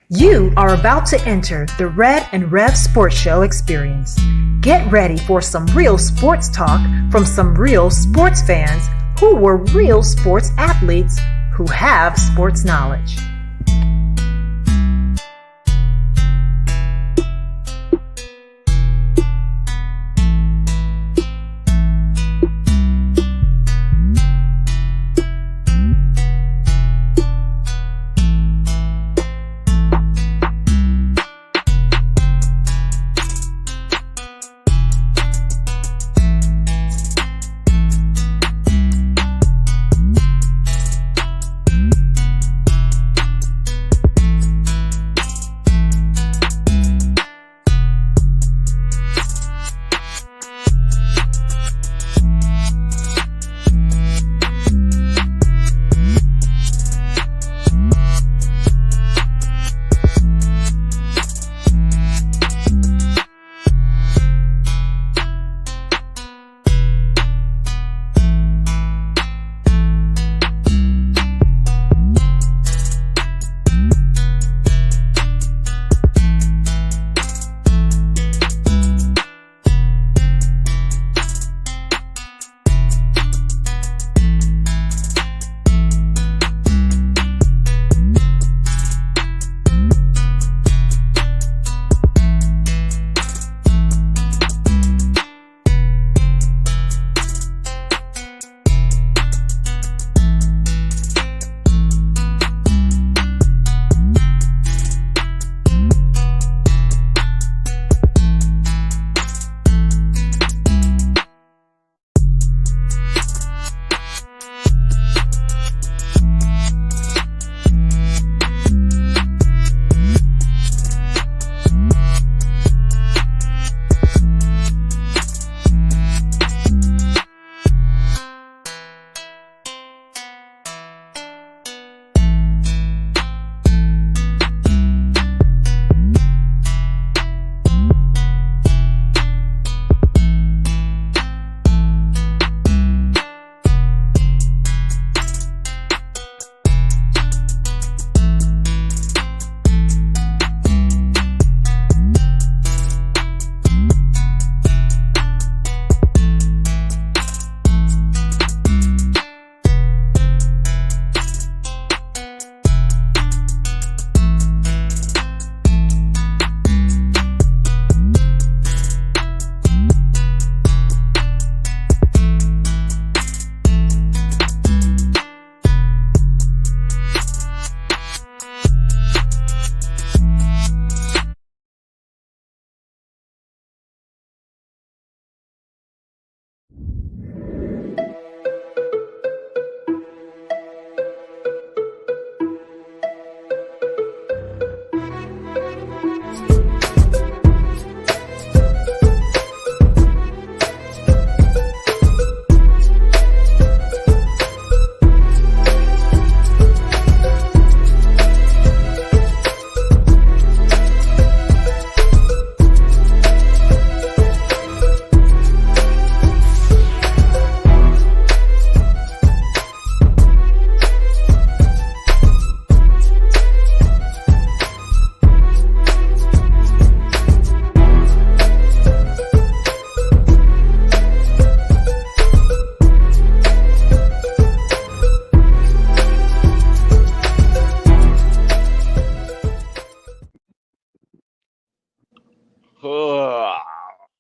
You are about to enter the Red and Rev Sports Show experience. Get ready for some real sports talk from some real sports fans who were real sports athletes who have sports knowledge.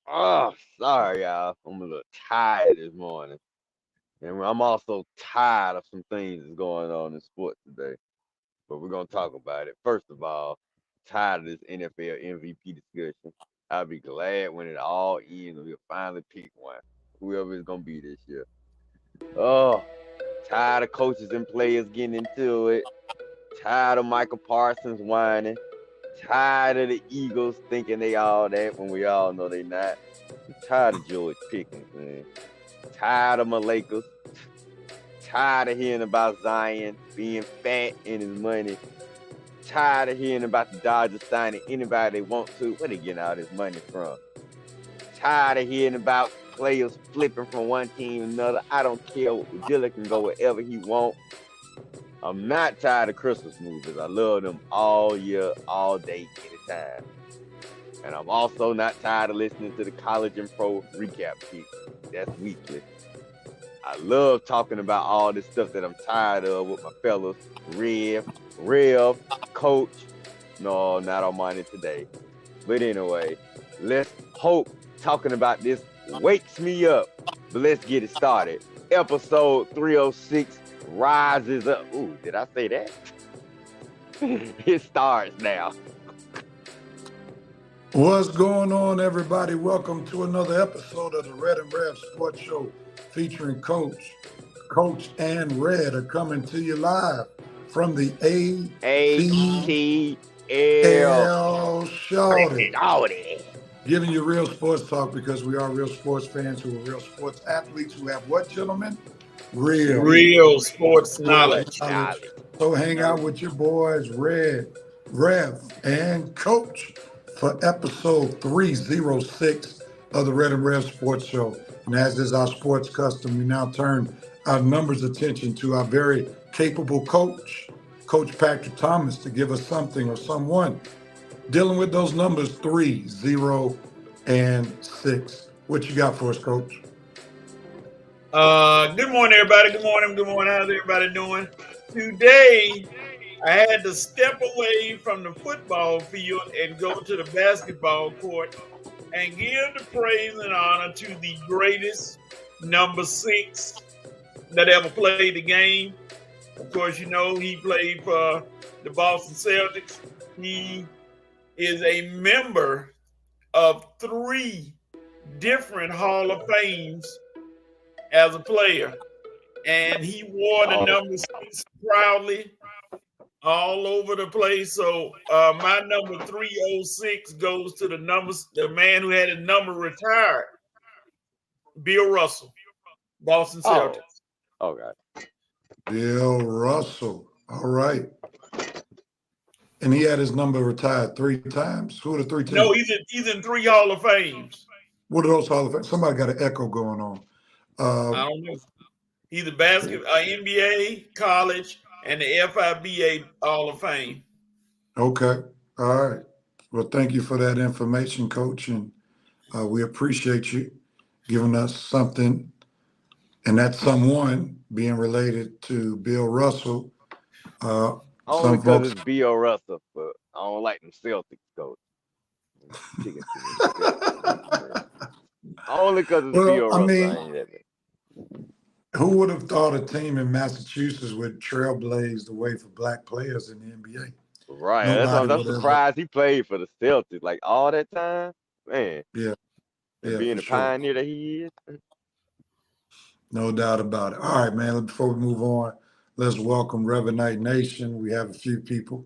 Oh, sorry, y'all. I'm a little tired this morning. And I'm also tired of some things that's going on in sports today. But we're going to talk about it. First of all, tired of this NFL MVP discussion. I'll be glad when it all ends and we'll finally pick one. Whoever it's going to be this year. Oh, tired of coaches and players getting into it. Tired of Michael Parsons whining. Tired of the Eagles thinking they all that when we all know they not. I'm tired of George Pickens, man. Tired of my Lakers. Tired of hearing about Zion being fat in his money. Tired of hearing about the Dodgers signing anybody they want to. Where they getting all this money from? Tired of hearing about players flipping from one team to another. I don't care. Dilla can go wherever he wants. I'm not tired of Christmas movies. I love them all year, all day, anytime. And I'm also not tired of listening to the college and pro recap sheet. That's weekly. I love talking about all this stuff that I'm tired of with my fellas, Rev, Coach. No, not on mine today. But anyway, let's hope talking about this wakes me up. But let's get it started. Episode 306 rises up. Ooh, did I say that? It starts now. What's going on, everybody? Welcome to another episode of the Red and Rev Sports Show featuring Coach. Coach and Red are coming to you live from the ATL Shawty. Giving you real sports talk because we are real sports fans who are real sports athletes who have what, gentlemen? Real sports knowledge. So hang out with your boys, Red, Rev, and Coach for episode 306 of the Red and Rev Sports Show. And as is our sports custom, we now turn our numbers attention to our very capable coach, Coach Patrick Thomas, to give us something or someone dealing with those numbers 3, 0, and 6. What you got for us, Coach? Good morning, everybody. Good morning. How's everybody doing? Today, I had to step away from the football field and go to the basketball court and give the praise and honor to the greatest number 6 that ever played the game. Of course, you know he played for the Boston Celtics. He is a member of 3 different Hall of Fames as a player. And he wore the number 6 proudly all over the place. So my number 306 goes to the man who had his number retired, Bill Russell, Boston Celtics. Oh, God. Bill Russell. All right. And he had his number retired 3 times. Who are the 3 teams? No, he's in 3 Hall of Fames. What are those Hall of Fames? Somebody got an echo going on. I don't know. Either basketball, NBA, college, and the FIBA Hall of Fame. Okay. All right. Well, thank you for that information, Coach. And we appreciate you giving us something. And that's someone being related to Bill Russell. Only because it's Bill Russell, but I don't like them Celtics, Coach. Only because it's Bill Russell. Who would have thought a team in Massachusetts would trailblaze the way for black players in the NBA? Right. I'm surprised he played for the Celtics like all that time. Man. Yeah. Being the pioneer that he is. No doubt about it. All right, man. Before we move on, let's welcome Revenite Nation. We have a few people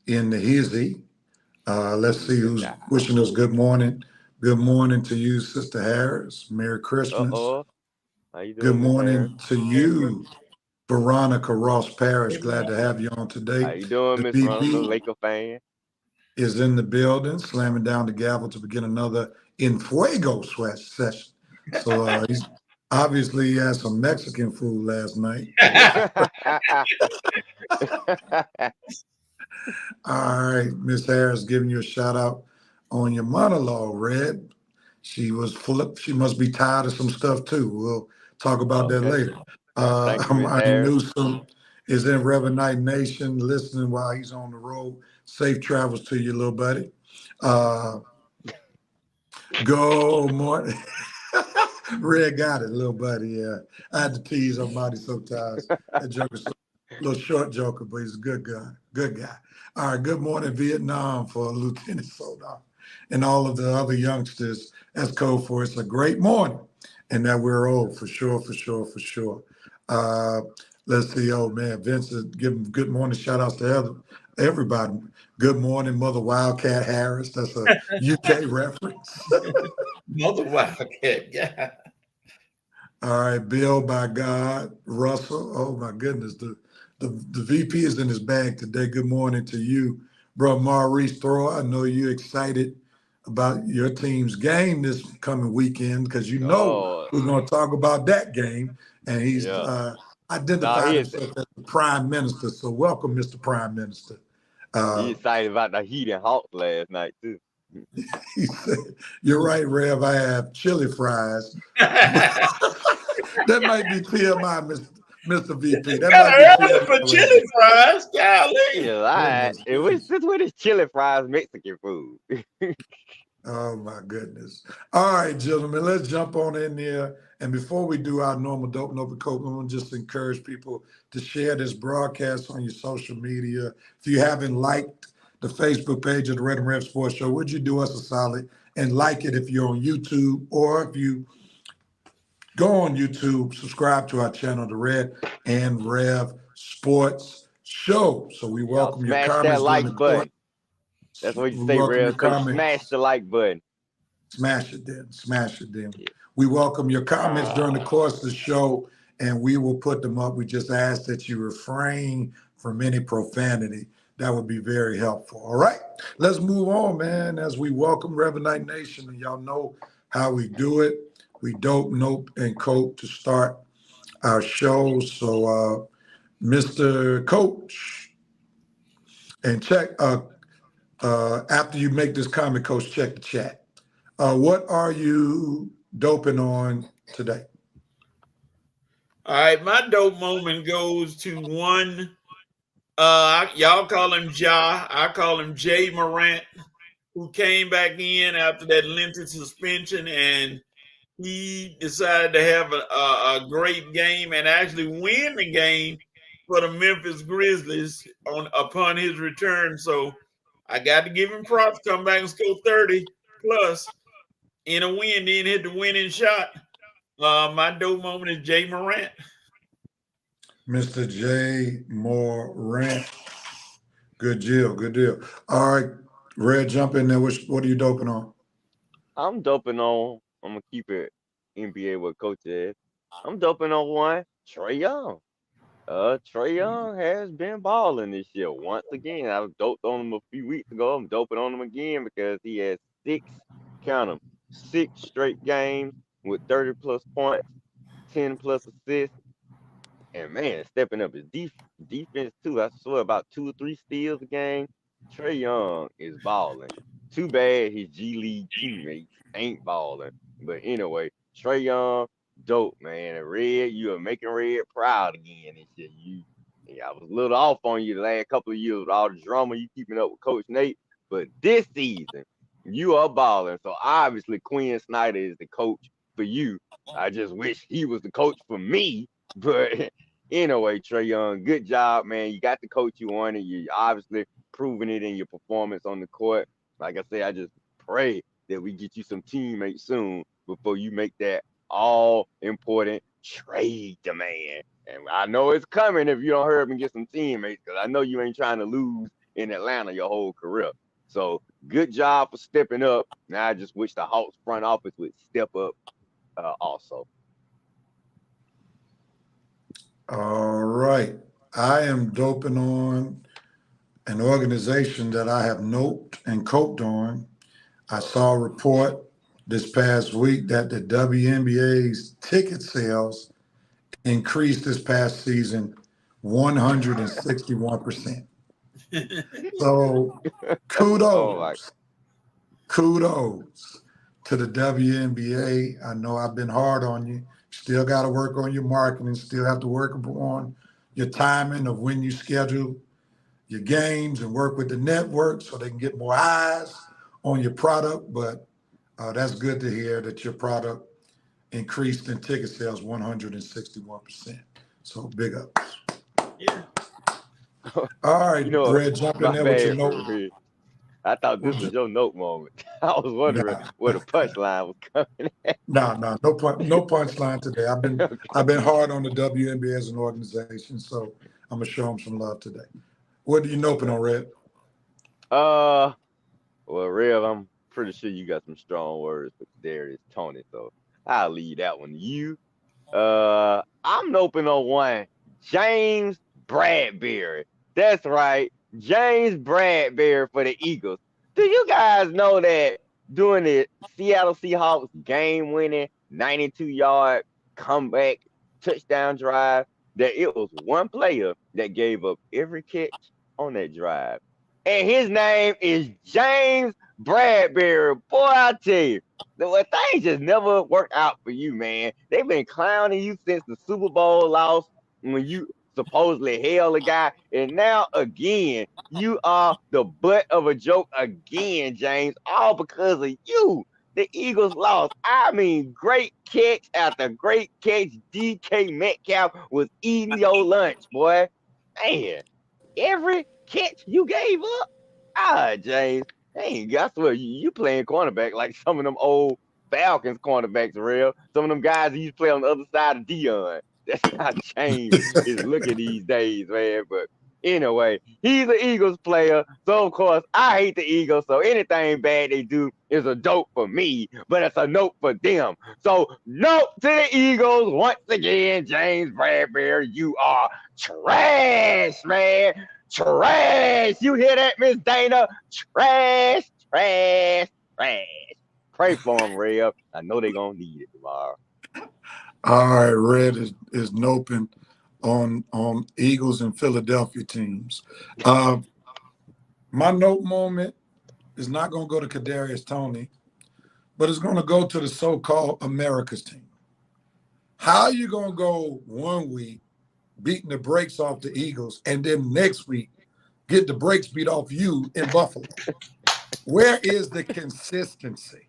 in the hizzy. Let's see who's wishing us good morning. Good morning to you, Sister Harris. Merry Christmas. How you doing, good morning to you, Veronica Ross Parrish. Glad to have you on today. How you doing, Miss Veronica, Laker fan? Is in the building, slamming down the gavel to begin another In Fuego session. So he's obviously had some Mexican food last night. All right, Miss Harris, giving you a shout out on your monologue, Red. She must be tired of some stuff too. We'll talk about that later. Marty Newsom is in Revenite Nation listening while he's on the road. Safe travels to you, little buddy. Go morning. Red got it, little buddy. Yeah, I had to tease somebody sometimes. That joker's a little short joker, but he's a good guy. Good guy. All right, good morning, Vietnam, for Lieutenant Soda and all of the other youngsters. That's code for it's a great morning, and that we're old for sure. Let's see, oh man, Vincent, give him good morning. Shout outs to everybody. Good morning, Mother Wildcat Harris. That's a UK reference. Mother Wildcat, yeah. All right, Bill, by God, Russell. Oh my goodness, the VP is in his bag today. Good morning to you, bro, Maurice Thrower. I know you're excited about your team's game this coming weekend because you know we're going to talk about that game. And he's identified himself as the Prime Minister. So welcome, Mr. Prime Minister. He excited about the Heat and Hawks last night too. He said, "You're right, Rev. I have chili fries." That might be TMI, Mr. VP. That might be early for chili fries. Golly. Yeah, since when is chili fries Mexican food? Oh my goodness. All right, gentlemen, let's jump on in there. And before we do our normal Dope Nova Cope, I want to just encourage people to share this broadcast on your social media. If you haven't liked the Facebook page of the Red and Rev Sports Show, would you do us a solid and like it if you're on YouTube, or if you go on YouTube, subscribe to our channel, the Red and Rev Sports Show. So we welcome your comments. Smash that like button. That's what you say, Rev. Smash the like button. Smash it then. Smash it then. Yeah. We welcome your comments during the course of the show, and we will put them up. We just ask that you refrain from any profanity. That would be very helpful. All right, let's move on, man, as we welcome Revenite Nation. And y'all know how we do it. We dope, nope, and cope to start our show. So, Mr. Coach, and check, after you make this comment, Coach, check the chat. What are you doping on today? All right, my dope moment goes to one. Y'all call him Ja. I call him Jay Morant, who came back in after that lengthy suspension, and he decided to have a great game and actually win the game for the Memphis Grizzlies upon his return. So I got to give him props. Come back and score 30 plus in a win, then hit the winning shot. My dope moment is Jay Morant. Mr. Jay Morant. Good deal, good deal. All right, Red, jump in there. What are you doping on? I'm doping on, I'm going to keep it NBA what Coach said. I'm doping on one, Trae Young. Trae Young has been balling this year. Once again, I was doped on him a few weeks ago. I'm doping on him again because he has 6 straight games with 30+ points, 10+ assists. And man, stepping up his defense too. I swear about 2 or 3 steals a game. Trae Young is balling. Too bad his G League teammates ain't balling. But anyway, Trae Young, dope, man. And Red, you are making Red proud again this year. I was a little off on you the last couple of years with all the drama you keeping up with Coach Nate. But this season, you are balling. So obviously Quinn Snyder is the coach for you. I just wish he was the coach for me. But anyway, Trae Young, good job, man. You got the coach you wanted. You obviously proving it in your performance on the court. Like I say, I just pray that we get you some teammates soon before you make that all-important trade demand. And I know it's coming if you don't hurry up and get some teammates, because I know you ain't trying to lose in Atlanta your whole career. So good job for stepping up. Now I just wish the Hawks front office would step up also. All right. I am doping on an organization that I have noped and coped on. I saw a report this past week that the WNBA's ticket sales increased this past season 161%. So kudos to the WNBA. I know I've been hard on you. Still got to work on your marketing. Still have to work on your timing of when you schedule your games and work with the network so they can get more eyes on your product. But that's good to hear that your product increased in ticket sales 161%. So big ups. Yeah. All right, Red, jump in there with your note. I thought this was your note moment. I was wondering where the punchline was coming at. No punchline today. I've been hard on the WNBA as an organization, so I'm gonna show them some love today. What are you noping on, Red? Well, Rev, I'm pretty sure you got some strong words for Darius Tony, so I'll leave that one to you. I'm noping on one, James Bradberry. That's right, James Bradberry for the Eagles. Do you guys know that during the Seattle Seahawks game-winning 92-yard comeback touchdown drive, that it was one player that gave up every catch on that drive. And his name is James Bradberry. Boy, I tell you, things just never work out for you, man. They've been clowning you since the Super Bowl loss when you supposedly held a guy. And now, again, you are the butt of a joke again, James, all because of you. The Eagles lost. I mean, great catch after great catch. DK Metcalf was eating your lunch, boy. Man, every catch you gave up? James. Hey, I swear, you playing cornerback like some of them old Falcons cornerbacks, real. Some of them guys who used to play on the other side of Dion. That's how James is looking these days, man. But anyway, he's an Eagles player. So, of course, I hate the Eagles. So anything bad they do is a dope for me, but it's a note for them. So, note to the Eagles once again, James Bradberry, you are trash, man. Trash. You hear that, Miss Dana? Trash, trash, trash. Pray for them, Rev. I know they're going to need it tomorrow. All right, Red is noping on Eagles and Philadelphia teams. My note moment is not going to go to Kadarius Toney, but it's going to go to the so-called America's team. How are you going to go 1 week beating the brakes off the Eagles and then next week get the brakes beat off you in Buffalo? Where is the consistency?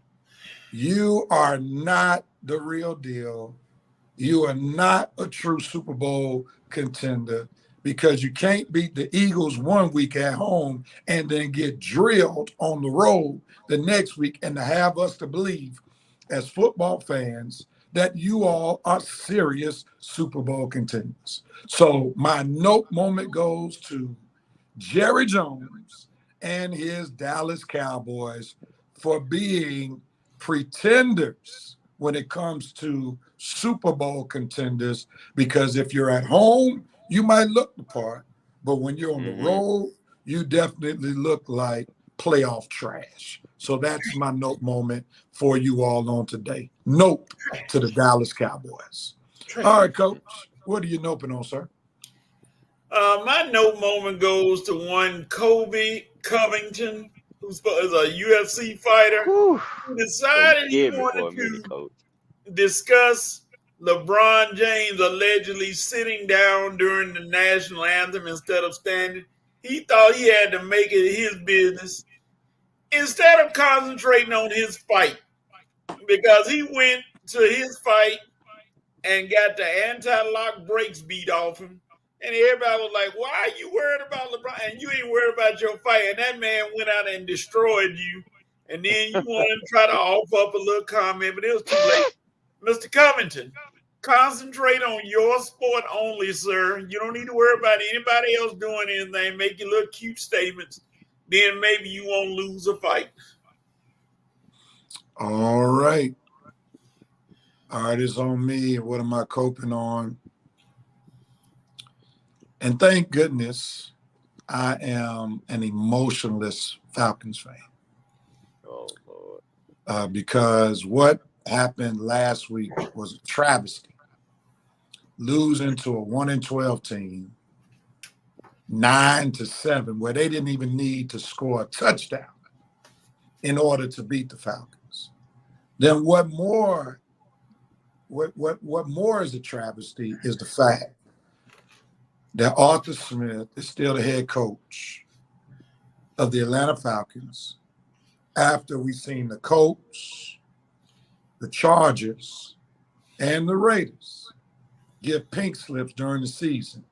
You are not the real deal. You are not a true Super Bowl contender because you can't beat the Eagles 1 week at home and then get drilled on the road the next week and to have us to believe as football fans that you all are serious Super Bowl contenders. So my note moment goes to Jerry Jones and his Dallas Cowboys for being pretenders when it comes to Super Bowl contenders, because if you're at home, you might look the part, but when you're on the road, you definitely look like playoff trash. So that's my note moment for you all on today. Nope to the Dallas Cowboys. All right, Coach, what are you noping on, sir? My note moment goes to one Kobe Covington, who's a UFC fighter, who decided he wanted to discuss LeBron James allegedly sitting down during the national anthem instead of standing. He thought he had to make it his business instead of concentrating on his fight, because he went to his fight and got the anti-lock brakes beat off him. And everybody was like, why are you worried about LeBron? And you ain't worried about your fight. And that man went out and destroyed you. And then you want to try to offer up a little comment, but it was too late. Mr. Covington, concentrate on your sport only, sir. You don't need to worry about anybody else doing anything. Make your little cute statements. Then maybe you won't lose a fight. All right. All right, it's on me. What am I coping on? And thank goodness I am an emotionless Falcons fan. Oh, Lord. Because what happened last week was a travesty. Losing to a 1-12 team, 9-7, where they didn't even need to score a touchdown in order to beat the Falcons. Then what more is a travesty is the fact that Arthur Smith is still the head coach of the Atlanta Falcons after we've seen the Colts, the Chargers, and the Raiders give pink slips during the season.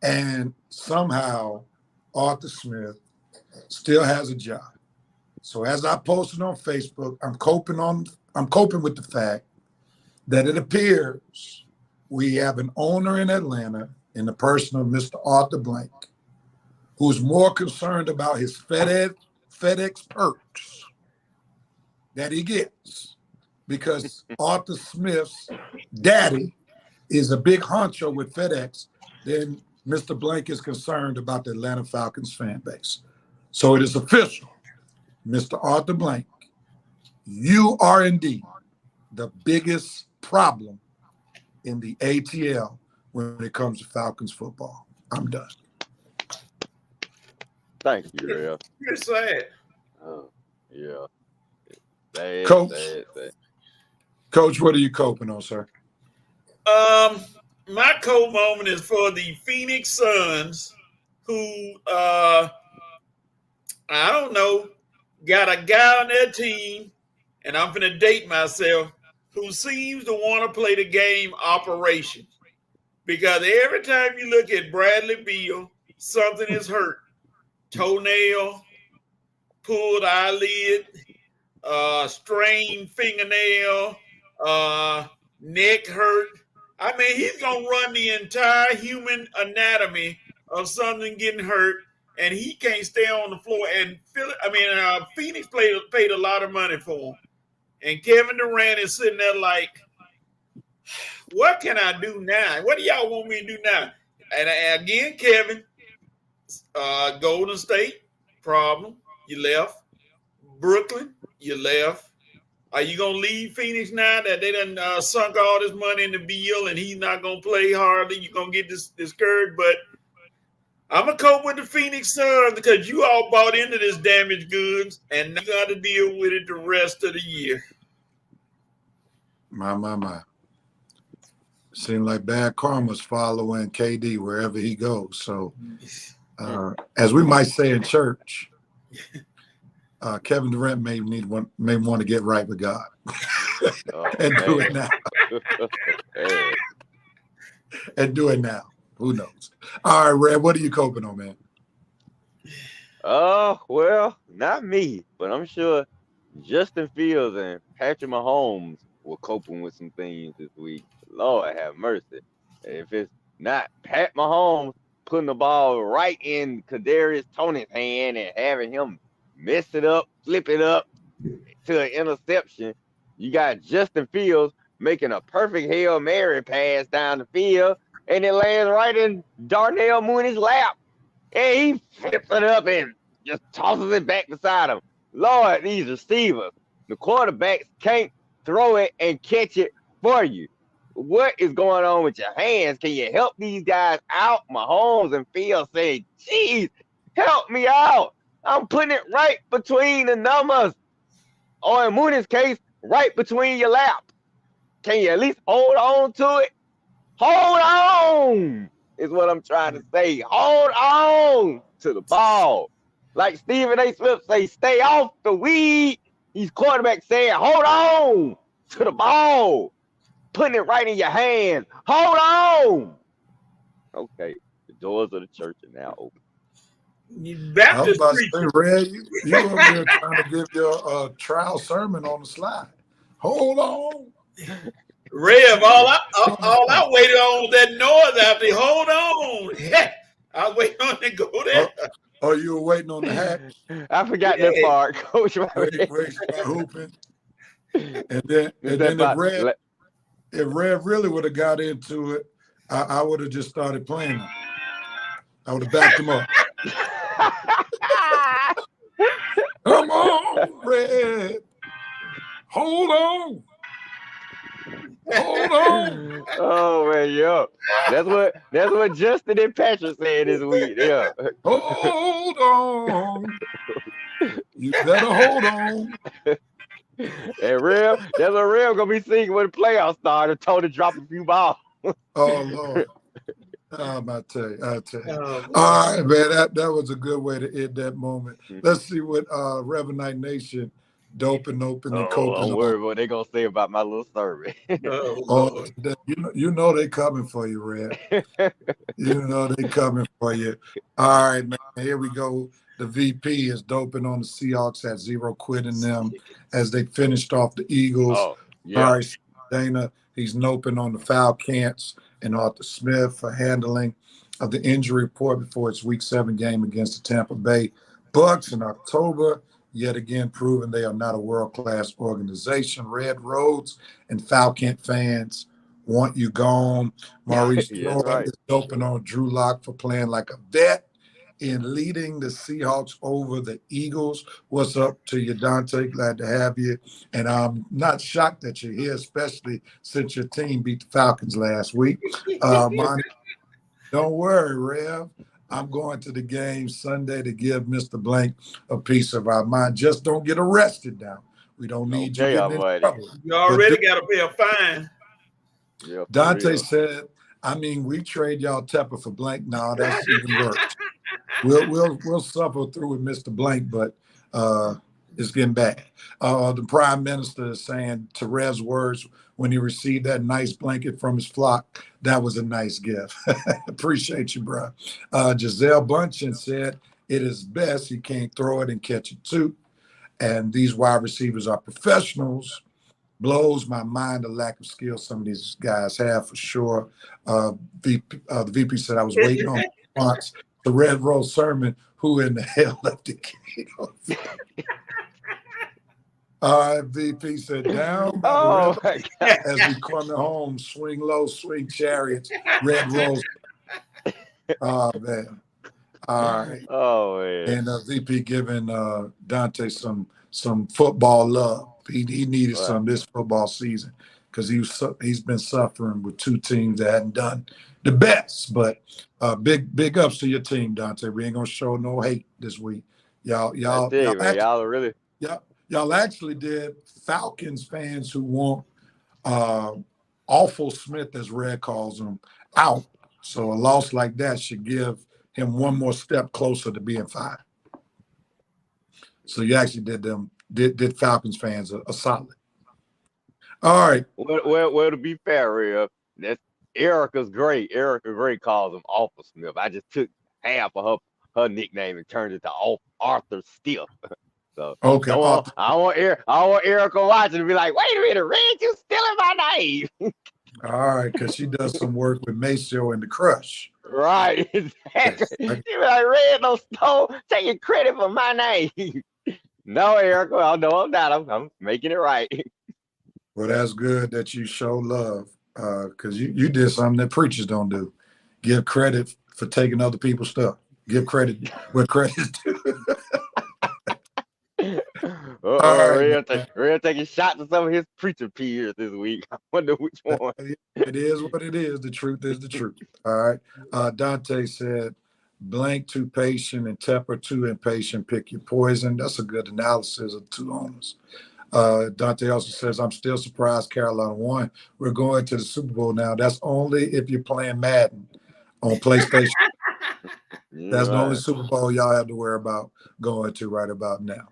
And somehow Arthur Smith still has a job. So as I posted on Facebook, I'm coping with the fact that it appears we have an owner in Atlanta in the person of Mr. Arthur Blank, who's more concerned about his FedEx perks that he gets, because Arthur Smith's daddy is a big honcho with FedEx, then Mr. Blank is concerned about the Atlanta Falcons fan base. So it is official. Mr. Arthur Blank, you are indeed the biggest problem in the ATL when it comes to Falcons football. I'm done. Thank you, Rev. You're sad. Yeah. Coach, what are you coping on, sir? My cold moment is for the Phoenix Suns, who I don't know, got a guy on their team, and I'm gonna date myself, who seems to want to play the game operation. Because every time you look at Bradley Beal, something is hurt. Toenail, pulled eyelid, strained fingernail, neck hurt. I mean, he's going to run the entire human anatomy of something getting hurt, and he can't stay on the floor. And Phoenix paid a lot of money for him. And Kevin Durant is sitting there like, what can I do now? What do y'all want me to do now? And again, Kevin, Golden State, problem. You left. Brooklyn, you left. Are you going to leave Phoenix now that they done sunk all this money in the Beal and he's not going to play hardly? You're going to get discouraged. But I'm going to cope with the Phoenix Suns because you all bought into this damaged goods and you got to deal with it the rest of the year. My. Seems like bad karma's following KD wherever he goes. So, as we might say in church, Kevin Durant may want to get right with God and do it now. And do it now. Who knows? All right, Red, what are you coping on, man? Well, not me, but I'm sure Justin Fields and Patrick Mahomes were coping with some things this week. Lord have mercy. If it's not Pat Mahomes putting the ball right in Kadarius Toney's hand and having him mess it up, flip it up to an interception, you got Justin Fields making a perfect Hail Mary pass down the field, and it lands right in Darnell Mooney's lap. And he flips it up and just tosses it back beside him. Lord, these receivers, the quarterbacks can't throw it and catch it for you. What is going on with your hands? Can you help these guys out? Mahomes and Fields say, geez, help me out. I'm putting it right between the numbers. Or in Mooney's case, right between your lap. Can you at least hold on to it? Hold on is what I'm trying to say. Hold on to the ball. Like Stephen A. Smith say, stay off the weed. These quarterbacks saying, hold on to the ball. Putting it right in your hand. Hold on. Okay, the doors of the church are now open. I was about to say, Red, you over there trying to give your trial sermon on the slide. Hold on. Rev, all I waited on was that noise after. Hold on. I was waiting on it to go there. Oh, you were waiting on the hat? I forgot that part, Coach. Hooping. And then if Rev really would have got into it, I would have just started playing him. I would have backed him up. Come on, Red. Hold on. Hold on. Oh man, yeah. That's what Justin and Patrick said this week. Yeah. Hold on. You better hold on. And that's what Rev gonna be singing when the playoffs start and told to drop a few balls. Oh Lord. I'll tell you. All right, man. That was a good way to end that moment. Let's see what Reverend Knight Nation doping, and coping. Don't worry what they gonna say about my little survey. You know they coming for you, Red. You know they coming for you. All right, man. Here we go. The VP is doping on the Seahawks, had 0 quit in them as they finished off the Eagles. Oh, yeah. All right, Dana, he's noping on the Falcons and Arthur Smith for handling of the injury report before its Week 7 game against the Tampa Bay Bucks in October, yet again proving they are not a world-class organization. Red Rhodes and Falcon fans want you gone. Maurice Jordan is doping on Drew Lock for playing like a vet in leading the Seahawks over the Eagles. What's up to you, Dante? Glad to have you. And I'm not shocked that you're here, especially since your team beat the Falcons last week. Monty, don't worry, Rev. I'm going to the game Sunday to give Mr. Blank a piece of our mind. Just don't get arrested now. We don't need you getting in trouble. You already got to pay a fine. Yeah, Dante said, I mean, we trade y'all Tepper for Blank. No, that's even worse. We'll suffer through with Mr. Blank, but it's getting bad. The Prime Minister is saying, to Rev's words, when he received that nice blanket from his flock, that was a nice gift. Appreciate you, bro. Giselle Bundchen said, it is best he can't throw it and catch it too. And these wide receivers are professionals. Blows my mind the lack of skill some of these guys have for sure. The VP said I was waiting on response to Red Rose Sermon. Who in the hell left the gate open? VP said down by the river as we come home, swing low, swing chariots, Red Rose. Oh man. All right. Oh man. And VP giving Dante some football love. He needed some this football season because he's been suffering with two teams that hadn't done the best. But big ups to your team, Dante. We ain't gonna show no hate this week. Y'all actually did Falcons fans who want Awful Smith, as Red calls him, out. So a loss like that should give him one more step closer to being fired. So you actually did Falcons fans a solid. All right. Well, to be fair, Real, that's Erica's great. Erica Gray calls him Awful Smith. I just took half of her nickname and turned it to Arthur Stiff. So okay, I want Erica watching to be like, wait a minute, Red, you stealing my name. All right, because she does some work with Maceo and the Crush. Right, exactly. She be like, Red, don't taking credit for my name. No, Erica, no, I'm not. I'm making it right. Well, that's good that you show love, because you did something that preachers don't do. Give credit for taking other people's stuff. Give credit where credit's due. Real taking shots at some of his preacher peers this week. I wonder which one. It is what it is. The truth is the truth. All right. Dante said, Blank too patient and Tepper too impatient. Pick your poison. That's a good analysis of two owners. Dante also says, I'm still surprised Carolina won. We're going to the Super Bowl now. That's only if you're playing Madden on PlayStation. That's the only Super Bowl y'all have to worry about going to right about now.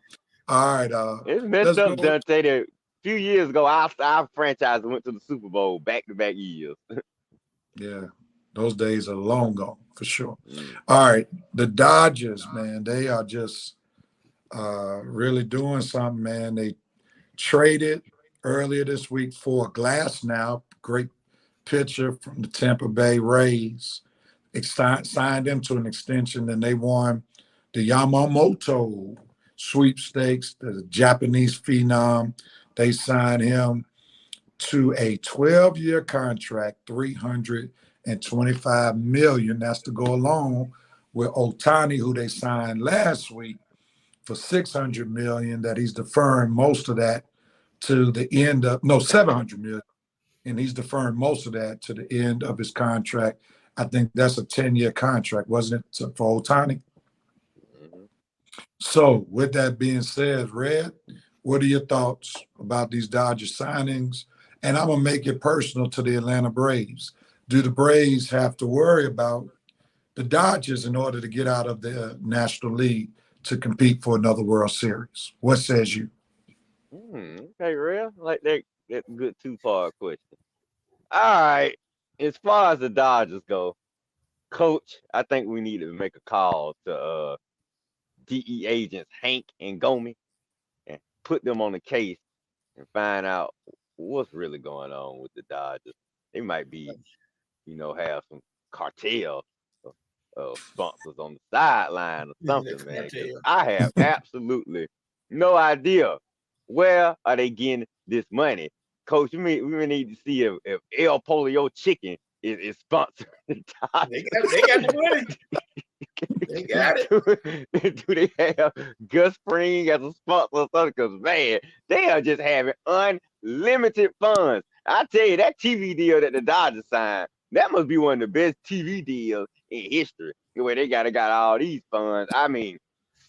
All right. It's messed up, Dante. That a few years ago, our franchise went to the Super Bowl back-to-back years. Yeah, those days are long gone for sure. All right, the Dodgers, man, they are just really doing something, man. They traded earlier this week for Glasnow, great pitcher from the Tampa Bay Rays. Signed him to an extension, and they won the Yamamoto sweepstakes, the Japanese phenom. They signed him to a 12-year contract, $325 million. That's to go along with Ohtani, who they signed last week for $600 million. That he's deferring most of that to the end of $700 million, and he's deferring most of that to the end of his contract. I think that's a 10-year contract, wasn't it, for Ohtani? So with that being said, Red, what are your thoughts about these Dodger signings? And I'm going to make it personal to the Atlanta Braves. Do the Braves have to worry about the Dodgers in order to get out of the National League to compete for another World Series? What says you? Okay, Red, like that's a good two-part question. All right, as far as the Dodgers go, Coach, I think we need to make a call to DE agents Hank and Gomi and put them on the case and find out what's really going on with the Dodgers. They might be, have some cartel sponsors on the sideline or something, man. I have absolutely no idea where are they getting this money. Coach, we need to see if El Polio Chicken is sponsoring the Dodgers. They got the money. They got it. Do they have Gus Spring as a sponsor or something? Because, man, they are just having unlimited funds. I tell you, that TV deal that the Dodgers signed, that must be one of the best TV deals in history. Where they got all these funds. I mean,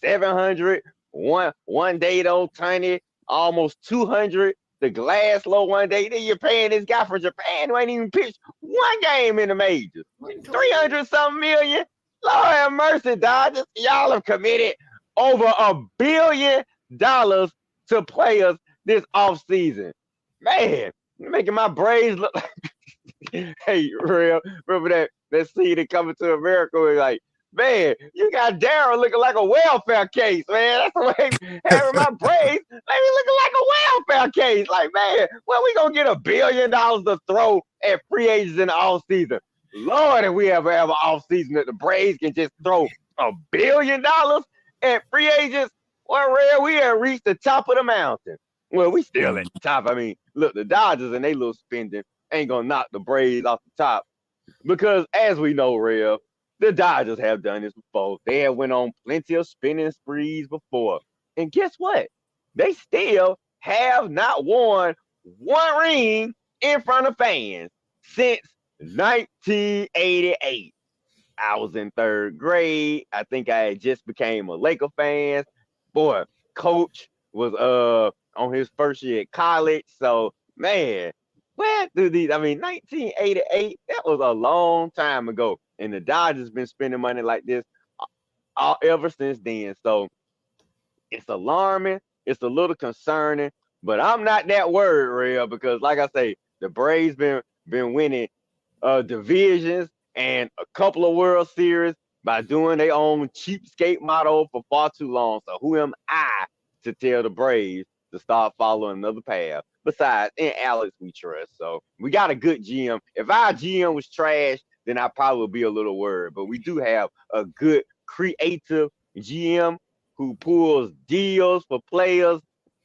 700, one day though, tiny, almost 200. The glass low one day. Then you're paying this guy from Japan who ain't even pitched one game in the majors. 300 something million. Lord have mercy, Dodgers. Y'all have committed over $1 billion to players this offseason. Man, you're making my Braves look like hey, real. Remember that scene in Coming to America where like, man, you got Darryl looking like a welfare case, man. That's the way having my Braves, like looking like a welfare case. Like, man, when we gonna get $1 billion to throw at free agents in the offseason? Lord, if we ever have an offseason that the Braves can just throw $1 billion at free agents, well, real, we have reached the top of the mountain. Well, we still at the top. I mean, look, the Dodgers and they little spending ain't gonna knock the Braves off the top because, as we know, real, the Dodgers have done this before. They have went on plenty of spending sprees before. And guess what? They still have not won one ring in front of fans since 1988. I was in 3rd grade. I think I had just became a Laker fan. Boy, coach was on his first year at college. So, man, where do these? I mean, 1988, that was a long time ago. And the Dodgers been spending money like this ever since then. So it's alarming. It's a little concerning, but I'm not that worried, real, because like I say, the Braves been winning divisions and a couple of World Series by doing their own cheapskate motto for far too long. So who am I to tell the Braves to start following another path? Besides, in Alex we trust. So we got a good GM. If our GM was trash, then I probably would be a little worried. But we do have a good creative GM who pulls deals for players,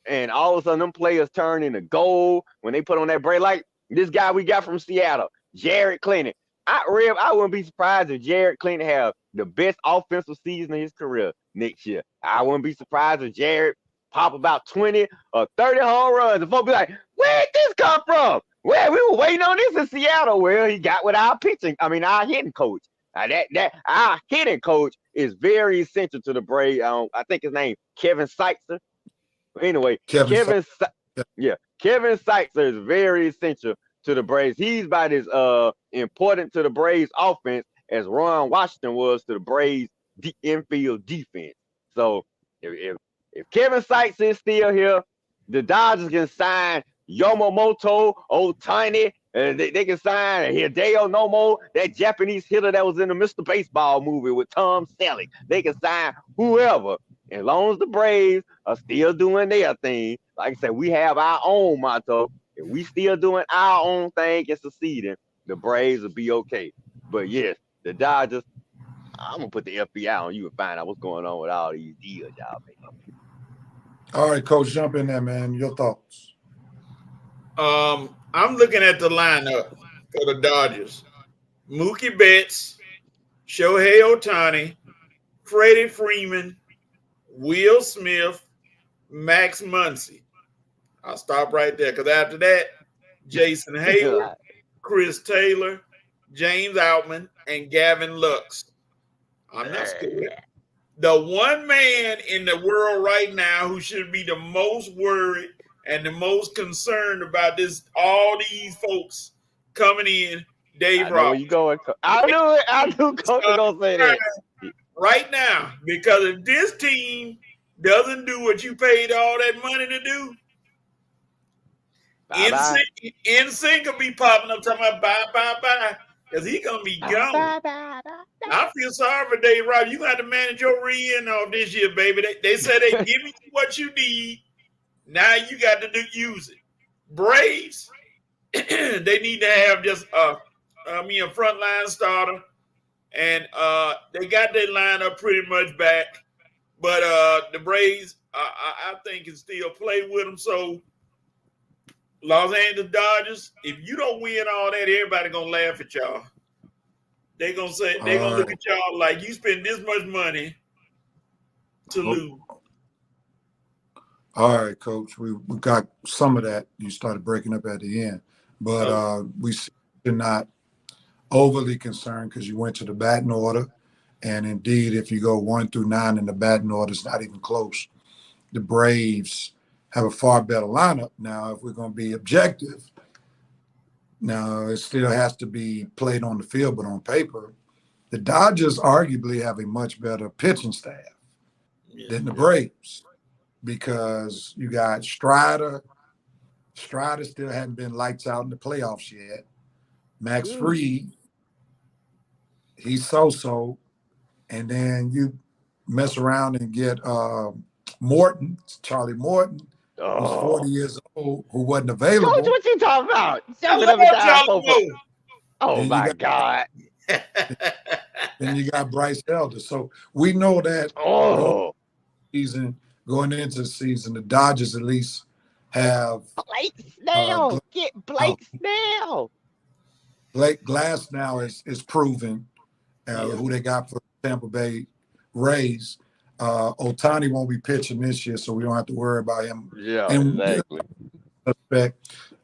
and all of a sudden them players turn into gold when they put on that braid. Like this guy we got from Seattle, Jarred Clinton. I wouldn't be surprised if Jarred Clinton have the best offensive season of his career next year. I wouldn't be surprised if Jarred pop about 20 or 30 home runs. And folks be like, where'd this come from? Well, we were waiting on this in Seattle. Well, he got with our our hitting coach. Our hitting coach is very essential to the Braves. I think his name Kevin Seitzer. Anyway, Kevin Seitzer is very essential to the Braves. He's about as important to the Braves offense as Ron Washington was to the Braves infield defense. So if Kevin Seitzer is still here, the Dodgers can sign Yamamoto, Ohtani, and they can sign Hideo Nomo, that Japanese hitter that was in the Mr. Baseball movie with Tom Selleck. They can sign whoever. As long as the Braves are still doing their thing, like I said, we have our own motto. If we still doing our own thing and succeeding, the Braves will be okay. But yes, the Dodgers, I'm going to put the FBI on you and find out what's going on with all these deals y'all making. All right, Coach, jump in there, man. Your thoughts. I'm looking at the lineup for the Dodgers. Mookie Betts, Shohei Ohtani, Freddie Freeman, Will Smith, Max Muncy. I'll stop right there because after that, Jason Hayward, Chris Taylor, James Outman, and Gavin Lux. I'm not scared. The one man in the world right now who should be the most worried and the most concerned about this, all these folks coming in, Dave Roberts. You going? I knew it. I knew Coach was gonna say that right now, because if this team doesn't do what you paid all that money to do, NSYNC will be popping up talking about bye, because he's gonna be gone. I feel sorry for Dave Roberts. You got to manage your re-in off this year, baby. They said they give you what you need. Now you got to use it. Braves, they need to have just a frontline starter, and they got their lineup pretty much back. But the Braves, I think, can still play with them. So Los Angeles Dodgers, if you don't win all that, everybody gonna laugh at y'all. They're gonna look at y'all like you spend this much money to lose. All right, Coach. We got some of that. You started breaking up at the end, but we should not overly concerned because you went to the batting order, and indeed, if you go 1 through 9 in the batting order, it's not even close. The Braves have a far better lineup. Now, if we're going to be objective, now it still has to be played on the field, but on paper, the Dodgers arguably have a much better pitching staff than the Braves because you got Strider. Strider still hadn't been lights out in the playoffs yet. Max Fried, he's so-so. And then you mess around and get Morton, Charlie Morton, who's 40 years old, who wasn't available. Coach, what you talking about? Oh, my God. Then you got Bryce Elder. So we know that going into the season, the Dodgers at least have Blake Snell. Get Blake Snell. Blake Glasnow is proven who they got for Tampa Bay Rays. Ohtani won't be pitching this year, so we don't have to worry about him. Yeah, exactly.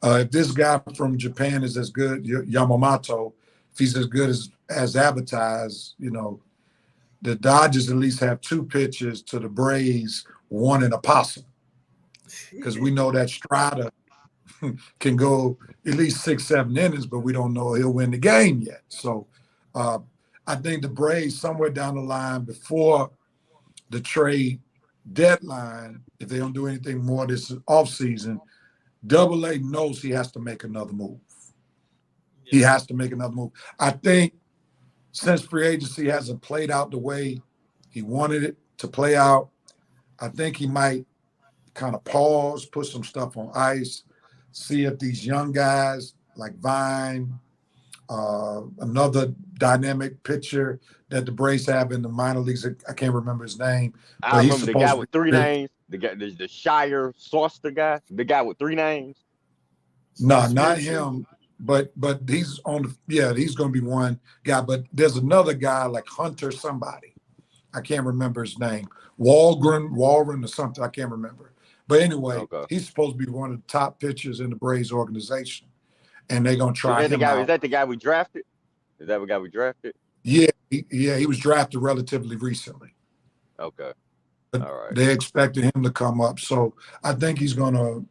If this guy from Japan is as good, Yamamoto, if he's as good as advertised, the Dodgers at least have 2 pitches to the Braves, 1 in a possum. Because we know that Strider can go at least 6-7 innings, but we don't know he'll win the game yet. So I think the Braves somewhere down the line before the trade deadline, if they don't do anything more this offseason, Double-A knows he has to make another move. He has to make another move. I think since free agency hasn't played out the way he wanted it to play out, I think he might kind of pause, put some stuff on ice, see if these young guys like Vine, another dynamic pitcher that the Braves have in the minor leagues. I can't remember his name. I remember the guy with 3 names. The guy, the Shire Saucer guy. The guy with 3 names. No, not him. But he's on the he's going to be one guy. But there's another guy like Hunter somebody. I can't remember his name. Walgren or something. I can't remember. But anyway, he's supposed to be one of the top pitchers in the Braves organization. And they're going to try him out. Is that the guy we drafted? Is that the guy we drafted? Yeah, he was drafted relatively recently. Okay. But all right. They expected him to come up. So I think he's going to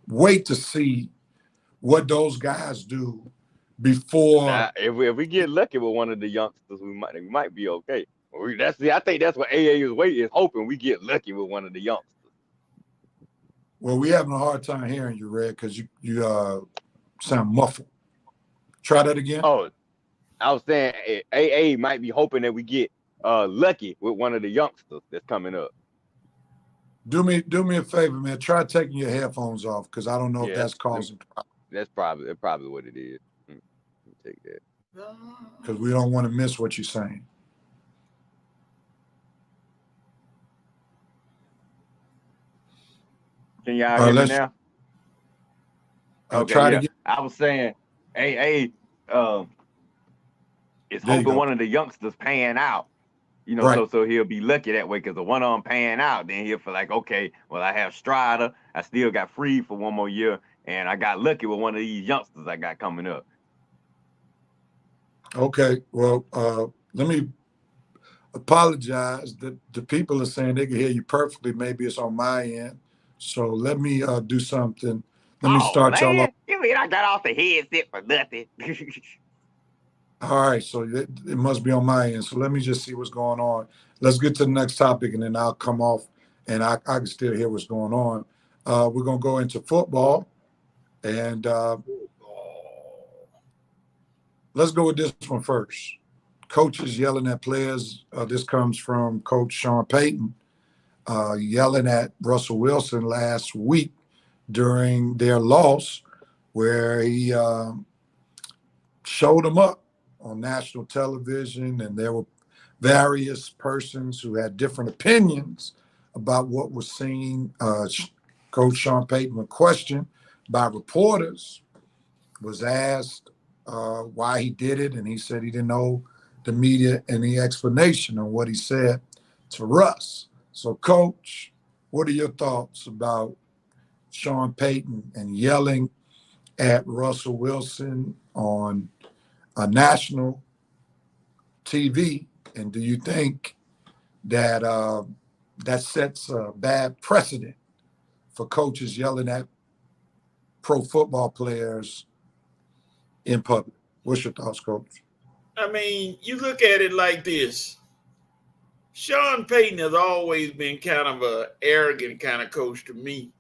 wait to see what those guys do before. Now, if we get lucky with one of the youngsters, we might be okay. I think that's what AA is hoping we get lucky with one of the youngsters. Well, we're having a hard time hearing you, Red, because you sound muffled. Try that again. Oh, I was saying AA might be hoping that we get lucky with one of the youngsters that's coming up. Do me a favor, man. Try taking your headphones off because I don't know if that's causing problems. That's probably what it is. Take that. Because we don't want to miss what you're saying. Can y'all hear me now? Okay, try to get. I was saying, AA is hoping one of the youngsters pan out. Right. So he'll be lucky that way because the one of them pan out, then he'll feel like, okay, well, I have Strider, I still got Fried for 1 more year, and I got lucky with one of these youngsters I got coming up. Okay, well, let me apologize that the people are saying they can hear you perfectly. Maybe it's on my end. So let me do something. Let me start y'all off. You mean I got off the headset for nothing? All right, so it must be on my end. So let me just see what's going on. Let's get to the next topic, and then I'll come off, and I can still hear what's going on. We're going to go into football, and let's go with this one first. Coaches yelling at players. This comes from Coach Sean Payton yelling at Russell Wilson last week during their loss, where he showed him up on national television, and there were various persons who had different opinions about what was seen. Coach Sean Payton, when questioned by reporters, was asked why he did it, and he said he didn't know the media any explanation on what he said to Russ. So, Coach, what are your thoughts about Sean Payton and yelling at Russell Wilson on a national TV? And do you think that that sets a bad precedent for coaches yelling at pro football players in public? What's your thoughts, Coach? I mean, you look at it like this. Sean Payton has always been kind of an arrogant kind of coach to me.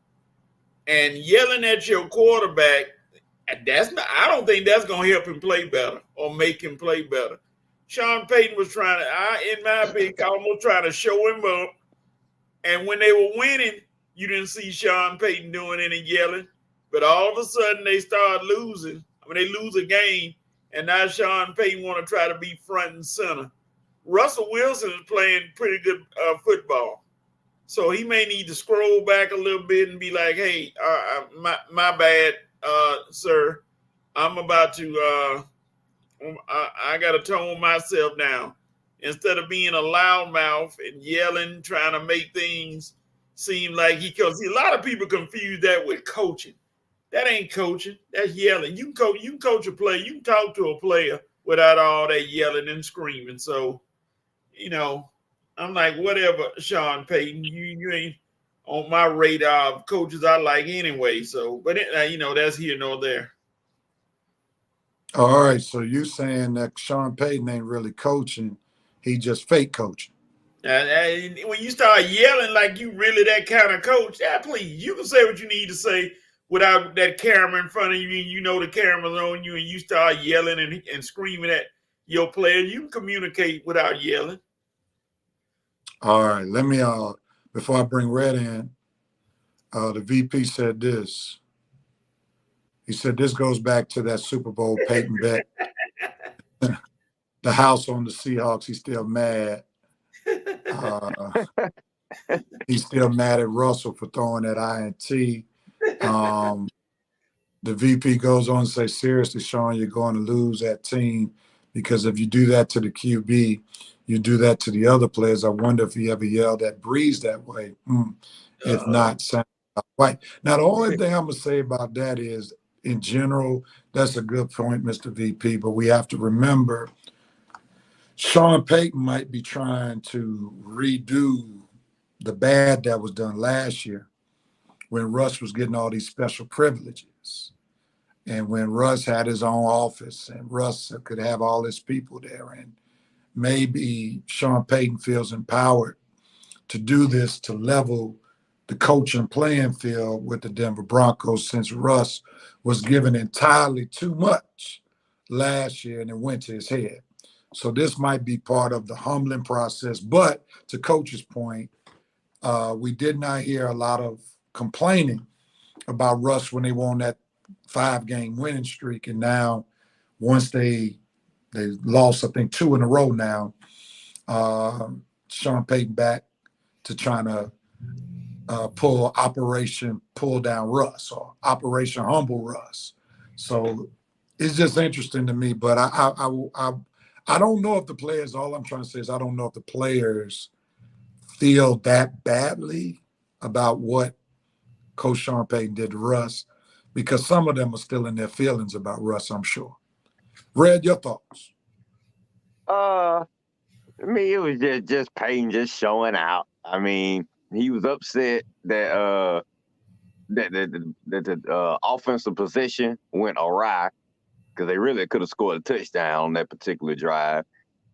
And yelling at your quarterback, I don't think that's going to help him play better or make him play better. Sean Payton was trying to, in my opinion, almost trying to show him up. And when they were winning, you didn't see Sean Payton doing any yelling. But all of a sudden, they start losing. I mean, they lose a game, and now Sean Payton want to try to be front and center. Russell Wilson is playing pretty good football. So he may need to scroll back a little bit and be like, hey, my bad, sir. I'm about to, I got to tone myself down. Instead of being a loudmouth and yelling, trying to make things seem like because a lot of people confuse that with coaching. That ain't coaching. That's yelling. You can coach a player. You can talk to a player without all that yelling and screaming. So, I'm like, whatever, Sean Payton, you ain't on my radar of coaches I like anyway. So, but that's here nor there. All right. So you saying that Sean Payton ain't really coaching. He just fake coaching. When you start yelling like you really that kind of coach, please, you can say what you need to say without that camera in front of you, and you know the camera's on you, and you start yelling and screaming at your player. You can communicate without yelling. All right. Let me, before I bring Red in, the VP said this. He said this goes back to that Super Bowl Peyton bet. The house on the Seahawks, he's still mad. He's still mad at Russell for throwing that INT. The VP goes on to say, seriously, Sean, you're going to lose that team because if you do that to the QB, you do that to the other players. I wonder if he ever yelled at Breeze that way. If not, sound right. Now, the only thing I'm going to say about that is, in general, that's a good point, Mr. VP, but we have to remember Sean Payton might be trying to redo the bad that was done last year when Russ was getting all these special privileges and when Russ had his own office and Russ could have all his people there. And maybe Sean Payton feels empowered to do this to level the coaching playing field with the Denver Broncos since Russ was given entirely too much last year and it went to his head. So this might be part of the humbling process. But to Coach's point, we did not hear a lot of complaining about Russ when they won that 5-game winning streak. And now once they lost, I think, 2 in a row now, Sean Payton back to trying to pull Operation Pull Down Russ or Operation Humble Russ. So it's just interesting to me. But I don't know if the players, all I'm trying to say is I don't know if the players feel that badly about what Coach Sean Payton did to Russ, because some of them are still in their feelings about Russ, I'm sure. Red, your thoughts? Me, it was just Payton just showing out. I mean, he was upset that the offensive position went awry because they really could have scored a touchdown on that particular drive.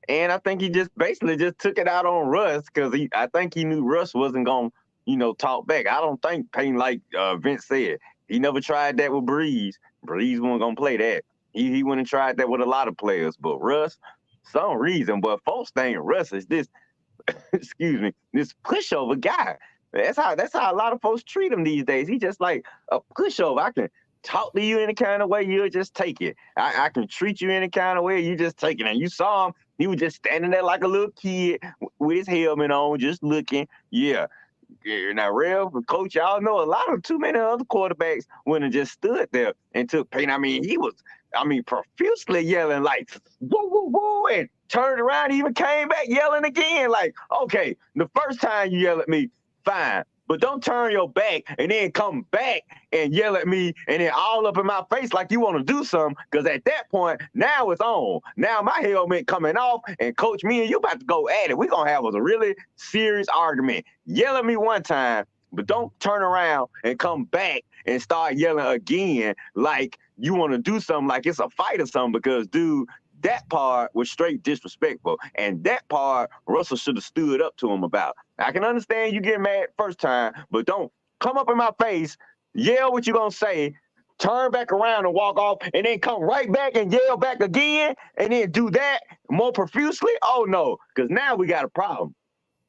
And I think he just basically just took it out on Russ because I think he knew Russ wasn't going to, talk back. I don't think Payton, like Vince said, he never tried that with Breeze. Breeze wasn't going to play that. He wouldn't have tried that with a lot of players. But Russ, some reason, but folks think Russ is this, excuse me, this pushover guy. That's how a lot of folks treat him these days. He just like a pushover. I can talk to you any kind of way, you'll just take it. I can treat you any kind of way, you just take it. And you saw him, he was just standing there like a little kid with his helmet on, just looking. Yeah, now, Rev, Coach, y'all know a lot of too many other quarterbacks wouldn't have just stood there and took Peyton. I mean, he was, profusely yelling like, woo, woo, woo, and turned around, even came back yelling again. Like, okay, the first time you yell at me, fine. But don't turn your back and then come back and yell at me and then all up in my face like you want to do something. Because at that point, now it's on. Now my helmet coming off, and Coach, me and you about to go at it. We're going to have a really serious argument. Yell at me one time, but don't turn around and come back and start yelling again like you want to do something like it's a fight or something. Because, dude, that part was straight disrespectful. And that part, Russell should have stood up to him about. I can understand you get mad first time, but don't come up in my face, yell what you're going to say, turn back around and walk off, and then come right back and yell back again, and then do that more profusely. Oh, no, because now we got a problem.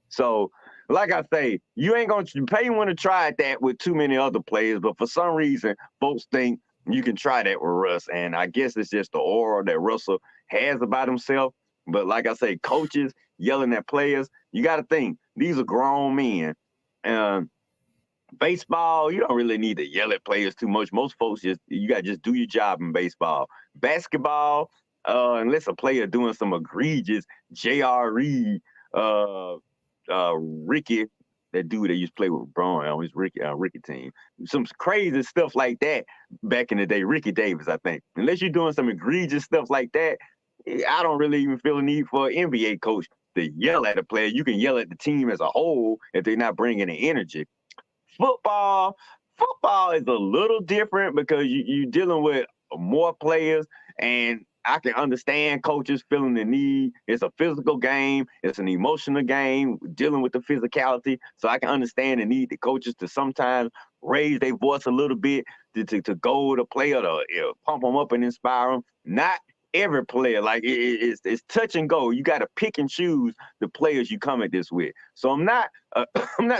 So, like I say, you ain't going to pay one to try that with too many other players, but for some reason, folks think you can try that with Russ, and I guess it's just the aura that Russell has about himself. But like I say, coaches yelling at players, you got to think, these are grown men. Baseball, you don't really need to yell at players too much. Most folks you got to just do your job in baseball. Basketball, unless a player doing some egregious J.R. Reed, Ricky, that dude that used to play with Braun on his Ricky team. Some crazy stuff like that back in the day. Ricky Davis, I think. Unless you're doing some egregious stuff like that, I don't really even feel a need for an NBA coach to yell at a player. You can yell at the team as a whole if they're not bringing the energy. Football is a little different because you're dealing with more players, and I can understand coaches feeling the need. It's a physical game. It's an emotional game, dealing with the physicality. So I can understand the need to coaches to sometimes raise their voice a little bit to go to player to pump them up and inspire them. Not every player. Like it's touch and go. You got to pick and choose the players you come at this with. So I'm not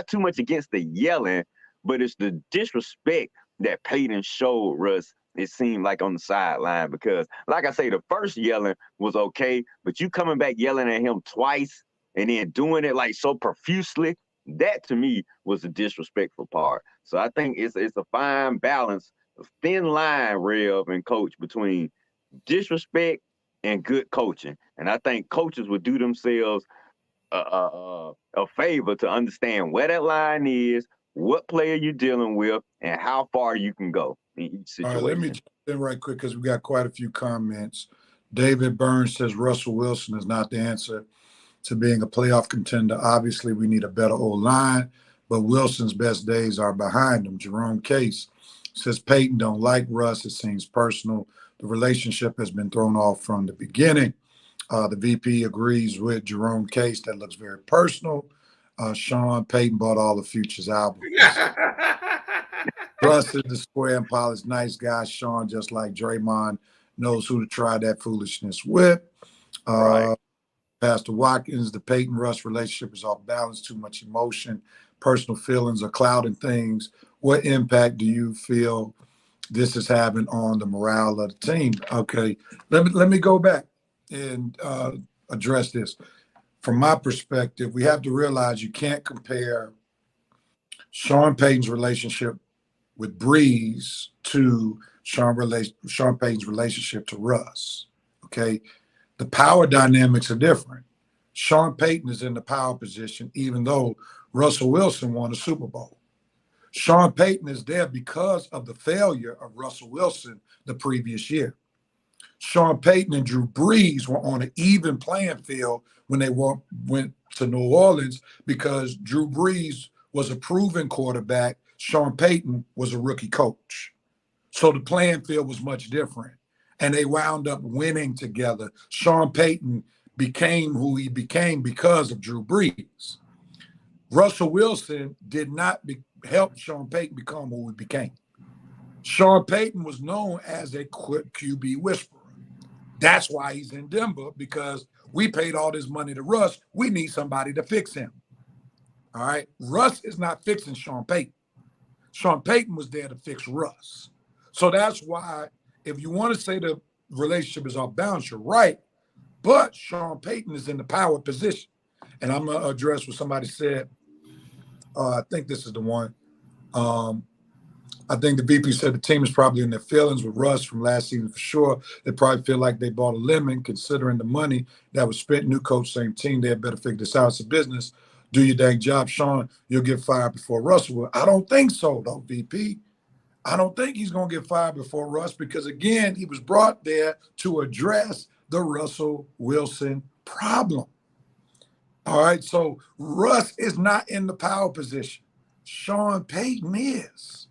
too much against the yelling, but it's the disrespect that Peyton showed Russ. It seemed like on the sideline, because like I say, the first yelling was okay, but you coming back yelling at him twice and then doing it like so profusely, that to me was the disrespectful part. So I think it's a fine balance, a thin line, Rev and Coach, between disrespect and good coaching. And I think coaches would do themselves a favor to understand where that line is, what player you're dealing with, and how far you can go in each situation. All right, let me jump in right quick because we got quite a few comments. David Burns says Russell Wilson is not the answer to being a playoff contender. Obviously, we need a better O-line, but Wilson's best days are behind him. Jerome Case says Peyton don't like Russ. It seems personal. The relationship has been thrown off from the beginning. The VP agrees with Jerome Case. That looks very personal. Sean Payton bought all the Future's albums. Russ is the square and polished nice guy. Sean, just like Draymond, knows who to try that foolishness with. Right. Pastor Watkins, the Peyton-Russ relationship is off balance, too much emotion. Personal feelings are clouding things. What impact do you feel this is having on the morale of the team? Okay, let me go back and address this. From my perspective, we have to realize you can't compare Sean Payton's relationship with Breeze to Sean Payton's relationship to Russ. Okay, the power dynamics are different. Sean Payton is in the power position, even though Russell Wilson won a Super Bowl. Sean Payton is there because of the failure of Russell Wilson the previous year. Sean Payton and Drew Brees were on an even playing field when they went to New Orleans, because Drew Brees was a proven quarterback. Sean Payton was a rookie coach. So the playing field was much different. And they wound up winning together. Sean Payton became who he became because of Drew Brees. Russell Wilson did not help Sean Payton become who he became. Sean Payton was known as a quick QB whisperer. That's why he's in Denver, because we paid all this money to Russ. We need somebody to fix him. All right? Russ is not fixing Sean Payton. Sean Payton was there to fix Russ. So that's why, if you want to say the relationship is off balance, you're right. But Sean Payton is in the power position. And I'm going to address what somebody said I think this is the one. I think the VP said the team is probably in their feelings with Russ from last season for sure. They probably feel like they bought a lemon considering the money that was spent. New coach, same team. They had better figure this out. It's a business. Do your dang job, Sean. You'll get fired before Russ will. I don't think so, though, VP. I don't think he's going to get fired before Russ because, again, he was brought there to address the Russell Wilson problem. All right, so Russ is not in the power position. Sean Payton is.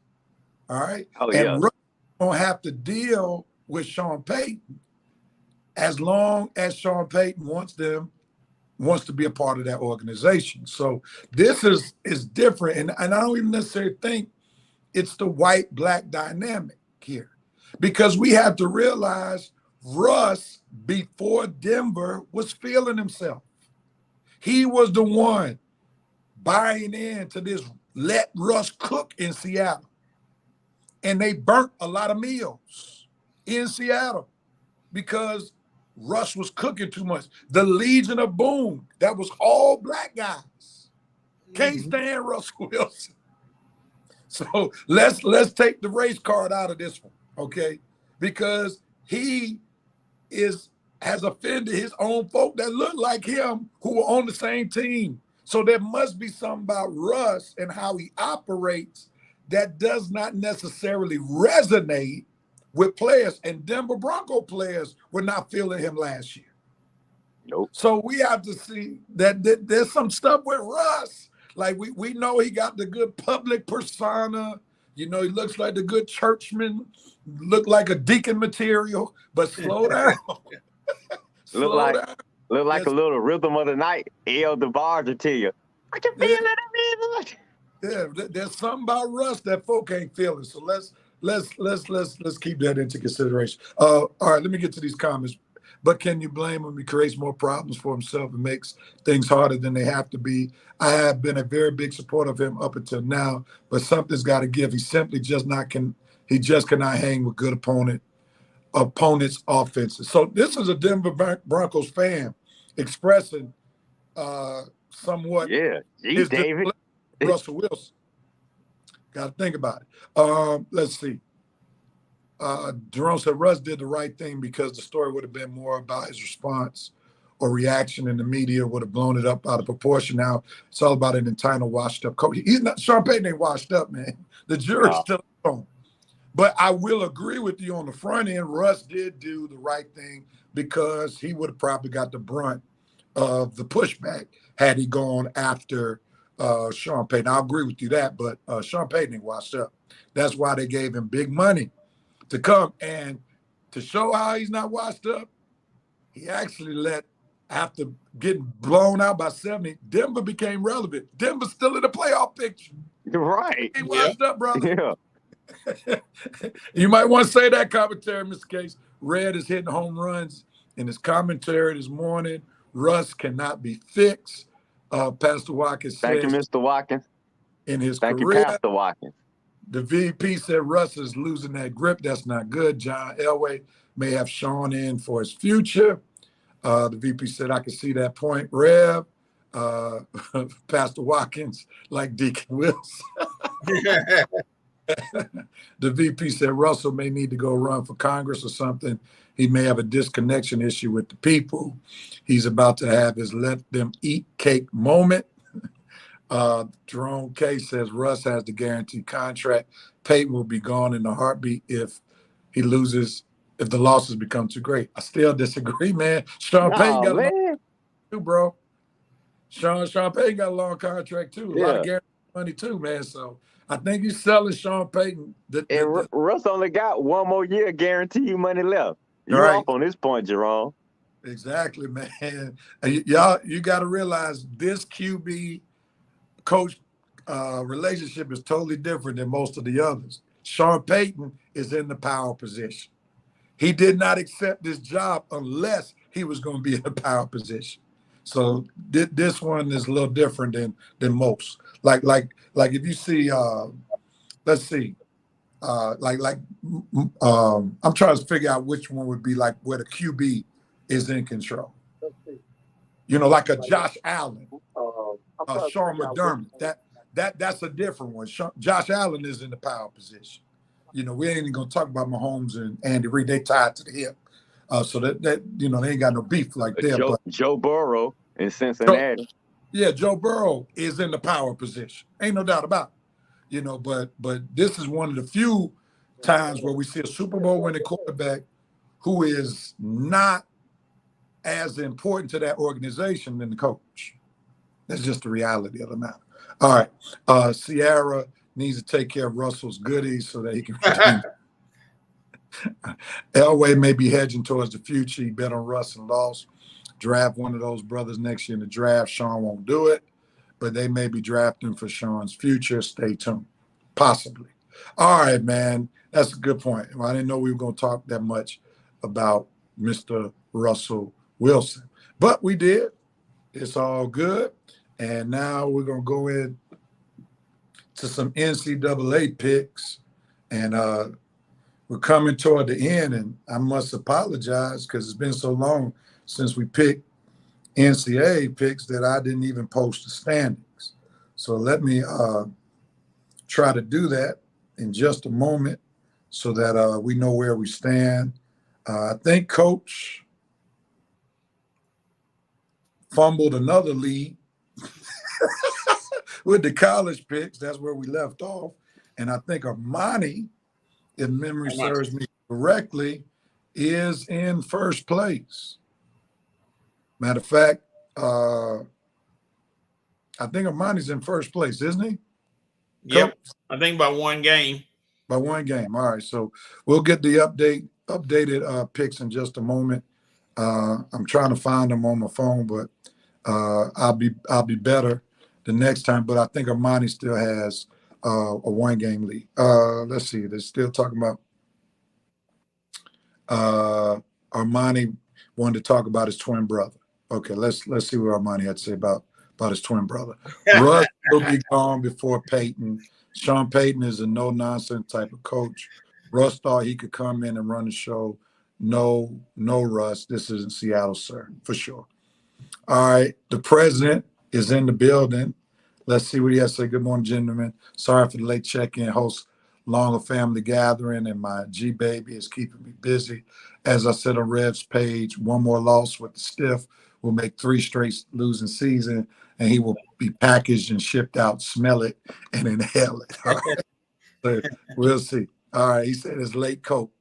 All right? Oh, yeah. And Russ don't have to deal with Sean Payton as long as Sean Payton wants to be a part of that organization. So this is different. And I don't even necessarily think it's the white-black dynamic here because we have to realize Russ, before Denver, was feeling himself. He was the one buying into this let Russ cook in Seattle. And they burnt a lot of meals in Seattle because Russ was cooking too much. The Legion of Boom, that was all black guys. Can't stand Russell Wilson. So let's take the race card out of this one, okay? Because he has offended his own folk that look like him who are on the same team. So there must be something about Russ and how he operates that does not necessarily resonate with players. And Denver Bronco players were not feeling him last year. Nope. So we have to see that there's some stuff with Russ. Like we know he got the good public persona. You know, he looks like the good churchman, look like a deacon material, but slow down. Look like a little rhythm of the night. El DeBarge to you. What you feeling? Yeah, there's something about Russ that folk ain't feeling. So let's keep that into consideration. All right, let me get to these comments. But can you blame him? He creates more problems for himself and makes things harder than they have to be. I have been a very big supporter of him up until now, but something's got to give. He simply just cannot hang with good opponents' offenses. So this is a Denver Broncos fan expressing somewhat his David. Russell Wilson. Got to think about it. Let's see. Jerome said Russ did the right thing because the story would have been more about his response or reaction, and the media would have blown it up out of proportion. Now it's all about an entitled, washed-up coach. He's not. Sean Payton ain't washed up, man. The jury's still on. But I will agree with you on the front end. Russ did do the right thing because he would have probably got the brunt of the pushback had he gone after Sean Payton. I'll agree with you that, but Sean Payton ain't washed up. That's why they gave him big money to come. And to show how he's not washed up, he actually after getting blown out by 70, Denver became relevant. Denver's still in the playoff picture. Right. He ain't washed up, brother. Yeah. You might want to say that commentary, Mr. Case. Red is hitting home runs in his commentary this morning. Russ cannot be fixed. Pastor Watkins Thank you, Mr. Watkins. In his Thank career, you, Pastor Watkins. The VP said Russ is losing that grip. That's not good. John Elway may have Sean in for his future. The VP said, I can see that point. Rev, Pastor Watkins, like Deacon Wilson. The VP said Russell may need to go run for Congress or something. He may have a disconnection issue with the people. He's about to have his let them eat cake moment. Jerome K says Russ has the guaranteed contract. Payton will be gone in a heartbeat if the losses become too great. I still disagree, man. Sean Payton got a long too, bro. Sean Payton got a long contract too. A lot of guaranteed money too, man. So I think he's selling Sean Payton. Russ only got one more year guaranteed money left. You're right off on this point, Jerome. Exactly, man. Y'all, you got to realize this QB coach relationship is totally different than most of the others. Sean Payton is in the power position. He did not accept this job unless he was going to be in a power position. So this one is a little different than most. Like if you see, let's see, I'm trying to figure out which one would be like where the QB is in control. Like a Josh Allen, Sean McDermott. that's a different one. Josh Allen is in the power position. You know, we ain't even gonna talk about Mahomes and Andy Reid. They tied to the hip, so that you know they ain't got no beef like that. Joe Burrow in Cincinnati. Joe Burrow is in the power position. Ain't no doubt about it. You know, but this is one of the few times where we see a Super Bowl winning quarterback who is not as important to that organization than the coach. That's just the reality of the matter. All right. Sierra needs to take care of Russell's goodies so that he can return. Elway may be hedging towards the future. He bet on Russ and lost. Draft one of those brothers next year in the draft. Sean won't do it, but they may be drafting for Sean's future. Stay tuned. Possibly. All right, man. That's a good point. Well, I didn't know we were going to talk that much about Mr. Russell Wilson, but we did. It's all good. And now we're going to go in to some NCAA picks. And we're coming toward the end. And I must apologize because it's been so long since we picked NCAA picks that I didn't even post the standings. So let me try to do that in just a moment so that we know where we stand. I think Coach fumbled another lead with the college picks. That's where we left off. And I think Armani, if memory serves me correctly, is in first place. Matter of fact, I think Armani's in first place, isn't he? Yep. Coach? I think by one game. By one game. All right. So we'll get the updated picks in just a moment. I'm trying to find them on my phone, but I'll be better the next time. But I think Armani still has a one-game lead. Let's see. They're still talking about Armani wanted to talk about his twin brother. Okay, let's see what Armani had to say about his twin brother. Russ will be gone before Peyton. Sean Payton is a no-nonsense type of coach. Russ thought he could come in and run the show. No, Russ. This isn't Seattle, sir, for sure. All right, the president is in the building. Let's see what he has to say. Good morning, gentlemen. Sorry for the late check-in. Host longer family gathering, and my G-baby is keeping me busy. As I said on Rev's page, one more loss with the stiff will make 3 straight losing season, and he will be packaged and shipped out, smell it, and inhale it. All right? So we'll see. All right, he said it's late coat.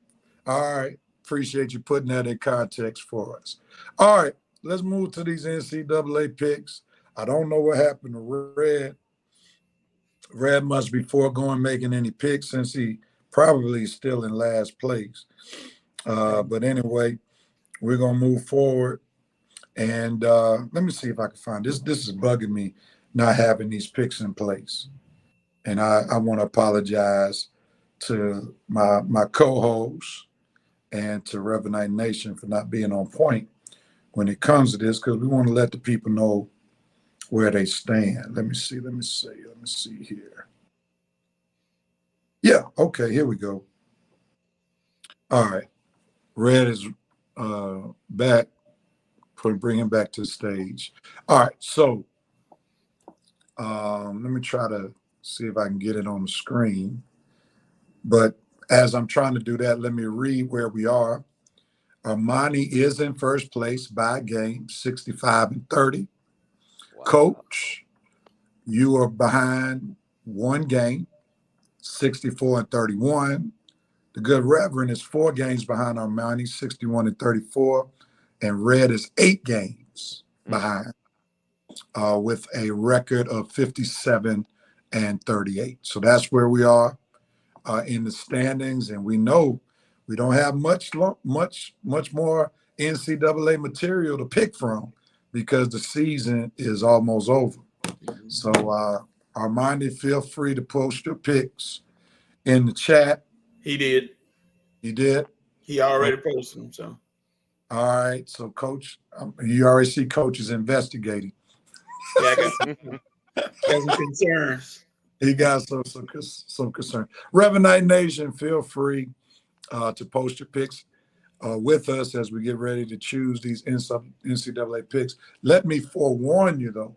All right, appreciate you putting that in context for us. All right, let's move to these NCAA picks. I don't know what happened to Red. Red must be foregoing making any picks since he probably is still in last place. But anyway, we're going to move forward. And let me see if I can find this. This is bugging me not having these picks in place. And I want to apologize to my co-hosts and to Revenite Nation for not being on point when it comes to this, because we want to let the people know where they stand. Let me see here. Yeah, okay, here we go. All right. Red is back. Bring him back to the stage. All right, so let me try to see if I can get it on the screen. But as I'm trying to do that, let me read where we are. Armani is in first place by a game, 65-30. Wow. Coach, you are behind one game, 64-31. The good Reverend is 4 games behind Armani, 61-34. And Red is 8 games behind with a record of 57-38. So that's where we are in the standings. And we know we don't have much more NCAA material to pick from because the season is almost over. So Armani, feel free to post your picks in the chat. He did. You did? He already posted them, so. All right, so Coach, you already see Coach is investigating. Yeah, I got some concerns. He got some concern. Revenite Nation, feel free to post your picks with us as we get ready to choose these NCAA picks. Let me forewarn you, though,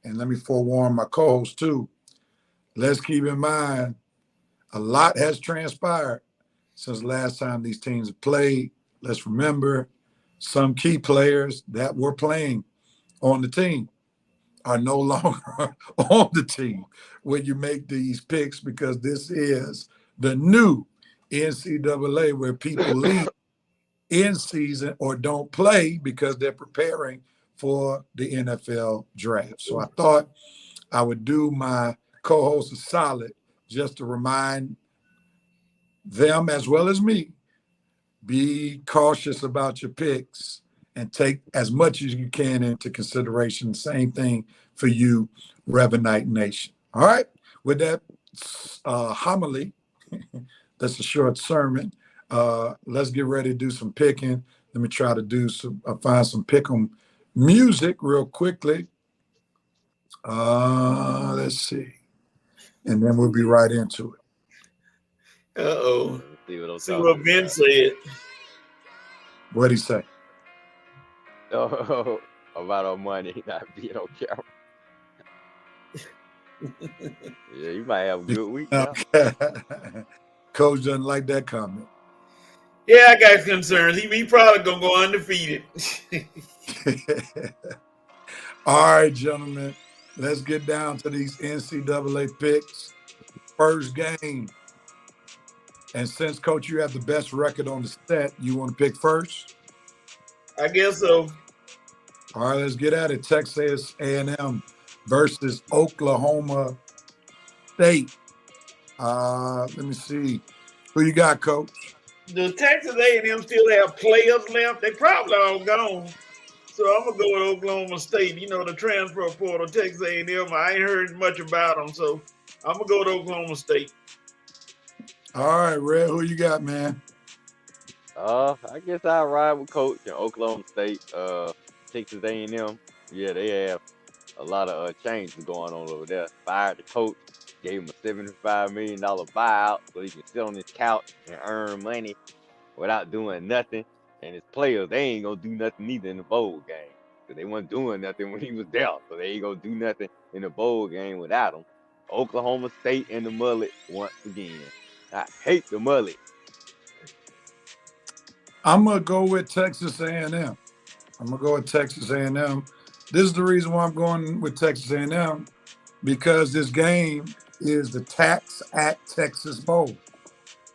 and let me forewarn my co-host, too. let's keep in mind a lot has transpired since last time these teams have played. Let's remember some key players that were playing on the team are no longer on the team when you make these picks, because this is the new NCAA where people leave in season or don't play because they're preparing for the NFL draft. So I thought I would do my co-host a solid just to remind them as well as me, be cautious about your picks and take as much as you can into consideration. Same thing for you, Revanite Nation. All right. With that homily, that's a short sermon. Let's get ready to do some picking. Let me try to do find some pick 'em music real quickly. Let's see. And then we'll be right into it. Uh-oh. See what Ben said. What'd he say? Oh, about our money not being on camera. Yeah, you might have a good week now. Coach doesn't like that comment. Yeah, I got concerns. He probably gonna go undefeated. All right, gentlemen, let's get down to these NCAA picks. First game. And since, Coach, you have the best record on the set, you want to pick first? I guess so. All right, let's get at it. Texas A&M versus Oklahoma State. Let me see. Who you got, Coach? Does Texas A&M still have players left? They probably all gone. So I'm going to go with Oklahoma State. You know, the transfer portal, Texas A&M, I ain't heard much about them. So I'm going to go with Oklahoma State. All right, Red, who you got, man? I guess I'll ride with Coach in Oklahoma State. Texas A&M, yeah, they have a lot of changes going on over there. Fired the coach, gave him a $75 million buyout so he can sit on his couch and earn money without doing nothing. And his players, they ain't gonna do nothing either in the bowl game, because they weren't doing nothing when he was there. So they ain't gonna do nothing in the bowl game without him. Oklahoma State and the mullet once again. I hate the mullet. I'm gonna go with Texas A&M. I'm gonna go with Texas A&M. This is the reason why I'm going with Texas A&M, because this game is the Tax Act Texas Bowl.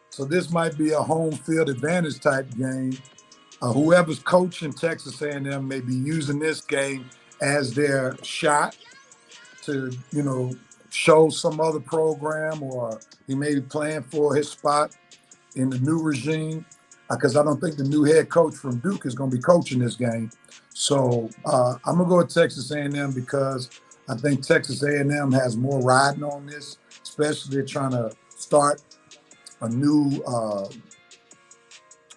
So this might be a home field advantage type game. Whoever's coaching Texas A&M may be using this game as their shot to, show some other program, or he may be playing for his spot in the new regime, because I don't think the new head coach from Duke is going to be coaching this game. So I'm going to go with Texas A&M, because I think Texas A&M has more riding on this, especially they're trying to start a new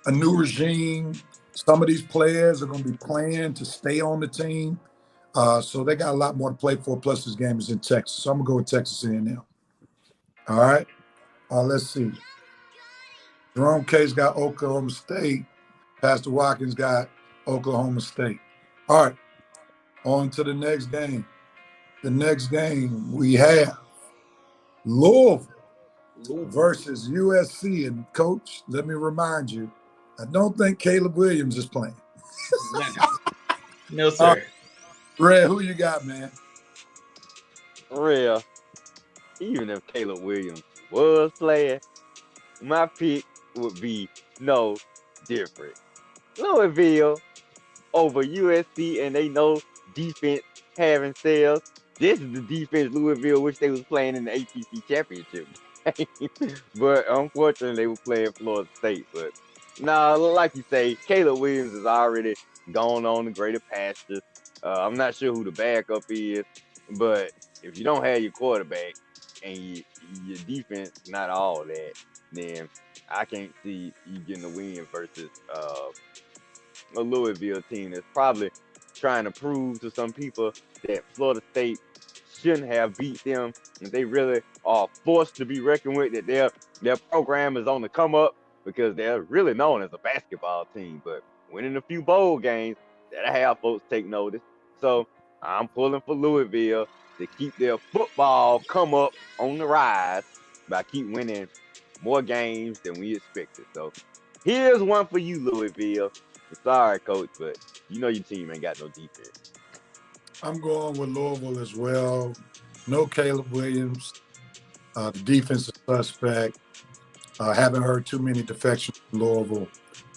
regime. Some of these players are going to be playing to stay on the team. So they got a lot more to play for, plus this game is in Texas. So I'm going to go with Texas A&M. All right. Let's see. Jerome Case got Oklahoma State. Pastor Watkins got Oklahoma State. All right. On to the next game. The next game we have Louisville versus USC. And, Coach, let me remind you, I don't think Caleb Williams is playing. No, sir. Red, who you got, man? Real. Even if Caleb Williams was playing, my pick would be no different. Louisville over USC, and they know defense having sales. This is the defense Louisville wish they was playing in the ACC championship. But unfortunately, they were playing Florida State. But like you say, Caleb Williams is already gone on to greater pastures. I'm not sure who the backup is, but if you don't have your quarterback and your defense not all that, then I can't see you getting a win versus a Louisville team that's probably trying to prove to some people that Florida State shouldn't have beat them, and they really are forced to be reckoned with, that their program is on the come up, because they're really known as a basketball team. But winning a few bowl games, that'll have folks take notice. So I'm pulling for Louisville. to keep their football come up on the rise by keep winning more games than we expected. So here's one for you, Louisville. Sorry, coach, but you know your team ain't got no defense. I'm going with Louisville as well. No Caleb Williams. The defense is suspect. Haven't heard too many defections from Louisville,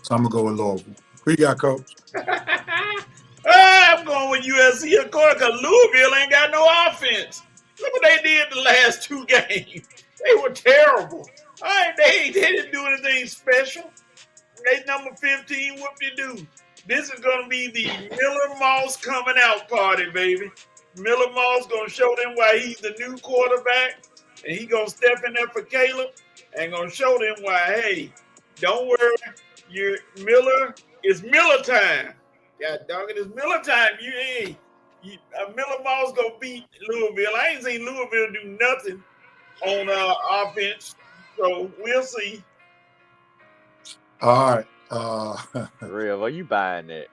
so I'm going to go with Louisville. Who you got, Coach? I'm going with USC, of course, because Louisville ain't got no offense. Look what they did the last 2 games. They were terrible. They didn't do anything special. They number 15, whoop-de-doo. This is going to be the Miller Moss coming out party, baby. Miller Moss going to show them why he's the new quarterback, and he going to step in there for Caleb and going to show them why, hey, don't worry, it's Miller time. God dog it, it's Miller time. Miller Moss going to beat Louisville. I ain't seen Louisville do nothing on offense, so we'll see. All right. Real, are you buying that?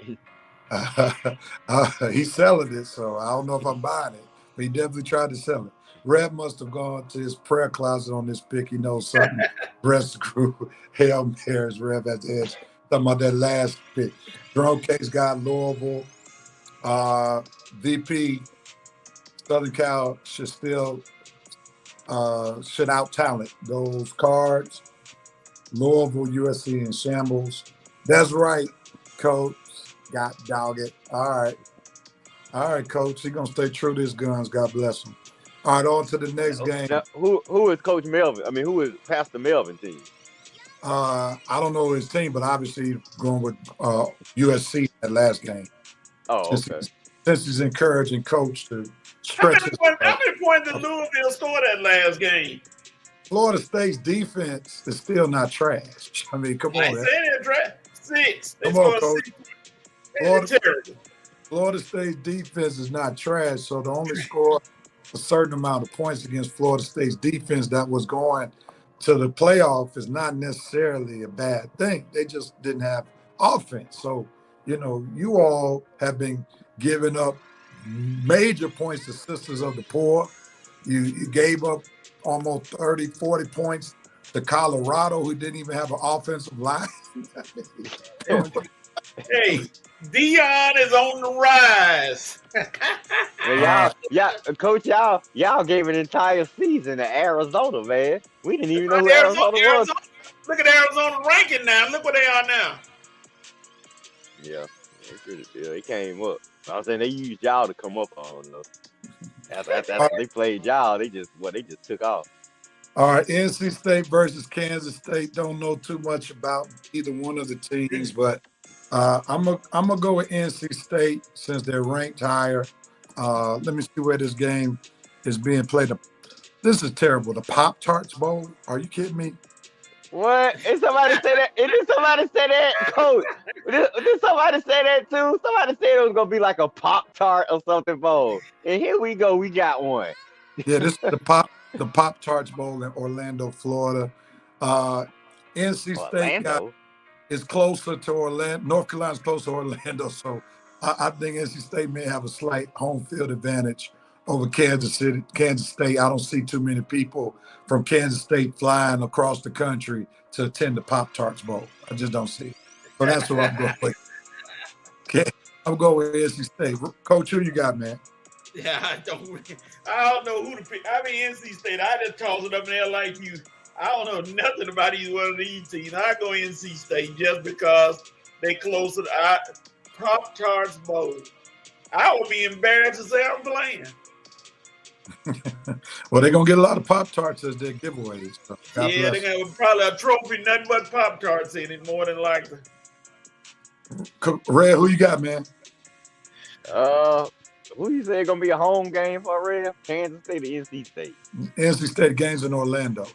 He's selling it, so I don't know if I'm buying it, but he definitely tried to sell it. Rev must have gone to his prayer closet on this pick. He knows something. Rest of the crew, Hail Marys, Rev at the edge. Talking about that last pick. Jerome Case got Louisville. VP, Southern Cal should still should out-talent those Cards. Louisville, USC in shambles. That's right, Coach. Got dog it. All right, Coach. He's going to stay true to his guns. God bless him. All right, on to the next game. Now, who is Coach Melvin? I mean, who is Pastor Melvin team? I don't know his team, but obviously going with USC that last game. Oh, okay. Since he's encouraging Coach to stretch How many points did Louisville score that last game? Florida State's defense is still not trash. I mean, come on. I said it trash. 6. They Come on, scored Coach. 6. Florida State's defense is not trash, so to only score a certain amount of points against Florida State's defense that was going to the playoff is not necessarily a bad thing. They just didn't have offense. So, you all have been giving up major points to Sisters of the Poor. You gave up almost 30, 40 points to Colorado, who didn't even have an offensive line. Hey, Dion is on the rise. Coach, y'all gave an entire season to Arizona, man. We didn't even know who Arizona was. Look at Arizona ranking now. Look where they are now. Yeah, they came up. I was saying they used y'all to come up on us. After they played y'all, they just took off. All right, NC State versus Kansas State. Don't know too much about either one of the teams, but I'm gonna go with NC State since they're ranked higher. Let me see where this game is being played. This is terrible. The Pop-Tarts Bowl. Are you kidding me? What? Did somebody say that? Did somebody say that, Coach? Did somebody say that too? Somebody said it was gonna be like a Pop-Tart or something bowl. And here we go. We got one. Yeah, this is the Pop-Tarts Bowl in Orlando, Florida. NC State is closer to Orlando. North Carolina's closer to Orlando, so I think NC State may have a slight home field advantage over Kansas State. I don't see too many people from Kansas State flying across the country to attend the Pop-Tarts Bowl. I just don't see it. So that's what I'm going with. Okay, I'm going with NC State. Coach, who you got, man? Yeah, I don't know who to pick. I mean, NC State, I just toss it up in there like you. I don't know nothing about either one of these teams. I go NC State just because they closer to Pop-Tarts Bowl. I would be embarrassed to say I'm playing. Well, they're going to get a lot of Pop-Tarts as their giveaways. So yeah, they're going to have probably a trophy, nothing but Pop-Tarts in it, more than likely. Red, who you got, man? Who you say going to be a home game for Red? Kansas State or NC State? NC State games in Orlando.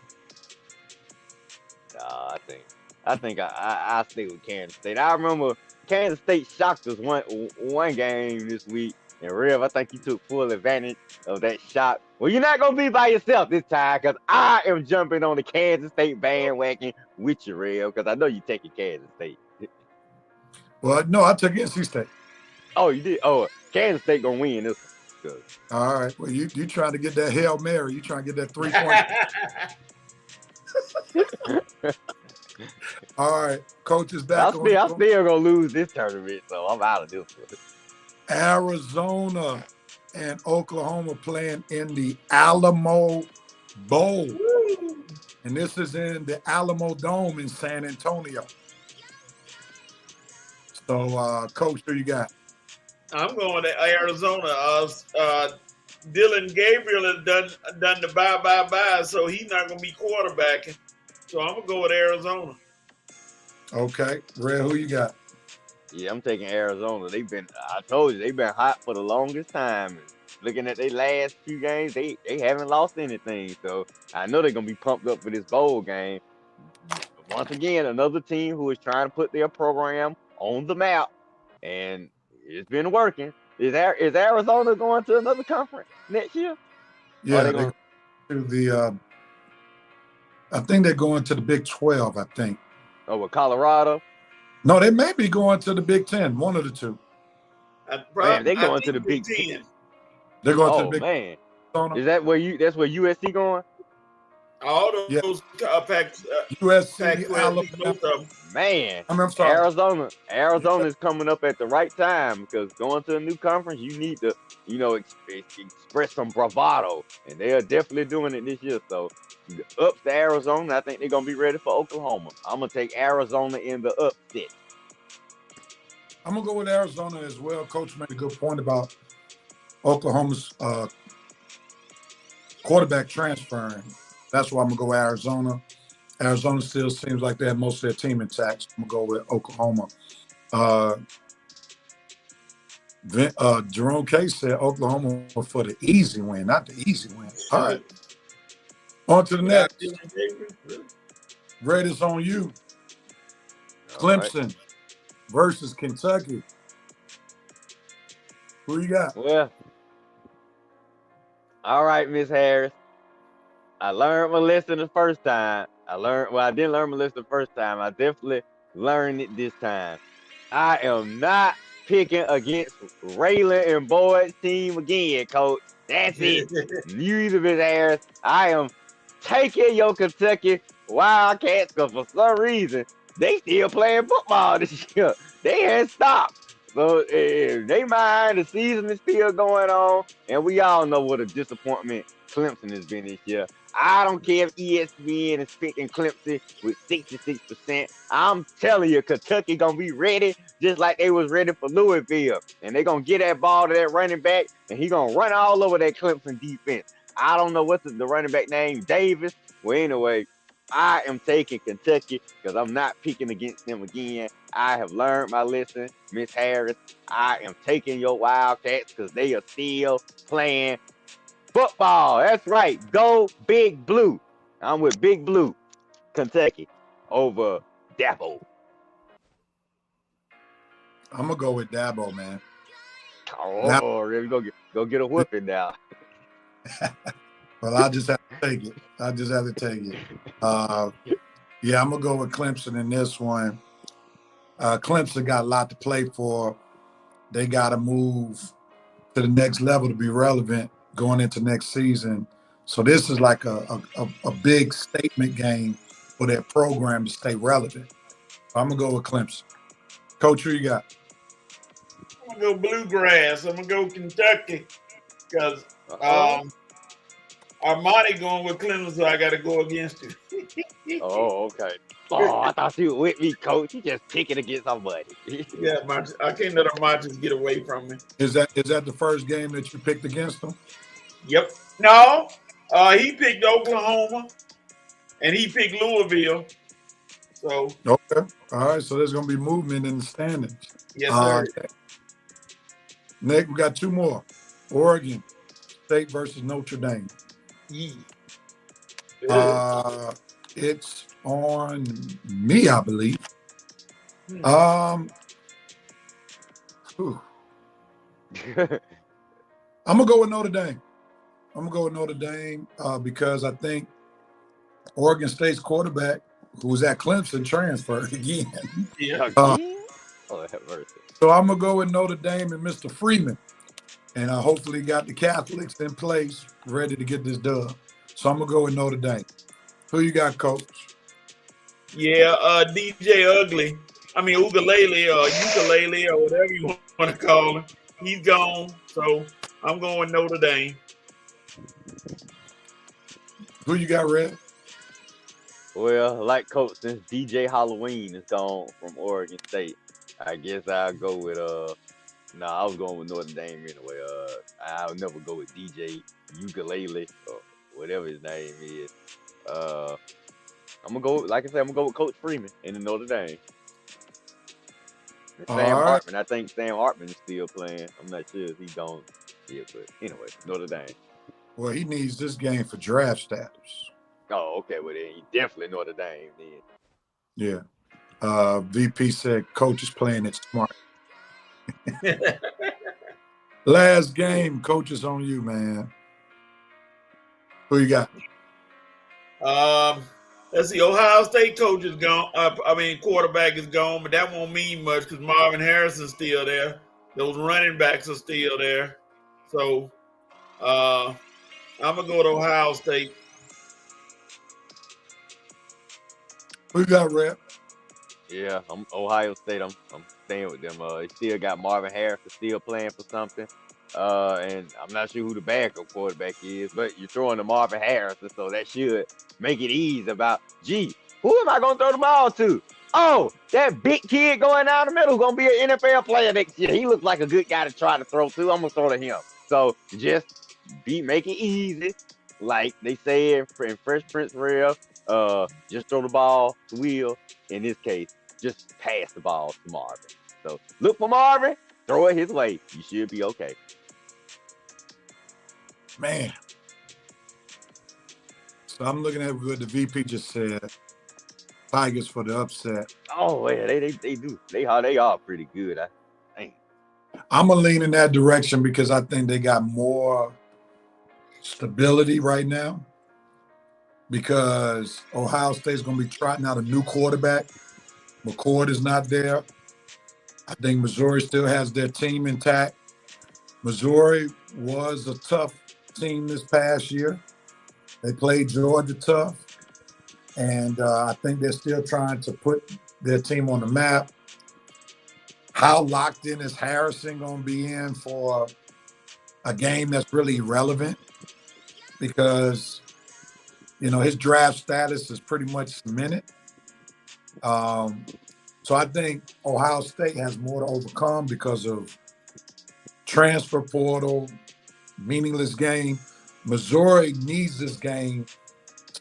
I think I stay with Kansas State. I remember Kansas State shocked us one game this week. And Rev, I think you took full advantage of that shot. Well, you're not going to be by yourself this time because I am jumping on the Kansas State bandwagon with you, Rev, because I know you're taking Kansas State. Well, no, I took NC State. Oh, you did? Oh, Kansas State going to win this All right. Well, you trying to get that Hail Mary. You trying to get that 3-point. All right. Coach is back. I'm still going to lose this tournament, so I'm out of this one. Arizona and Oklahoma playing in the Alamo Bowl. Woo. And this is in the Alamo Dome in San Antonio. So, Coach, who you got? I'm going to Arizona. Dylan Gabriel has done the bye, so he's not going to be quarterbacking. So I'm going to go with Arizona. Okay. Red, who you got? Yeah, I'm taking Arizona. I told you, they've been hot for the longest time. Looking at their last few games, they haven't lost anything. So I know they're going to be pumped up for this bowl game. Once again, another team who is trying to put their program on the map, and it's been working. Is Arizona going to another conference next year? Yeah, they're going to the I think they're going to the Big 12, I think. Oh, with Colorado? No, they may be going to the Big 10, one of the two. Man, they're going to the Big 10. They're going to the Big 10. Is that that's where USC going? All those packs. USC, Alabama. Man, I'm sorry. Arizona is coming up at the right time, because going to a new conference, you need to, express some bravado, and they are definitely doing it this year. So, up to Arizona, I think they're gonna be ready for Oklahoma. I'm gonna take Arizona in the upset. I'm gonna go with Arizona as well. Coach made a good point about Oklahoma's quarterback transferring. That's why I'm gonna go Arizona. Arizona still seems like they have most of their team intact. I'm gonna go with Oklahoma. Jerome Case said Oklahoma for the easy win, not the easy win. All right. On to the next. Red is on you. Clemson versus Kentucky. Who you got? Well, all right, Miss Harris. I learned my lesson the first time. I didn't learn my lesson the first time. I definitely learned it this time. I am not picking against Raylan and Boyd's team again, Coach. That's it. You either, Miss Harris. I am taking your Kentucky Wildcats, because for some reason, they still playing football this year. They ain't stopped. So they mind the season is still going on, and we all know what a disappointment Clemson has been this year. I don't care if ESPN is picking Clemson with 66%. I'm telling you, Kentucky gonna be ready just like they was ready for Louisville. And they gonna get that ball to that running back, and he gonna run all over that Clemson defense. I don't know what's the running back name, Davis. Well, anyway, I am taking Kentucky because I'm not picking against them again. I have learned my lesson, Miss Harris. I am taking your Wildcats because they are still playing football. That's right. Go Big Blue. I'm with Big Blue, Kentucky, over Dabo. I'm gonna go with Dabo, man. Oh, really? Go get a whooping now. Well, I just have to take it. Yeah, I'm gonna go with Clemson in this one. Clemson got a lot to play for. They got to move to the next level to be relevant going into next season. So this is like a big statement game for their program to stay relevant. I'm gonna go with Clemson. Coach, who you got? I'm gonna go Bluegrass. I'm gonna go Kentucky because Armani going with Clemson, so I got to go against you. Oh, okay. Oh, I thought you were with me, Coach. You just picking against somebody. Yeah, I can't let Armani get away from me. Is that the first game that you picked against them? Yep. No, he picked Oklahoma, and he picked Louisville. So okay, all right. So there's gonna be movement in the standings. Yes, sir. Nick, we got two more. Oregon State versus Notre Dame. Yeah. It's on me, I believe. I'm gonna go with Notre Dame. Because I think Oregon State's quarterback, who was at Clemson, transferred again. Yeah. So I'm gonna go with Notre Dame and Mr. Freeman. and I hopefully got the Catholics in place, ready to get this done. So I'm going to go with Notre Dame. Who you got, Coach? Yeah, DJ Ugly. I mean, Ukulele or whatever you want to call him. He's gone. So I'm going Notre Dame. Who you got, Red? Well, like Coach, since DJ Halloween is gone from Oregon State, I guess I'll go with I was going with Notre Dame anyway. I'll never go with DJ Ukulele or whatever his name is. I'm gonna go, like I said, I'm gonna go with Coach Freeman in the Notre Dame. And Sam Hartman, I think Sam Hartman is still playing. I'm not sure if he's gone yet, but anyway, Notre Dame. Well, he needs this game for draft status. Oh, okay. Well, then he definitely Notre Dame then. Yeah. VP said Coach is playing it smart. Last game, Coach, is on you, man. Who you got? Let's see. Ohio State coach is gone. Quarterback is gone, but that won't mean much because Marvin Harrison's still there. Those running backs are still there. So I'm gonna go to Ohio State. Who you got, Rep? Yeah, I'm Ohio State. I'm staying with them. They still got Marvin Harrison still playing for something. And I'm not sure who the backup quarterback is, but you're throwing to Marvin Harrison, so that should make it easy about, gee, who am I going to throw the ball to? Oh, that big kid going down the middle going to be an NFL player next year. He looks like a good guy to try to throw to. I'm going to throw to him. So just make it easy. Like they say in Fresh Prince of Bel-Air, just throw the ball to Will. In this case, just pass the ball to Marvin. So look for Marvin, throw it his way. You should be okay. Man. So I'm looking at what the VP just said. Tigers for the upset. Oh, yeah, they do. They are pretty good. I'm going to lean in that direction because I think they got more stability right now because Ohio State's going to be trotting out a new quarterback. McCord is not there. I think Missouri still has their team intact. Missouri was a tough team this past year. They played Georgia tough. And I think they're still trying to put their team on the map. How locked in is Harrison going to be in for a game that's really irrelevant? Because, his draft status is pretty much cemented. So I think Ohio State has more to overcome because of transfer portal, meaningless game. Missouri needs this game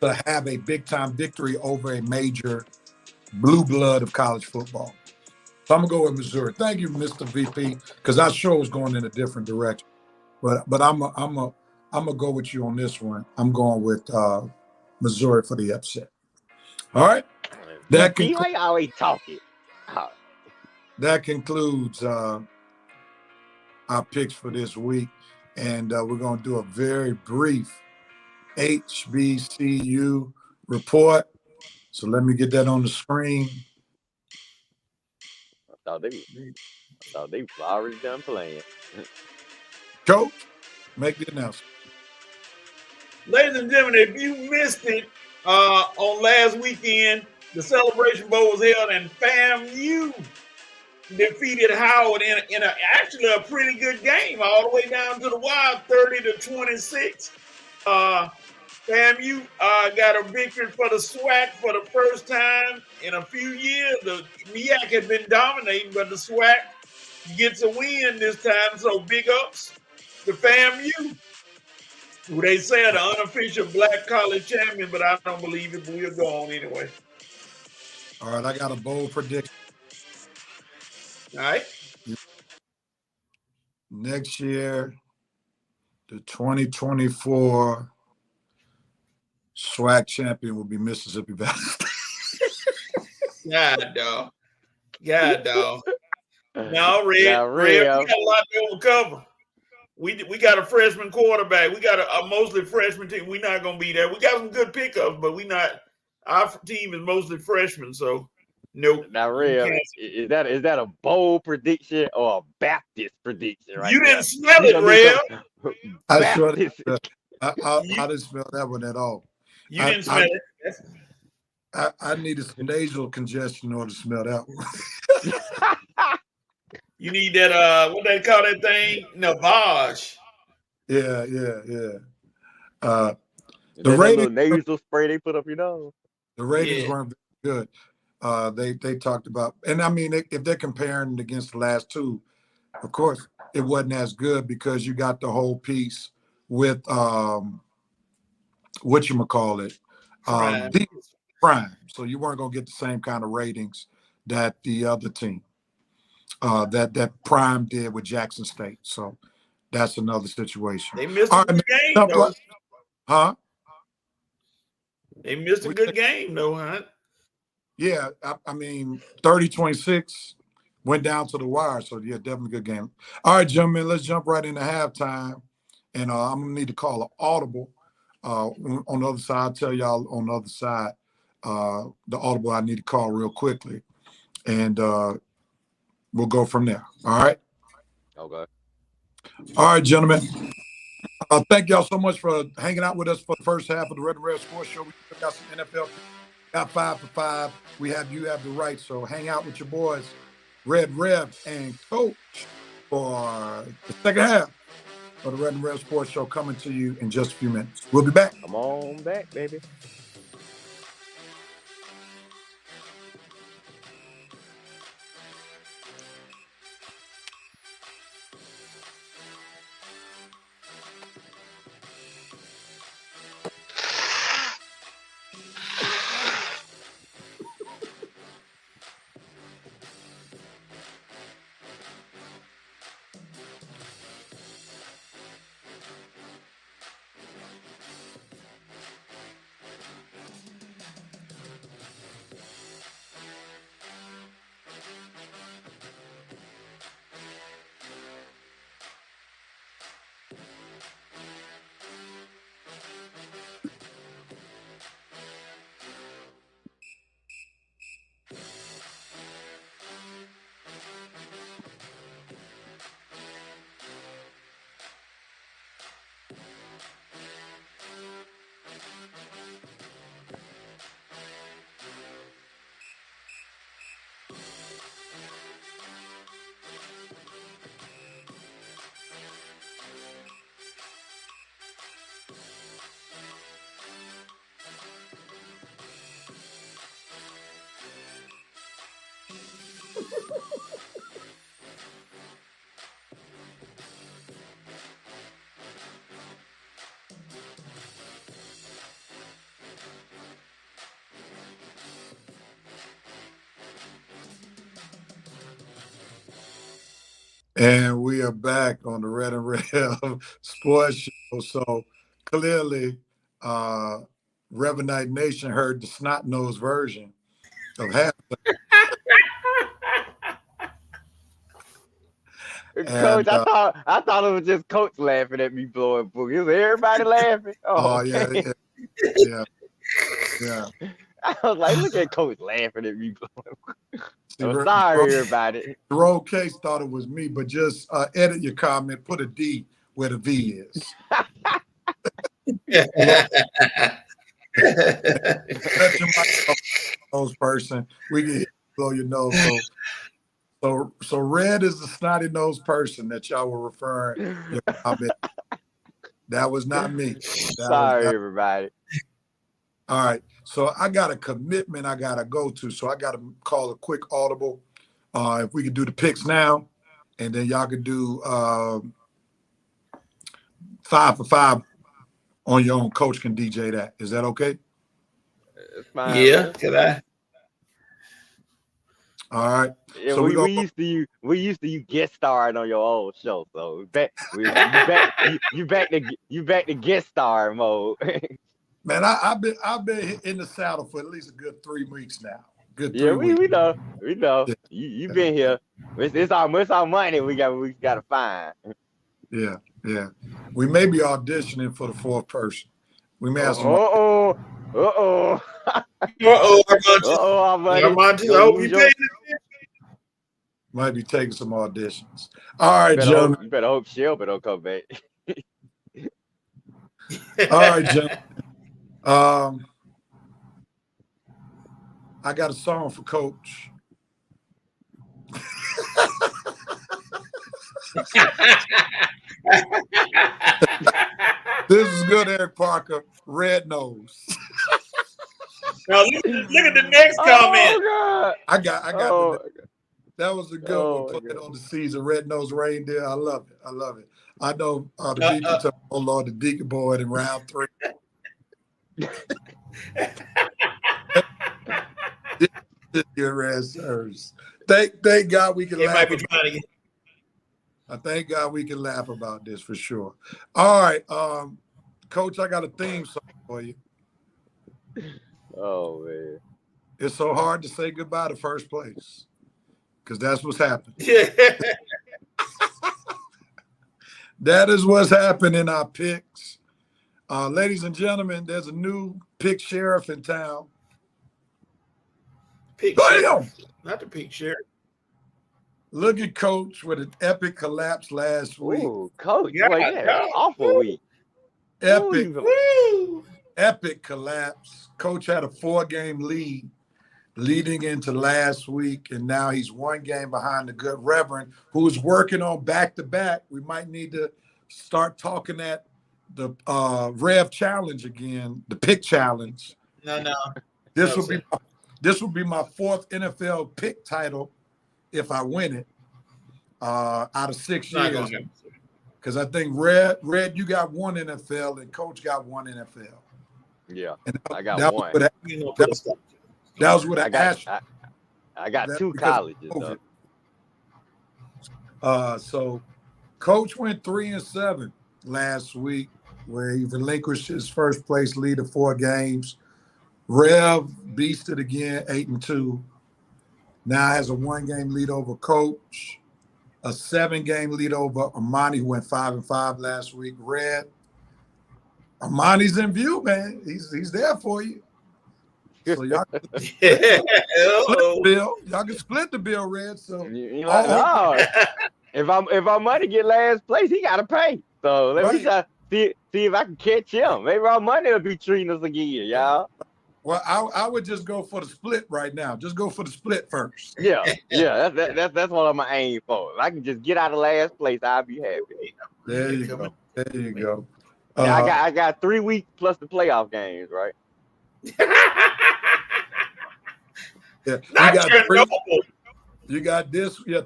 to have a big-time victory over a major blue blood of college football. So I'm going to go with Missouri. Thank you, Mr. VP, because I sure was going in a different direction. But I'm gonna go with you on this one. I'm going with Missouri for the upset. All right. That concludes our picks for this week. And we're going to do a very brief HBCU report. So let me get that on the screen. I thought they already done playing. Coach, make the announcement. Ladies and gentlemen, if you missed it on last weekend, the Celebration Bowl was held and FAMU defeated Howard in actually a pretty good game, all the way down to the wire, 30-26. FAMU got a victory for the SWAC for the first time in a few years. The MEAC had been dominating, but the SWAC gets a win this time. So big ups to FAMU, who they say are the unofficial black college champion, but I don't believe it, but we'll go on anyway. All right, I got a bold prediction. All right. Next year, the 2024 SWAC champion will be Mississippi Valley. God, dog. No, Red, we got a lot to overcover. We got a freshman quarterback. We got a mostly freshman team. We're not going to be there. We got some good pickups, but our team is mostly freshmen. So Nope. Now, Rev, is that a bold prediction or a Baptist prediction? Right? You didn't smell it, Rev. I sure I didn't smell that one at all. You didn't smell it. I needed some nasal congestion in order to smell that one. You need that what they call that thing? Navage. Yeah. The ratings, nasal spray they put up your nose. The ratings weren't very good. They talked about, and I mean, if they're comparing it against the last two, of course, it wasn't as good because you got the whole piece with whatchamacallit, Prime. So you weren't gonna get the same kind of ratings that the other team, that Prime did with Jackson State. So that's another situation. They missed a good game, though. Huh? They missed a good game, though, huh? Yeah, I mean, 30-26 went down to the wire. So, yeah, definitely a good game. All right, gentlemen, let's jump right into halftime. And I'm going to need to call an audible. On the other side, I'll tell y'all on the other side, the audible I need to call real quickly. And we'll go from there. All right? Okay. All right, gentlemen. Thank y'all so much for hanging out with us for the first half of the Red and Red Sports Show. We got some NFL, got 5 for 5. You have the right, so hang out with your boys, Red Rev and Coach, for the second half of the Red and Red Sports Show, coming to you in just a few minutes. We'll be back. Come on back, baby. And we are back on the Red and Red Sports Show. So clearly, Revenite Nation heard the snot-nosed version of halftime. Coach, I thought it was just Coach laughing at me blowing boogie. Was everybody laughing? Oh yeah. I was like, look at Coach laughing at me blowing boogie. I'm sorry, everybody. Jerome Case thought it was me, but just edit your comment, put a D where the V is. Nose person, we can blow your nose. So Red is the snotty nosed person that y'all were referring. Your comment. That was not me. Sorry, everybody. All right. So I got a commitment I got to go to. So I got to call a quick audible. If we could do the picks now, and then y'all could do 5 for 5 on your own. Coach can DJ that. Is that okay? It's fine. Yeah. Can I? All right. Yeah, so we used to you guest starring on your old show. So you back to guest star mode. Man, I've been in the saddle for at least a good 3 weeks now. Good 3 weeks. we know. Yeah. You've been here. It's our money we got to find. Yeah. We may be auditioning for the fourth person. We may have some. Uh-oh. Armand. I hope you paid attention. Might be taking some auditions. All right, gentlemen. You better hope Shelby don't come back. All right, gentlemen. I got a song for Coach. This is good, Eric Parker. Red Nose. Now look at the next comment. God. I got that was a good one. Put it on the season. Red Nose Reindeer. I love it. I know the people took, oh Lord, the Deacon Boy in round 3. Your answers. Thank God we can laugh. I thank God we can laugh about this for sure. All right, Coach, I got a theme song for you. Oh man, it's so hard to say goodbye to first place because that's what's happened. That is what's happened in our picks. Ladies and gentlemen, there's a new pick sheriff in town. Not the pick sheriff. Look at Coach with an epic collapse last week. Ooh, Coach, awful week. Epic collapse. Coach had a 4-game lead leading into last week, and now he's 1 game behind the good Reverend, who's working on back-to-back. We might need to start talking at the Rev Challenge again, the pick challenge. No. This will be my 4th NFL pick title if I win it out of 6 years. Because I think Red, you got 1 NFL and Coach got 1 NFL. Yeah, and I got 1. That was what I got 2 colleges. So Coach went 3-7 last week, where he relinquished his first place lead of 4 games. Rev beasted again, 8-2. Now has a 1-game lead over Coach, a 7-game lead over Armani, who went 5-5 last week. Red, Armani's in view, man. He's there for you. So y'all can split the bill. Y'all can split the bill, Red. So if Armani get last place, he gotta pay. So let me try see if I can catch him. Maybe Armani will be treating us again, y'all. Well, I would just go for the split right now. Just go for the split first. Yeah. That's what I'm gonna aim for. If I can just get out of last place, I'll be happy. There you go. Yeah, I got 3 weeks plus the playoff games, right? Yeah, you got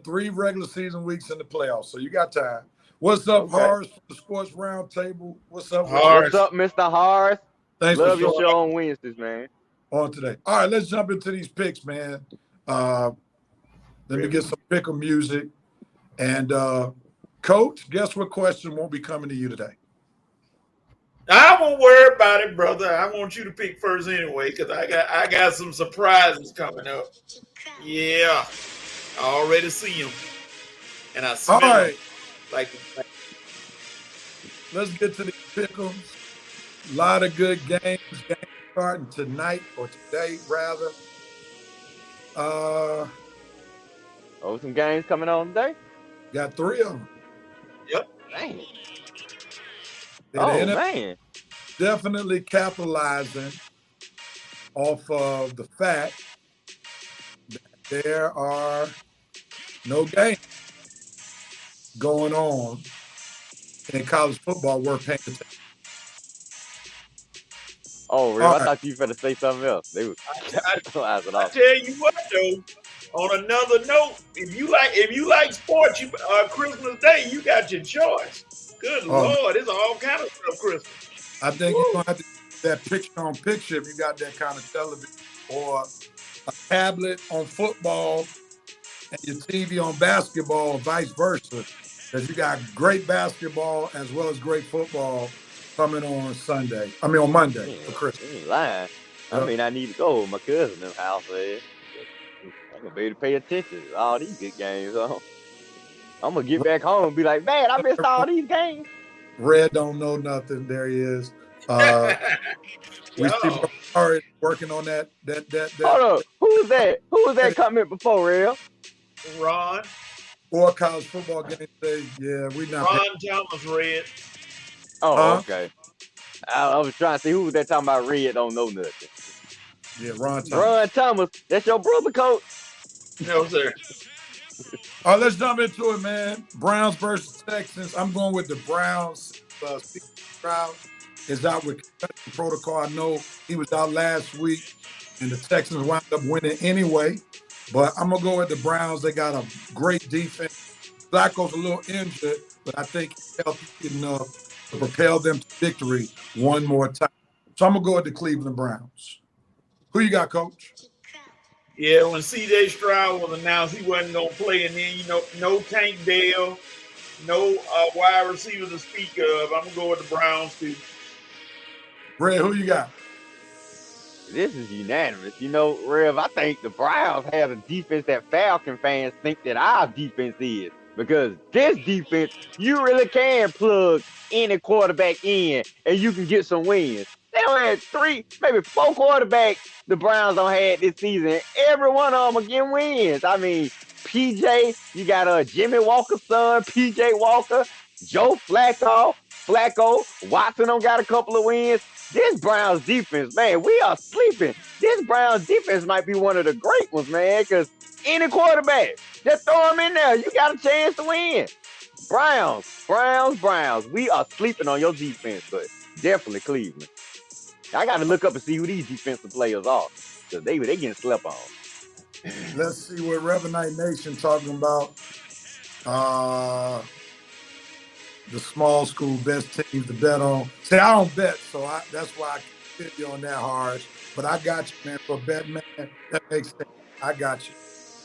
3 regular season weeks in the playoffs, so you got time. What's up, Horace, the Sports Roundtable? What's up, Horace? What's up, Mr. Horace? Thanks. Love your show on Wednesdays, man. On today. All right, let's jump into these picks, man. Let me get some pick'em music. And Coach, guess what question won't be coming to you today? I won't worry about it, brother. I want you to pick first anyway, because I got some surprises coming up. Yeah, I already see them, and I smell them. Let's get to the pick'ems. A lot of good games starting tonight or today, rather. Some games coming on today. Got 3 of them. Yep. Dang. Man. Definitely capitalizing off of the fact that there are no games going on in college football worth paying attention. Oh, really? I thought you were going to say something else. They was capitalizing off. I tell you what, though. On another note, if you like sports, Christmas Day, you got your choice. Good Lord, it's all kind of stuff Christmas. I think you're gonna have to get that picture-on-picture if you got that kind of television, or a tablet on football and your TV on basketball, or vice versa. Because you got great basketball as well as great football coming on Monday for Christmas. You ain't lying. I mean, I need to go with my cousin in the house. I'm gonna be able to pay attention to all these good games. I'm gonna get back home and be like, man, I missed all these games. Red don't know nothing. There he is. We see Barr working on that. Hold up. Who was that? Who was that comment before, Real? Ron. 4 college football games today. Yeah, we not. Ron Thomas, Red. Oh, okay. I was trying to see who was that talking about Red don't know nothing. Yeah, Ron Thomas. Ron Thomas. That's your brother, coach? No, sir. All right, let's jump into it, man. Browns versus Texans. I'm going with the Browns. Stroud is out with concussion protocol. I know he was out last week, and the Texans wound up winning anyway. But I'm going to go with the Browns. They got a great defense. Flacco's a little injured, but I think he's healthy enough to propel them to victory one more time. So I'm going to go with the Cleveland Browns. Who you got, Coach? Yeah, when C.J. Stroud was announced he wasn't going to play, and then, no Tank Dell, no wide receiver to speak of, I'm going to go with the Browns, too. Red, who you got? This is unanimous. Rev, I think the Browns have a defense that Falcon fans think that our defense is. Because this defense, you really can plug any quarterback in and you can get some wins. They only had 3, maybe 4 quarterbacks the Browns don't have this season. Every one of them are getting wins. I mean, PJ, you got Jimmy Walker's son, PJ Walker, Joe Flacco, Watson don't got a couple of wins. This Browns defense, man, we are sleeping. This Browns defense might be one of the great ones, man, because any quarterback, just throw them in there. You got a chance to win. Browns. We are sleeping on your defense, but definitely Cleveland. I got to look up and see who these defensive players are, because they getting slept on. Let's see what Revenite Nation talking about. The small school best teams to bet on. See, I don't bet, so that's why I can't fit you on that hard. But I got you, man. For a bet, man, that makes sense. I got you.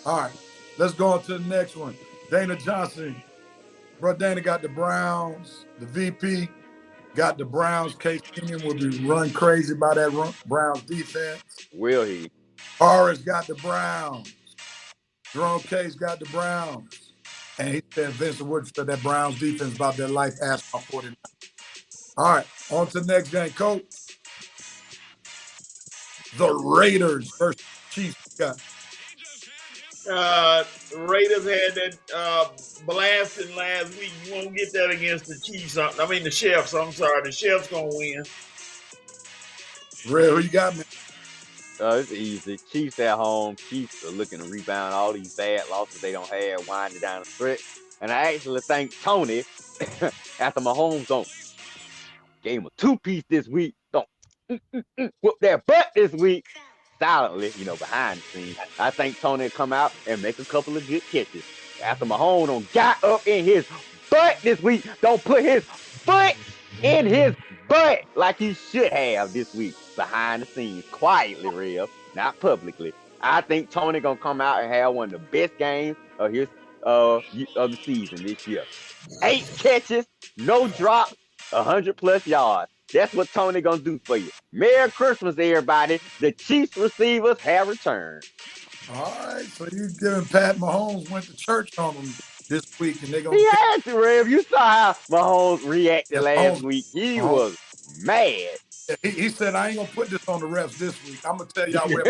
All right, let's go on to the next one. Dana Johnson. Bro, Dana got the Browns. The VP got the Browns. Case Keenum will be run crazy by that Browns defense. Will he? Horace got the Browns. Jerome Case got the Browns. And he said Vincent Wood said that Browns defense about their life asked by 49. All right, on to the next game, Coach. The Raiders versus Chiefs. Raiders had that blasting last week. You won't get that against the Chiefs. The Chefs. I'm sorry. The Chefs going to win. Red, who you got, man? It's easy. Chiefs at home. Chiefs are looking to rebound all these bad losses they don't have, winding down the stretch. And I actually think Tony, after Mahomes gave him a 2-piece this week, whoop their butt this week, silently, behind the scenes. I think Tony will come out and make a couple of good catches. After Mahomes got up in his butt this week, don't put his foot in his butt like he should have this week. Behind the scenes, quietly, Rev, not publicly. I think Tony gonna come out and have one of the best games of his of the season this year. 8 catches, no drops, 100+ yards. That's what Tony gonna do for you. Merry Christmas, everybody. The Chiefs receivers have returned. All right, so you giving Pat Mahomes went to church on them this week, and they gonna. He had to, Rev. You saw how Mahomes reacted last week. He was mad. He said, I ain't going to put this on the refs this week. I'm going to tell y'all where.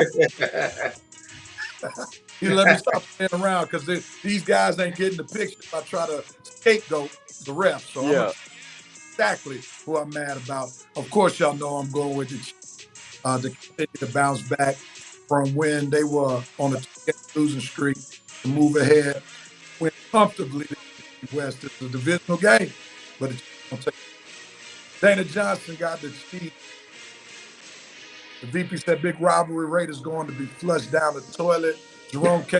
He let me stop playing around because these guys ain't getting the picture if I try to scapegoat the refs. So yeah. Exactly who I'm mad about. Of course, y'all know I'm going with to continue to bounce back from when they were on a losing streak to move ahead, win comfortably to the West. It's a divisional game, but it's going to take. Dana Johnson got the Chiefs. The VP said big rivalry. Raiders going to be flushed down the toilet. Jerome K.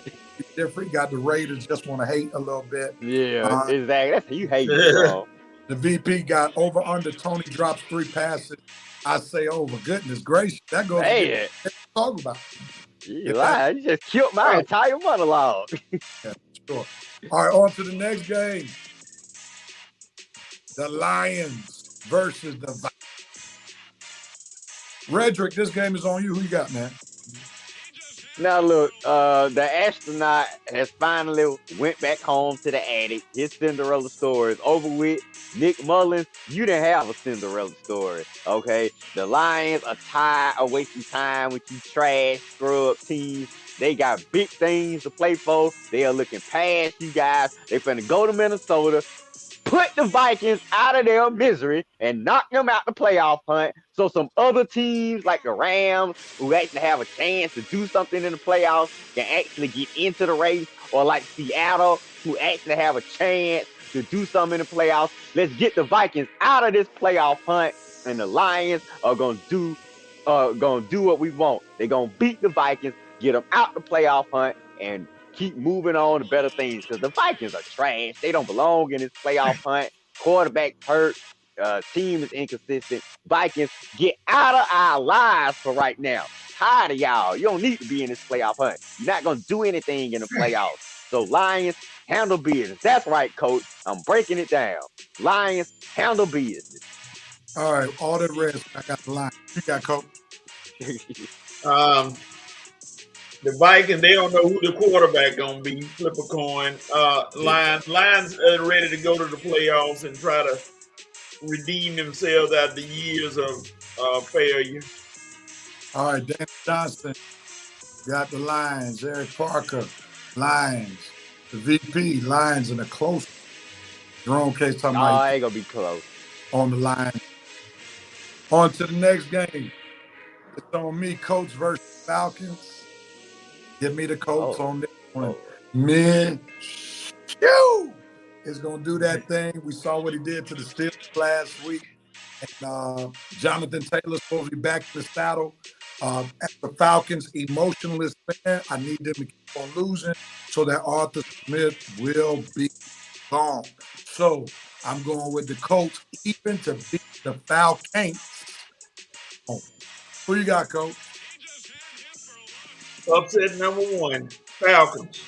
different. Got the Raiders just want to hate a little bit. Yeah, exactly. That's how you hate it, The VP got over under. Tony drops 3 passes. I say over. Goodness gracious. That goes to talk about. You lied. You just killed my entire monologue. Yeah, sure. All right, on to the next game. The Lions versus the Vikings. Redrick, this game is on you. Who you got, man? Now look, the astronaut has finally went back home to the attic. His Cinderella story is over with. Nick Mullins, you didn't have a Cinderella story, okay? The Lions are tired of wasting time with you trash scrub teams. They got big things to play for. They are looking past you guys. They finna go to Minnesota, put the Vikings out of their misery and knock them out the playoff hunt so some other teams like the Rams, who actually have a chance to do something in the playoffs, can actually get into the race, or like Seattle, who actually have a chance to do something in the playoffs. Let's get the Vikings out of this playoff hunt, and the Lions are gonna do what we want. They're gonna beat the Vikings, get them out the playoff hunt, and keep moving on to better things, because the Vikings are trash. They don't belong in this playoff hunt. Quarterback hurt. Team is inconsistent. Vikings, get out of our lives for right now. Tired of y'all. You don't need to be in this playoff hunt. You're not going to do anything in the playoffs. So Lions, handle business. That's right, Coach. I'm breaking it down. Lions, handle business. All right, all the rest, I got the Lions. You got, Coach. The Vikings, they don't know who the quarterback gonna be. Flip a coin. Lions are ready to go to the playoffs and try to redeem themselves after years of failure. All right, Dan Johnston got the Lions. Eric Parker, Lions. The VP, Lions in a close. Jerome Case talking about ain't gonna be close. On the line. On to the next game. It's on me, Colts versus Falcons. Give me the Colts on this one. Minshew is going to do that thing. We saw what he did to the Steelers last week. And Jonathan Taylor's supposed to be back to the saddle. As the Falcons emotionless fan, I need them to keep on losing so that Arthur Smith will be gone. So I'm going with the Colts even to beat the Falcons. Who you got, Coach? Upset number one, Falcons.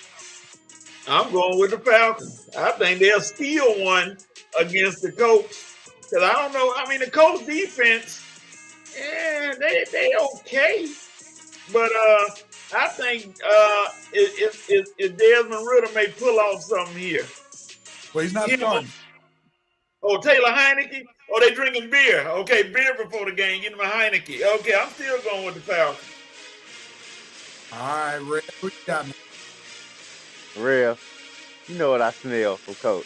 I'm going with the Falcons. I think they'll steal one against the Colts. Because I don't know. I mean, the Colts defense, they okay. But I think if Desmond Ridder may pull off something here. Well, he's not starting. Oh, Taylor Heineke? Oh, they drinking beer. Okay, beer before the game. Get him a Heineke. Okay, I'm still going with the Falcons. All right, Red, who you got? Real, you know what I smell from Coach.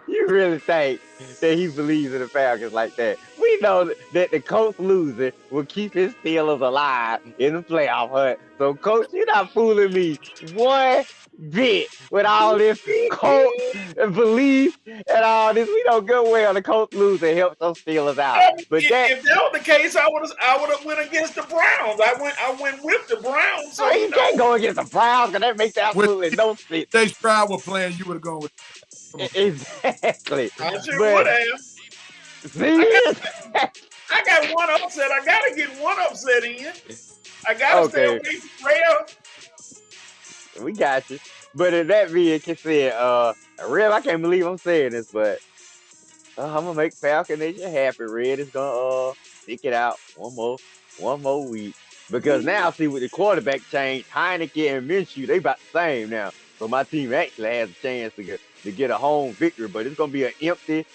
You really think that he believes in the Falcons like that? We know that the Colts losing will keep his Steelers alive in the playoff hunt. So, Coach, you're not fooling me one bit with all this Colts belief and all this. We don't go well. The Colts losing helps those Steelers out. But if that was the case, I would have went against the Browns. I went with the Browns. So you can't go against the Browns, because that makes absolutely no sense. They Stroud were playing, you would have gone with. Exactly. I sure would have. I got one upset. I got to get one upset in. I got to stay away from Real. We got you. But in that being said, Real, I can't believe I'm saying this, but I'm going to make Falcon Nation happy. Red is going to stick it out one more week. Because now, see, with the quarterback change, Heineke and Minshew, they about the same now. So my team actually has a chance to get a home victory, but it's gonna be an empty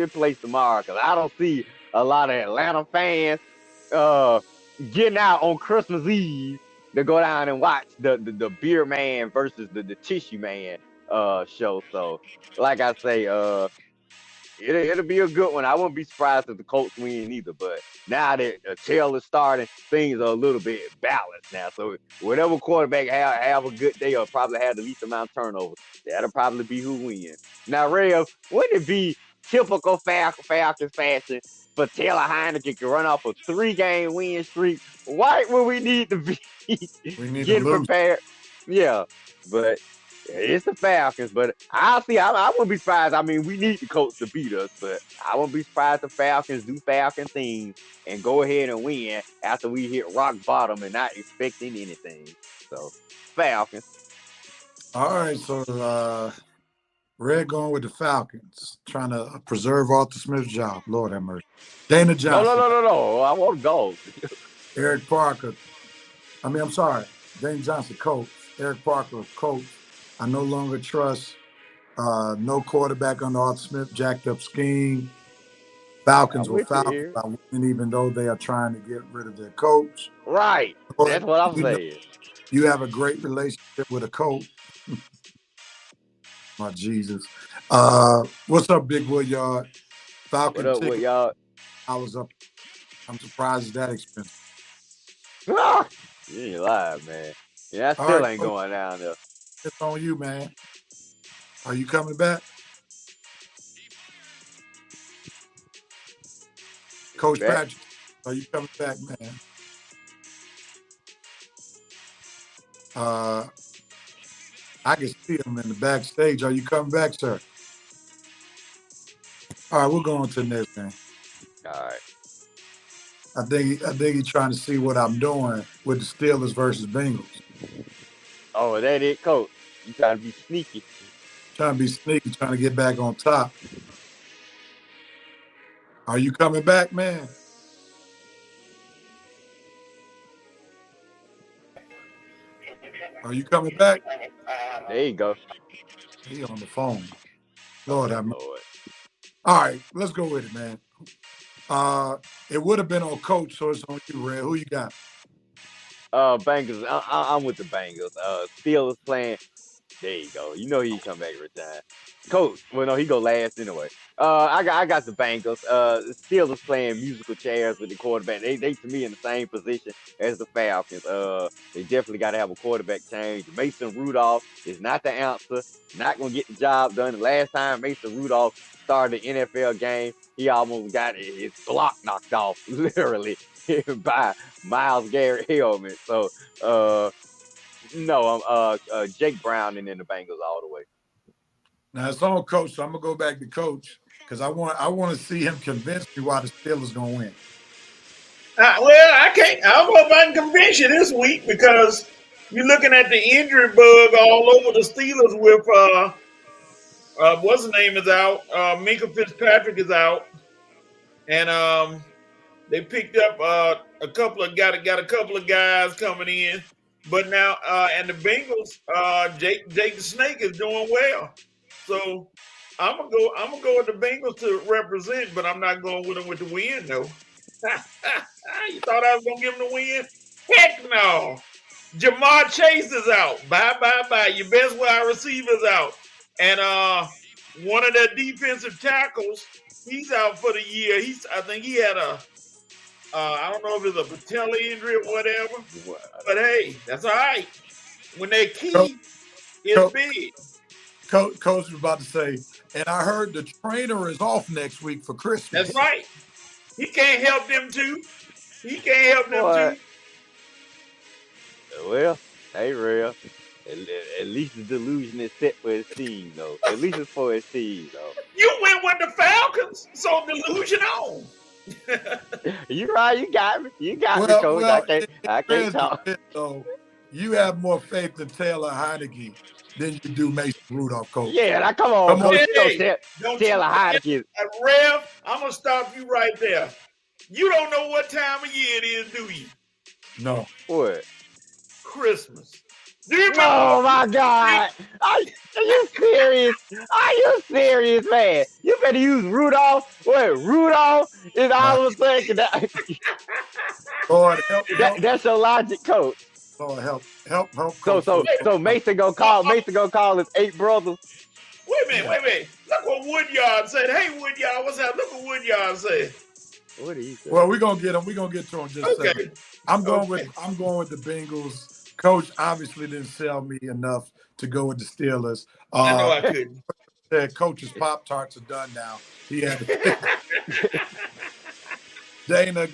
place tomorrow, because I don't see a lot of Atlanta fans getting out on Christmas Eve to go down and watch the Beer Man versus the Tissue Man show. So, like I say, it'll be a good one. I wouldn't be surprised if the Colts win either. But now that Taylor's starting, things are a little bit balanced now. So whatever quarterback have a good day or probably have the least amount of turnovers, that'll probably be who wins. Now, Rev, wouldn't it be typical Falcons fashion for Taylor Heineke to run off a 3-game win streak right when we need to be getting prepared? Yeah, but it's the Falcons, but I wouldn't be surprised. I mean, we need the Colts to beat us, but I wouldn't be surprised if Falcons do Falcon things and go ahead and win after we hit rock bottom and not expecting anything. So, Falcons. All right, so Red going with the Falcons, trying to preserve Arthur Smith's job. Lord have mercy. Dana Johnson. No. I want gold. Eric Parker. I'm sorry. Dane Johnson, coach. Eric Parker, coach. I no longer trust no quarterback under Arthur Smith, jacked up scheme. Falcons were Falcons by winning, even though they are trying to get rid of their coach. Right. That's what I'm saying. You have a great relationship with a coach. My Jesus. What's up, Big Woodyard? Falcon what up, Woodyard? I was up. I'm surprised it's that expensive. You ain't lying, man. Yeah, I still ain't going down there. It's on you, man. Are you coming back? Coach Patrick, are you coming back, man? I can see him in the backstage. Are you coming back, sir? All right, we'll go on to the next game. All right. I think he's trying to see what I'm doing with the Steelers versus Bengals. Oh, that it, Coach? You trying to be sneaky? Trying to be sneaky, trying to get back on top. Are you coming back, man? Are you coming back? There you go. He on the phone. Lord have mercy. All right, let's go with it, man. It would have been on Coach, so it's on you, Red. Who you got? Bengals. I'm with the Bengals. Steelers playing. There you go. You know he come back every time. Coach. Well, no, he go last anyway. I got the Bengals. Steelers playing musical chairs with the quarterback. They to me in the same position as the Falcons. They definitely got to have a quarterback change. Mason Rudolph is not the answer. Not gonna get the job done. The last time Mason Rudolph started an NFL game, he almost got his block knocked off, literally, by Myles Garrett helmet. So, no, I'm Jake Browning in the Bengals all the way. Now it's on Coach, so I'm gonna go back to Coach because I want to see him convince me why the Steelers gonna win. Well, I can't. I don't know if I can convince you this week because you're looking at the injury bug all over the Steelers with what's his name is out. Minkah Fitzpatrick is out, and they picked up a couple of guys coming in, but now and the Bengals, Jake the Snake is doing well, so I'm gonna go with the Bengals to represent, but I'm not going with them with the win though. You thought I was gonna give them the win? Heck no. Jamar Chase is out. Bye. Your best wide receiver's out, and one of their defensive tackles, he's out for the year. I think he had a. I don't know if it's a patella injury or whatever, but hey, that's all right. When they're key, it's big. Coach was about to say, and I heard the trainer is off next week for Christmas. That's right. He can't help them too. Too. Well, hey, real. At least the delusion is set for his team, though. At least it's for his team, though. You went with the Falcons, so delusion on. You right, you got me. You got me, Coach. I can't talk. So you have more faith in Taylor Heinicke than you do Mason Rudolph, Coach. Yeah, now come on, Coach. Hey, Taylor Heinicke. Rev, I'm gonna stop you right there. You don't know what time of year it is, do you? No. What? Christmas. Oh my God! Are you serious? Are you serious, man? You better use Rudolph. What? Rudolph is all of a sudden. Lord, help. That's your logic, Coach. Lord, help. Coach. So Mason gonna call his 8 brothers. Wait a minute. Look what Woodyard said. Hey, Woodyard, what's that? Look what Woodyard said. What did he say? Well, we're gonna get him. We're gonna get to him just a second. I'm going with the Bengals. Coach obviously didn't sell me enough to go with the Steelers. I know I couldn't. Said Coach's Pop-Tarts are done now. He had Dana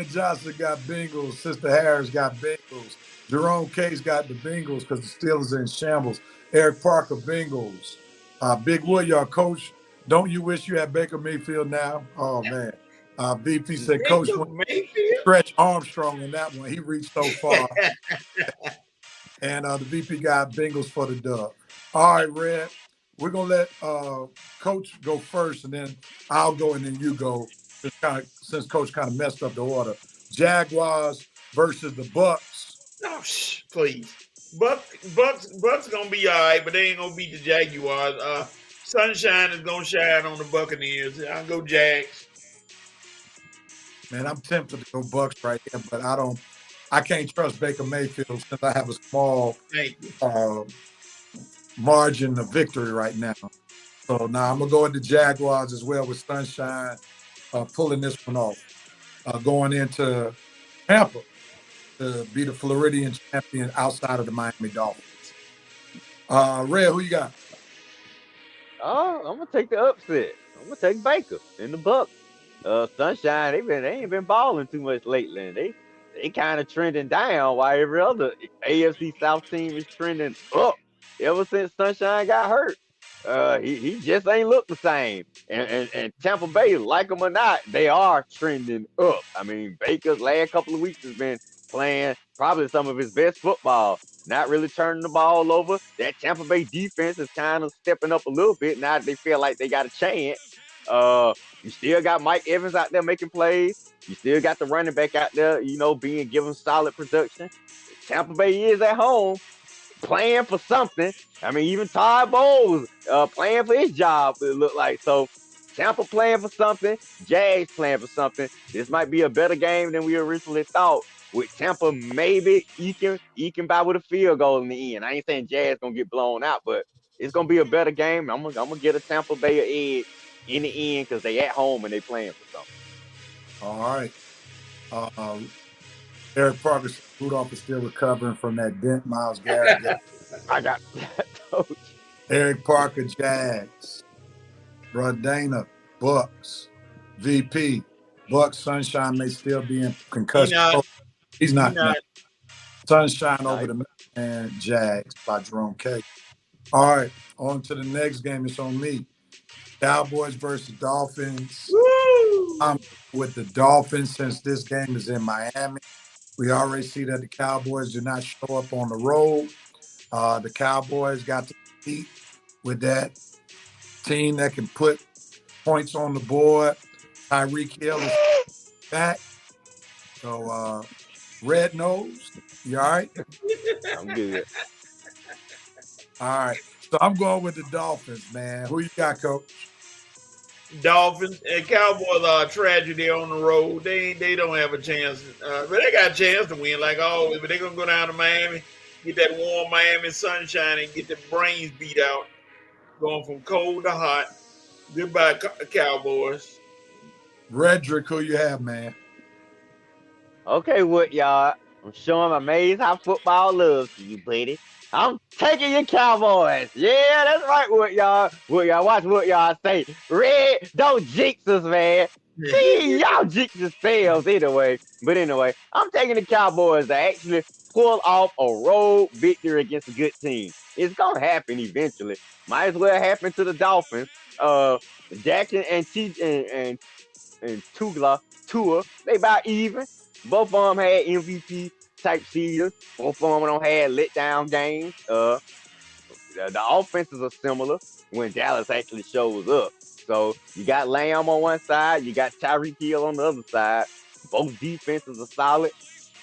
Johnson got Bengals. Sister Harris got Bengals. Jerome Case got the Bengals because the Steelers are in shambles. Eric Parker, Bengals. Big Woodyard, Coach, don't you wish you had Baker Mayfield now? Oh, man. VP said, Coach, stretch Armstrong in that one. He reached so far. And the VP got Bengals for the dub. All right, Red. We're going to let Coach go first, and then I'll go, and then you go, since Coach kind of messed up the order. Jaguars versus the Bucks. Oh, please. Bucks gonna be all right, but they ain't gonna beat the Jaguars. Sunshine is gonna shine on the Buccaneers. I'll go Jags. Man, I'm tempted to go Bucks right here, but I can't trust Baker Mayfield since I have a small margin of victory right now. So now I'm gonna go with the Jaguars as well with Sunshine pulling this one off. Going into Tampa to be the Floridian champion outside of the Miami Dolphins. Red, who you got? I'm gonna take the upset. I'm gonna take Baker in the Bucks. Sunshine, they ain't been balling too much lately. And they kind of trending down while every other AFC South team is trending up ever since Sunshine got hurt. He just ain't looked the same. And Tampa Bay, like them or not, they are trending up. I mean, Baker's last couple of weeks has been playing probably some of his best football. Not really turning the ball over. That Tampa Bay defense is kind of stepping up a little bit now that they feel like they got a chance. You still got Mike Evans out there making plays. You still got the running back out there, being given solid production. Tampa Bay is at home playing for something. I mean, even Todd Bowles playing for his job, it looked like. So Tampa playing for something, Jags playing for something. This might be a better game than we originally thought. With Tampa maybe eking by with a field goal in the end. I ain't saying Jags gonna get blown out, but it's gonna be a better game. I'm gonna get a Tampa Bay edge in the end because they at home and they playing for something. All right. Eric Parker, Rudolph is still recovering from that dent. Myles Garrett. I got that. Eric Parker, Jags. Dana, Bucks. VP, Bucks. Sunshine may still be in concussion. He's not. Sunshine over the man, Jags by Jerome K. All right, on to the next game. It's on me. Cowboys versus Dolphins. Woo! I'm with the Dolphins since this game is in Miami. We already see that the Cowboys do not show up on the road. The Cowboys got to compete with that team that can put points on the board. Tyreek Hill is back. So, Red Nose, you all right? I'm good. All right. So I'm going with the Dolphins, man. Who you got, Coach? Dolphins and Cowboys are a tragedy on the road. They don't have a chance, but they got a chance to win like always. But they're gonna go down to Miami, get that warm Miami sunshine, and get their brains beat out, going from cold to hot. Goodbye, Cowboys. Redrick, who you have, man? Okay, what y'all? I'm showing my maze how football loves to you, buddy. I'm taking your Cowboys. Yeah, that's right, what y'all. Watch what y'all say. Red, don't jinx us, man. See, y'all jinx yourselves anyway. But anyway, I'm taking the Cowboys to actually pull off a road victory against a good team. It's gonna happen eventually. Might as well happen to the Dolphins. Jackson and Tua, they about even. Both of them had MVP type seasons. Both of them don't had letdown games. The offenses are similar when Dallas actually shows up. So you got Lamb on one side, you got Tyreek Hill on the other side. Both defenses are solid.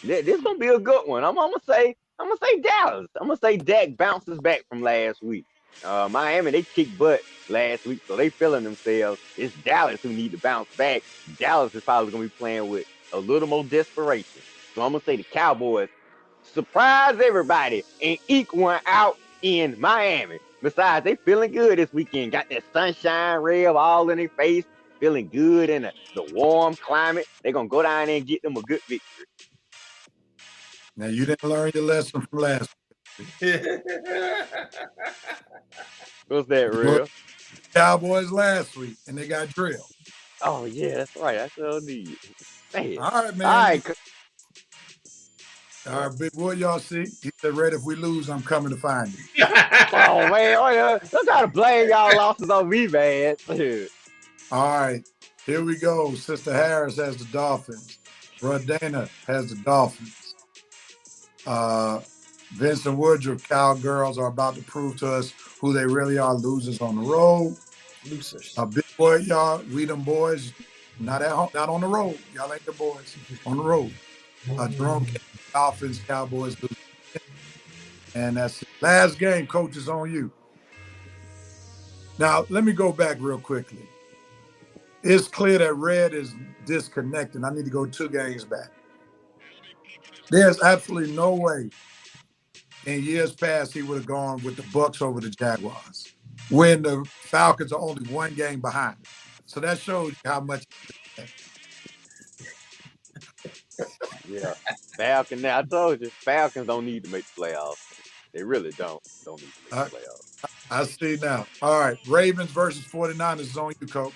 This gonna be a good one. I'm gonna say Dallas. I'm gonna say Dak bounces back from last week. Miami, they kicked butt last week, so they feeling themselves. It's Dallas who need to bounce back. Dallas is probably gonna be playing with a little more desperation. So I'm gonna say the Cowboys surprise everybody and eke one out in Miami. Besides, they feeling good this weekend. Got that sunshine rev all in their face, feeling good in the warm climate. They're gonna go down there and get them a good victory. Now you didn't learn your lesson from last week. What's that, real? Cowboys last week, and they got drilled. Oh yeah, that's right. That's what I need. Man. All right, man. All right, Big Boy, y'all see? He said, Red, if we lose, I'm coming to find you. Oh, man. Don't try to blame y'all losses on me, man. All right, here we go. Sister Harris has the Dolphins. Dana has the Dolphins. Vincent Woodruff, Cowgirls are about to prove to us who they really are, losers on the road. Losers. Big Boy, y'all, we them boys, not at home, not on the road. Y'all ain't the boys on the road. Jerome Dolphins, Cowboys lose. And that's it. Last game, coach, is on you. Now, let me go back real quickly. It's clear that Red is disconnected. I need to go 2 games back. There's absolutely no way in years past he would have gone with the Bucs over the Jaguars when the Falcons are only 1 game behind. So that shows you how much. Yeah, Falcons. Now I told you, Falcons don't need to make the playoffs. They really don't need to make the playoffs. I see now. All right, Ravens versus 49ers is on you, coach.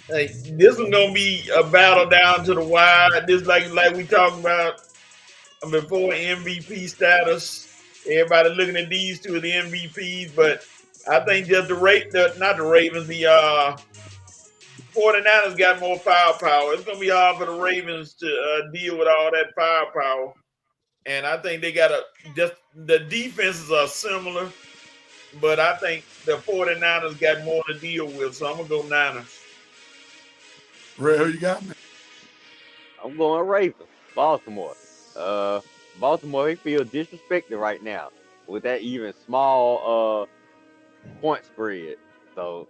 This one's gonna be a battle down to the wire. This like we talked about before MVP status. Everybody looking at these 2 of the MVPs, but I think just not the Ravens, the 49ers got more firepower. It's gonna be hard for the Ravens to deal with all that firepower, and I think they got the defenses are similar, but I think the 49ers got more to deal with, so I'm gonna go Niners. Ray, who you got, man? I'm going Ravens. Baltimore. Baltimore, they feel disrespected right now with that even small point spread. So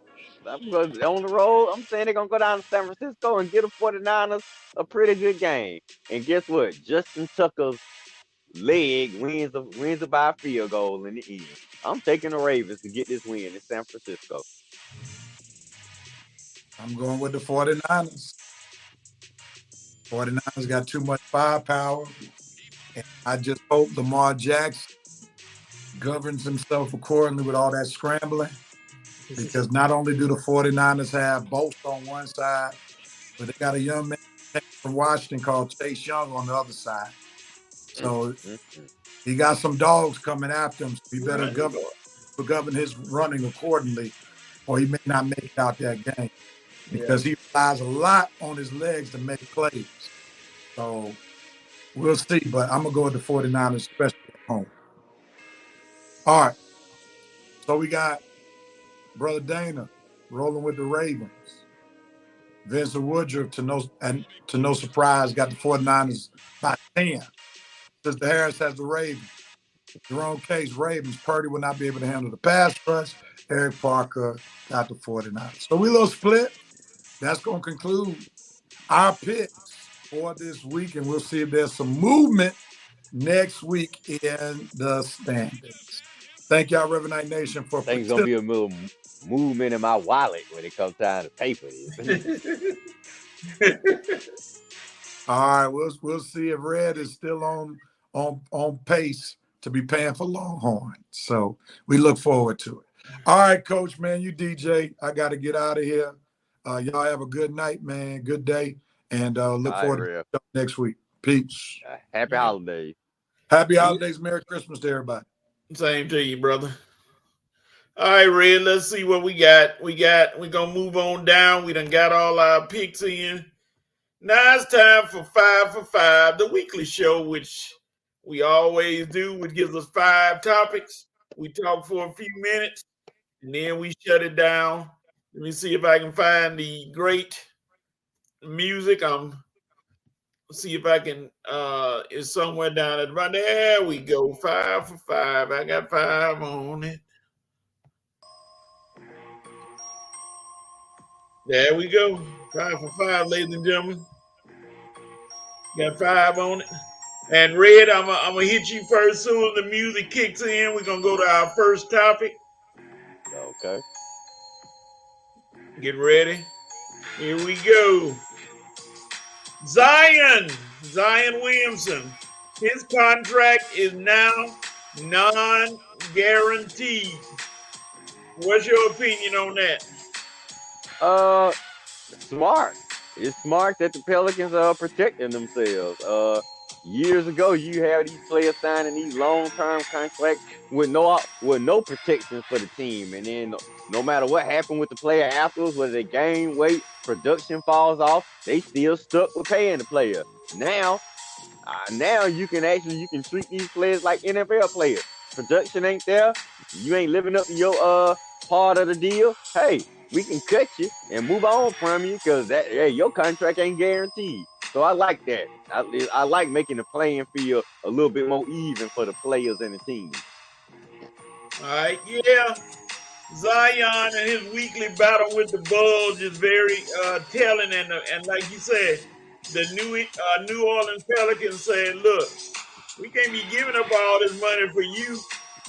I'm going on the road. I'm saying they're going to go down to San Francisco and get the 49ers a pretty good game. And guess what? Justin Tucker's leg wins by a field goal in the end. I'm taking the Ravens to get this win in San Francisco. I'm going with the 49ers. 49ers got too much firepower. And I just hope Lamar Jackson governs himself accordingly with all that scrambling. Because not only do the 49ers have Bosa on one side, but they got a young man from Washington called Chase Young on the other side. So he got some dogs coming after him. So he better govern his running accordingly, or he may not make it out that game. Because he relies a lot on his legs to make plays. So we'll see, but I'm going to go with the 49ers, especially at home. All right. So we got Brother Dana rolling with the Ravens. Vincent Woodruff, to no surprise, got the 49ers by 10. Sister Harris has the Ravens. Jerome Case, Ravens. Purdy will not be able to handle the pass rush. Eric Parker got the 49ers. So we a little split. That's going to conclude our picks for this week, and we'll see if there's some movement next week in the standings. Thank y'all, River Night Nation, for I think it's going to be a little movement in my wallet when it comes time to pay for this. All right, we'll see if Red is still on pace to be paying for Longhorn. So we look forward to it. All right, Coach, man, you DJ. I got to get out of here. Y'all have a good night, man. Good day. And look forward to next week. Peace. Happy holidays. Happy holidays. Merry Christmas to everybody. Same to you, brother. All right, Red, let's see what we got. We're going to move on down. We done got all our picks in. Now it's time for 5 for 5, the weekly show, which we always do, which gives us 5 topics. We talk for a few minutes, and then we shut it down. Let me see if I can find the great music. See if I can, it's somewhere down at right there. We go 5 for 5. I got 5 on it. There we go. 5 for 5, ladies and gentlemen. Got 5 on it. And Red, I'm gonna hit you first. Soon as the music kicks in, we're gonna go to our first topic. Okay. Get ready. Here we go. Zion Williamson. His contract is now non-guaranteed. What's your opinion on that? Smart. It's smart that the Pelicans are protecting themselves. Years ago, you have these players signing these long-term contracts with no protection for the team, and then no matter what happened with the player afterwards, whether they gain weight, production falls off, they still stuck with paying the player. Now you can treat these players like NFL players. Production ain't there, you ain't living up to your part of the deal. Hey, we can cut you and move on from you because your contract ain't guaranteed. So I like that. I like making the playing field a little bit more even for the players and the team. All right, yeah. Zion and his weekly battle with the Bulls is very telling, and like you said, the New Orleans Pelicans said, "Look, we can't be giving up all this money for you,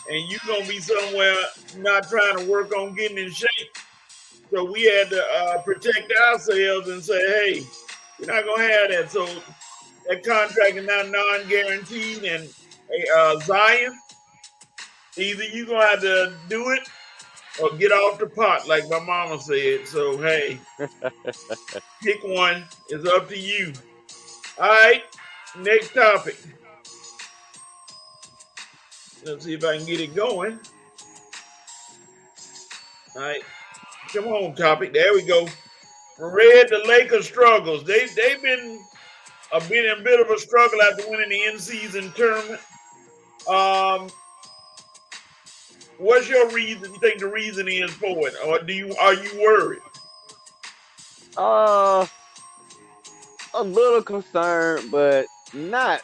and you gonna be somewhere not trying to work on getting in shape." So we had to protect ourselves and say, "Hey, we're not gonna have that." So that contract is now non-guaranteed, and Zion, either you gonna have to do it or get off the pot, like my mama said. So, hey, pick one. It's up to you. All right, next topic. Let's see if I can get it going. All right, come on, topic. There we go. Red, the Lakers struggles. They've been a bit of a struggle after winning the in-season tournament. What's your reason? You think the reason is for it, or are you worried? A little concerned, but not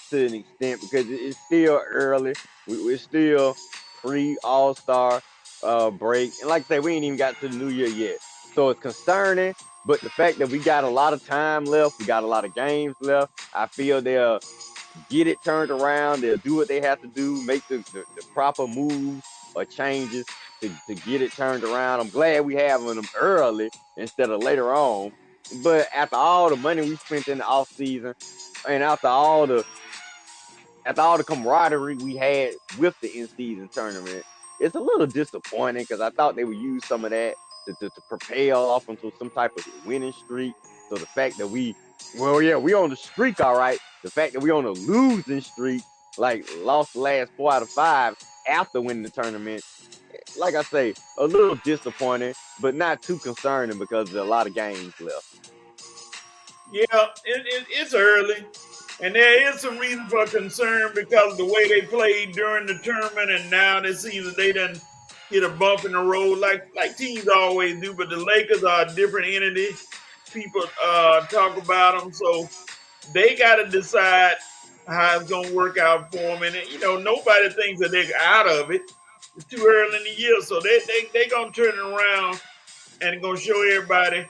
to an extent because it's still early. We're still pre All-Star break, and like I said, we ain't even got to the new year yet. So it's concerning, but the fact that we got a lot of time left, we got a lot of games left. I feel they'll get it turned around. They'll do what they have to do, make the proper moves or changes to get it turned around. I'm glad we have them early instead of later on. But after all the money we spent in the off season, and after all the camaraderie we had with the in-season tournament, it's a little disappointing because I thought they would use some of that to propel off into some type of winning streak. So the fact that we on the streak, all right. The fact that we on a losing streak, like lost the last 4 out of 5 after winning the tournament, like I say, a little disappointing, but not too concerning because there's a lot of games left. Yeah, it's early, and there is some reason for concern because of the way they played during the tournament, and now this season they done hit a bump in the road like teams always do. But the Lakers are a different entity. People talk about them, so they got to decide how it's going to work out for them. And nobody thinks that they're out of it. It's too early in the year, so they gonna turn it around and gonna show everybody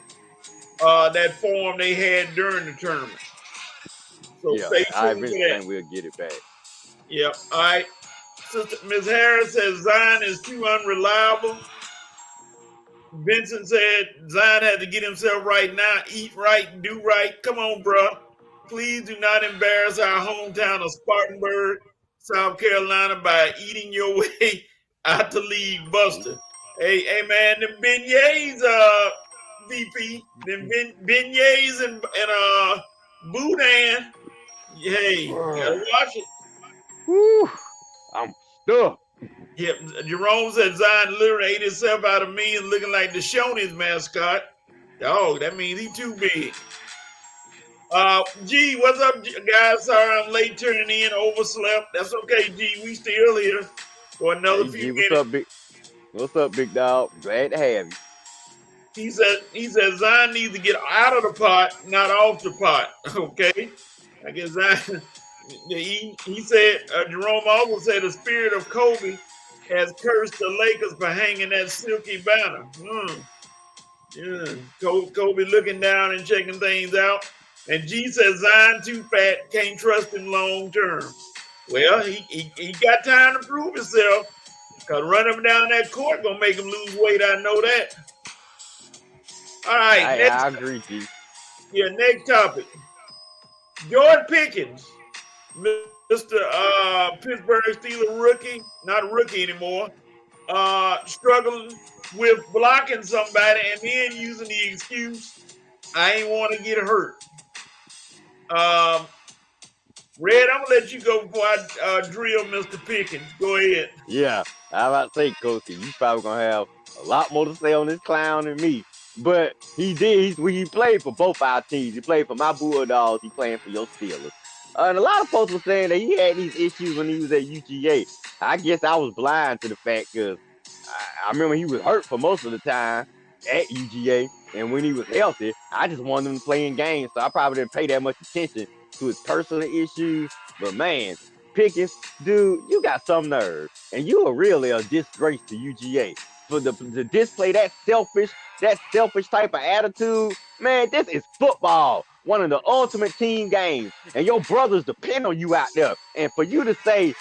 that form they had during the tournament. So stay tuned for that. We'll get it back. Yep. All right. Sister Ms. Harris says Zion is too unreliable. Vincent said Zion had to get himself right now, eat right, do right. Come on, bro. Please do not embarrass our hometown of Spartanburg, South Carolina, by eating your way out the league, Buster. Hey, man, them beignets, VP, them beignets and boudin. Hey, you gotta watch it. Whew, I'm stuck. Yep, Jerome said Zion literally ate himself out of me and looking like the Shoney's mascot. Dog, that means he too big. G, what's up, guys? Sorry I'm late turning in, overslept. That's okay, G. We still here for another few minutes. What's up, big dog? Glad to have you. He said Zion needs to get out of the pot, not off the pot. Okay? I guess Zion, he said, Jerome also said the spirit of Kobe has cursed the Lakers for hanging that silky banner. Yeah. Kobe looking down and checking things out. And G says Zion too fat, can't trust him long term. Well, he got time to prove himself. Because running him down that court gonna make him lose weight. I know that. All right. I agree, G. Yeah, next topic. George Pickens, Mr. Pittsburgh Steelers rookie, not a rookie anymore, struggling with blocking somebody and then using the excuse, I ain't want to get hurt. Red, I'm gonna let you go before I drill Mr. Pickens. Go ahead. Yeah, I about to say, Coach, you probably gonna have a lot more to say on this clown than me. But he did. He played for both our teams. He played for my Bulldogs. He playing for your Steelers. And a lot of folks were saying that he had these issues when he was at UGA. I guess I was blind to the fact because I remember he was hurt for most of the time at UGA. And when he was healthy, I just wanted him to play in games. So I probably didn't pay that much attention to his personal issues. But man, Pickens, dude, you got some nerve. And you are really a disgrace to UGA. For the display that selfish type of attitude, man, this is football. One of the ultimate team games. And your brothers depend on you out there. And for you to say,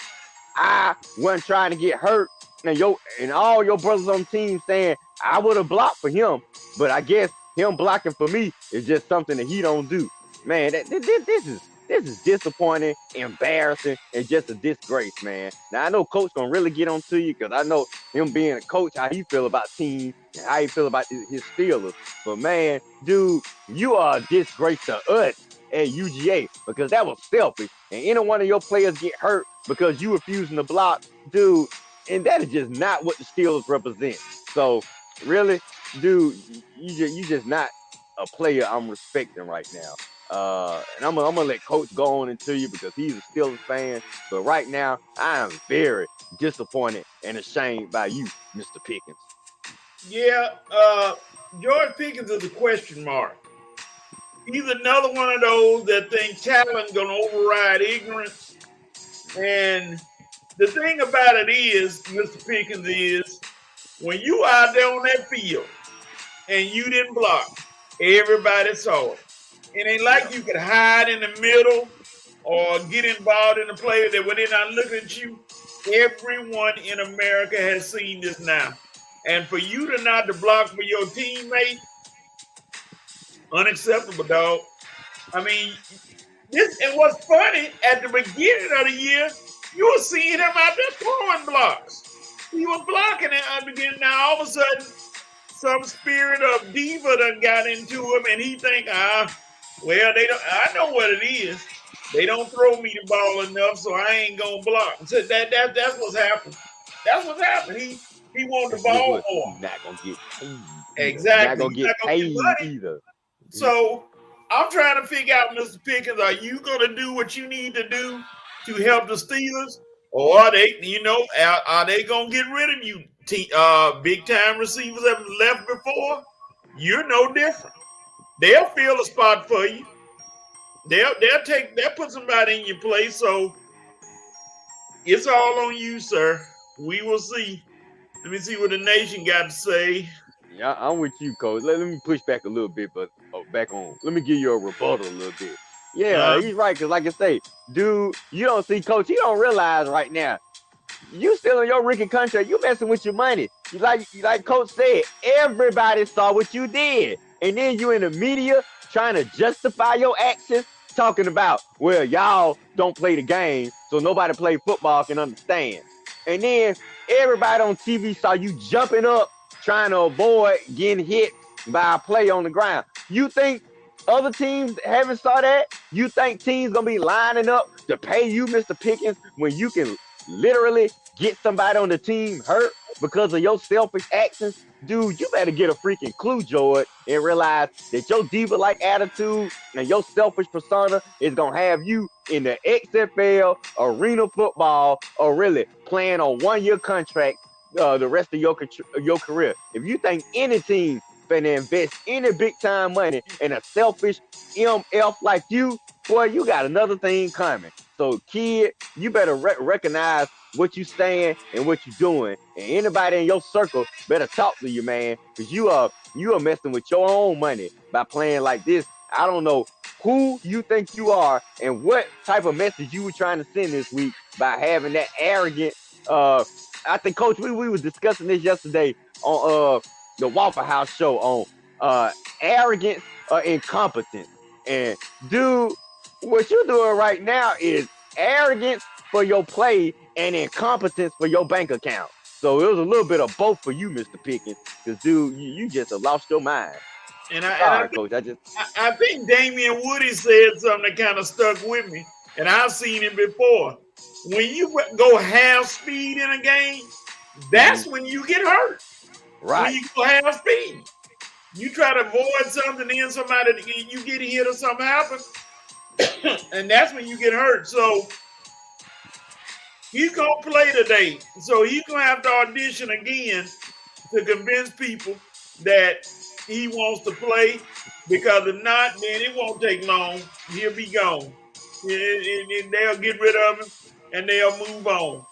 I wasn't trying to get hurt, and all your brothers on the team saying, I would have blocked for him, but I guess him blocking for me is just something that he don't do. Man, this is disappointing, embarrassing, and just a disgrace, man. Now, I know Coach gonna really get on to you because I know him being a coach, how he feel about team and how he feel about his Steelers. But, man, dude, you are a disgrace to us at UGA because that was selfish. And any one of your players get hurt because you refusing to block, dude, and that is just not what the Steelers represent. So, really, dude, you just not a player I'm respecting right now. And I'm gonna let Coach go on into you because he's a Steelers fan. But right now, I am very disappointed and ashamed by you, Mr. Pickens. Yeah, George Pickens is a question mark. He's another one of those that think talent's gonna override ignorance. And the thing about it is, Mr. Pickens, is when you out there on that field and you didn't block, everybody saw it. It ain't like you could hide in the middle or get involved in the play that when they're not looking at you. Everyone in America has seen this now. And for you to not to block for your teammate, unacceptable, dog. I mean, and what's funny, at the beginning of the year, you were seeing him out there throwing blocks. He was blocking it at the beginning. Now, all of a sudden, some spirit of diva done got into him, and he think, well, they don't. I know what it is. They don't throw me the ball enough, so I ain't gonna block. So that's what's happened. That's what's happened. He wanted the ball more. He's not gonna get paid. Exactly. He's not gonna get paid either. So I'm trying to figure out, Mr. Pickens, are you gonna do what you need to do to help the Steelers, or are they, are they gonna get rid of you? Big time receivers have left before. You're no different. They'll fill a spot for you. They'll put somebody in your place. So it's all on you, sir. We will see. Let me see what the nation got to say. Yeah, I'm with you, Coach. Let me push back a little bit, but back on. Let me give you a rebuttal a little bit. Yeah, he's right. Because like I say, dude, you don't see, Coach, you don't realize right now, you still in your rookie contract, you messing with your money. Like Coach said, everybody saw what you did. And then you in the media trying to justify your actions, talking about, well, y'all don't play the game, so nobody play football can understand. And then everybody on TV saw you jumping up, trying to avoid getting hit by a play on the ground. You think other teams haven't saw that? You think teams gonna be lining up to pay you, Mr. Pickens, when you can literally get somebody on the team hurt because of your selfish actions? Dude, you better get a freaking clue, George, and realize that your diva-like attitude and your selfish persona is gonna have you in the XFL, arena football, or really playing on one-year contract the rest of your career. If you think any team finna invest any big-time money in a selfish MF like you, boy, you got another thing coming. So, kid, you better recognize what you saying and what you doing. And anybody in your circle better talk to you, man, because you are messing with your own money by playing like this. I don't know who you think you are and what type of message you were trying to send this week by having that arrogant. I think, Coach, we was discussing this yesterday on the Waffle House show on arrogance or incompetence. And dude, what you're doing right now is arrogance for your play and incompetence for your bank account. So it was a little bit of both for you, Mr. Pickens, because dude, you just have lost your mind. And I think Damian Woody said something that kind of stuck with me, and I've seen it before. When you go half speed in a game, that's when you get hurt. Right. When you go half speed, you try to avoid something, then somebody, you get hit or something happens, and that's when you get hurt. So he's gonna play today. So he's gonna have to audition again to convince people that he wants to play, because if not, then it won't take long. He'll be gone. And they'll get rid of him, and they'll move on.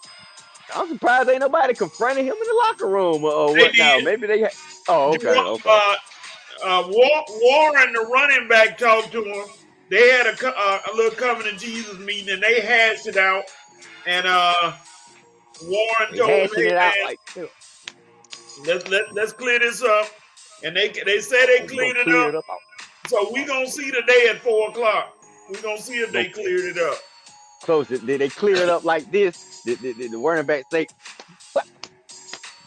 I'm surprised ain't nobody confronting him in the locker room or what now. Maybe they. Oh, okay. Warren, the running back, talked to him. They had a little Covenant Jesus meeting, and they hashed it out. And Warren told him, "Hey, man, let's clear this up." And they said they cleared it up. So we gonna see today at 4:00. We gonna see if they cleared it up. Close it. Did they clear it up like this? Did the running back say?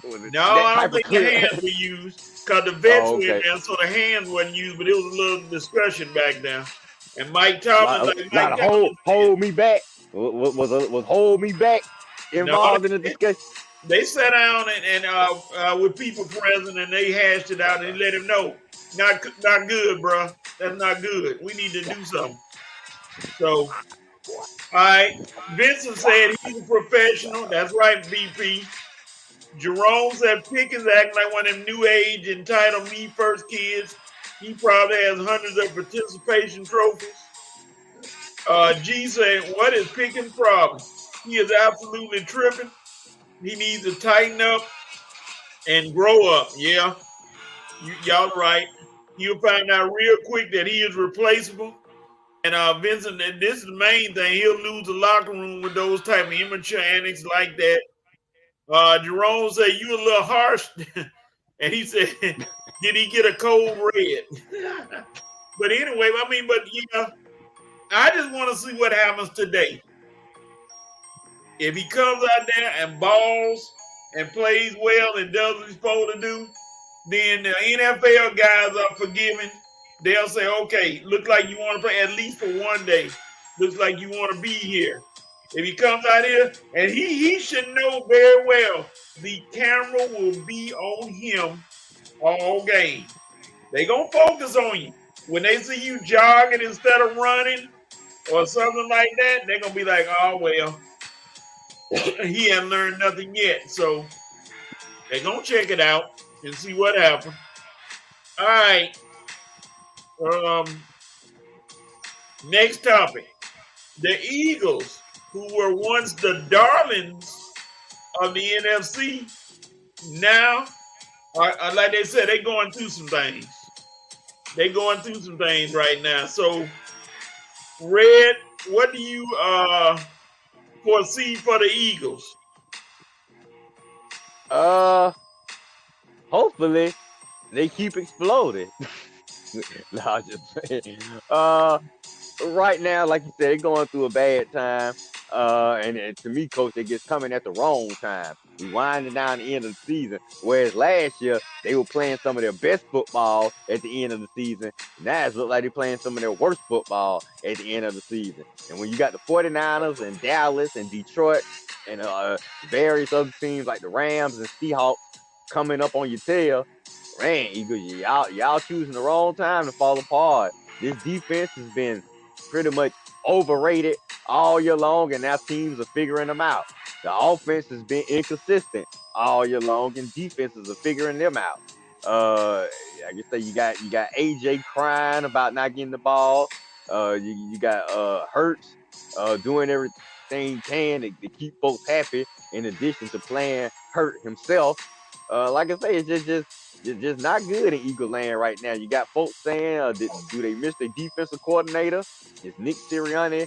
No, I don't think the hands were used, because the vets were in there, so the hands wasn't used. But it was a little discussion back there. And Mike Tomlin, hold me back. Was hold me back involved in the discussion? They sat down and with people present, and they hashed it out and let him know, not good, bro. That's not good. We need to do something. So, all right. Vincent said he's a professional. That's right, VP. Jerome said Pickens acting like one of them new age entitled me first kids. He probably has hundreds of participation trophies. G said, what is Pickens' problem? He is absolutely tripping. He needs to tighten up and grow up. Yeah, y'all right. You'll find out real quick that he is replaceable. And Vincent, and this is the main thing, he'll lose the locker room with those type of immature antics like that. Jerome said, you a little harsh. And he said, did he get a cold red? But anyway, I just want to see what happens today. If he comes out there and balls and plays well and does what he's supposed to do, then the NFL guys are forgiving. They'll say, okay, look like you want to play at least for one day. Looks like you want to be here. If he comes out here, and he should know very well, the camera will be on him all game. They gonna focus on you. When they see you jogging instead of running or something like that, they're gonna be like, oh well, he hasn't learned nothing yet. So they're gonna check it out and see what happens. All right. Next topic. The Eagles, who were once the darlings of the NFC, now, like they said, they're going through some things. They're going through some things right now. So, Red, what do you foresee for the Eagles? Hopefully, they keep exploding. No, I'm just saying. Right now, like you said, they're going through a bad time. And to me, Coach, they get coming at the wrong time. We winding down the end of the season. Whereas last year, they were playing some of their best football at the end of the season. Now it looks like they're playing some of their worst football at the end of the season. And when you got the 49ers and Dallas and Detroit and various other teams like the Rams and Seahawks coming up on your tail, man, y'all choosing the wrong time to fall apart. This defense has been pretty much overrated all year long, and now teams are figuring them out. The offense has been inconsistent all year long, and defenses are figuring them out. I guess say you got AJ crying about not getting the ball. You got Hurts doing everything he can to keep folks happy, in addition to playing hurt himself. Like I say, it's just not good in Eagle Land right now. You got folks saying, do they miss their defensive coordinator? Is Nick Sirianni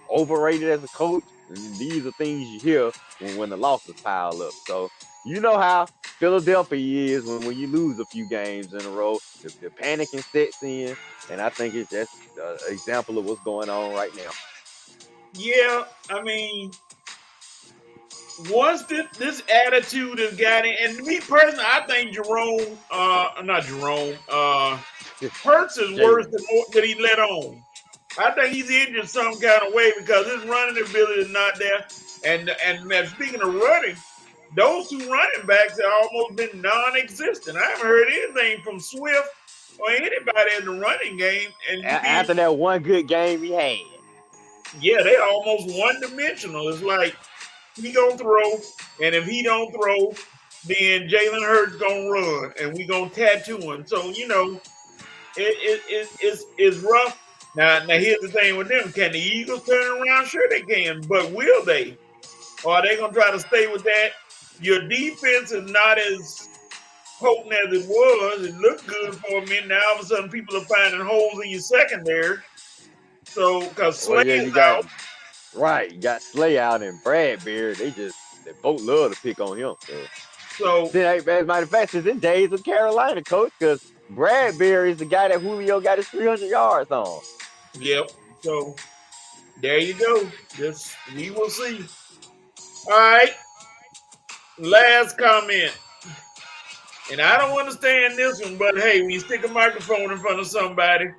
overrated as a coach? And these are things you hear when the losses pile up. So you know how Philadelphia is when you lose a few games in a row. The panicking sets in, and I think it's just an example of what's going on right now. Yeah, I mean, once this attitude has got in, and me personally, I think Hurts is worse than he let on. I think he's injured some kind of way because his running ability is not there. And speaking of running, those two running backs have almost been non-existent. I haven't heard anything from Swift or anybody in the running game. And after that one good game he had. Yeah, they almost one-dimensional. It's like he gonna throw, and if he don't throw, then Jalen Hurts gonna run, and we gonna tattoo him. So it's rough. Now here's the thing with them: can the Eagles turn around? Sure they can, but will they? Or are they gonna try to stay with that? Your defense is not as potent as it was. It looked good for a minute. Now all of a sudden, people are finding holes in your secondary. So because Slay is out. Right, you got Slay out and Bradbury. They both love to pick on him. So as a matter of fact, it's in days of Carolina, coach, because Bradbury is the guy that Julio got his 300 yards on. Yep. So there you go. We will see. All right. Last comment. And I don't understand this one, but hey, when you stick a microphone in front of somebody,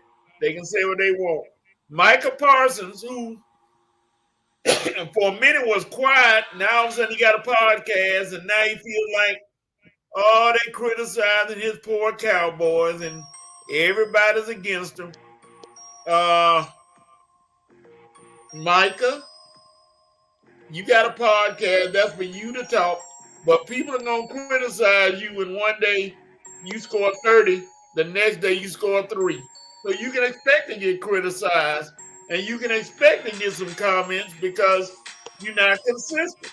they can say what they want. Micah Parsons, who for a minute was quiet, now all of a sudden he got a podcast, and now he feels like, oh, they criticizing his poor Cowboys, and everybody's against him. Micah, you got a podcast, that's for you to talk, but people are going to criticize you, and one day you score 30, the next day you score 3. So you can expect to get criticized, and you can expect to get some comments because you're not consistent.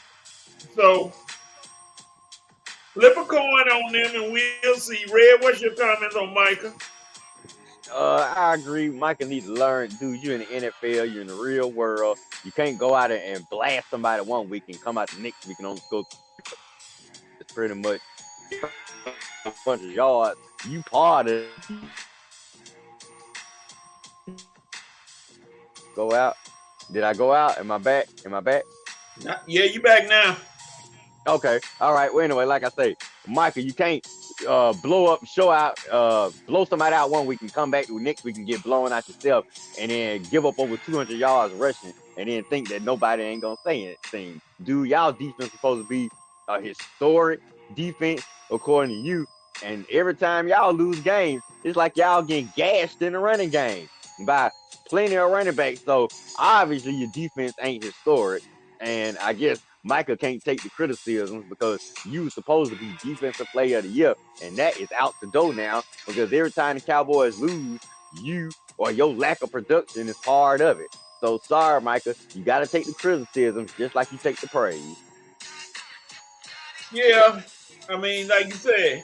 So flip a coin on them, and we'll see. Red, what's your comments on Micah? I agree. Micah needs to learn, dude, you're in the NFL, you're in the real world. You can't go out and blast somebody one week and come out the next week and only go. It's pretty much a bunch of yards. You part of it. Go out. Did I go out? Am I back? Yeah, you back now. Okay. All right. Well, anyway, like I say, Micah, you can't blow somebody out one week and come back next week and get blown out yourself and then give up over 200 yards rushing and then think that nobody ain't going to say anything. Dude, y'all defense is supposed to be a historic defense according to you. And every time y'all lose games, it's like y'all getting gashed in the running game by plenty of running backs. So obviously your defense ain't historic. And I guess Micah can't take the criticisms because you were supposed to be defensive player of the year, and that is out the door now because every time the Cowboys lose, you or your lack of production is part of it. So sorry, Micah, you got to take the criticisms just like you take the praise. Yeah, I mean, like you said,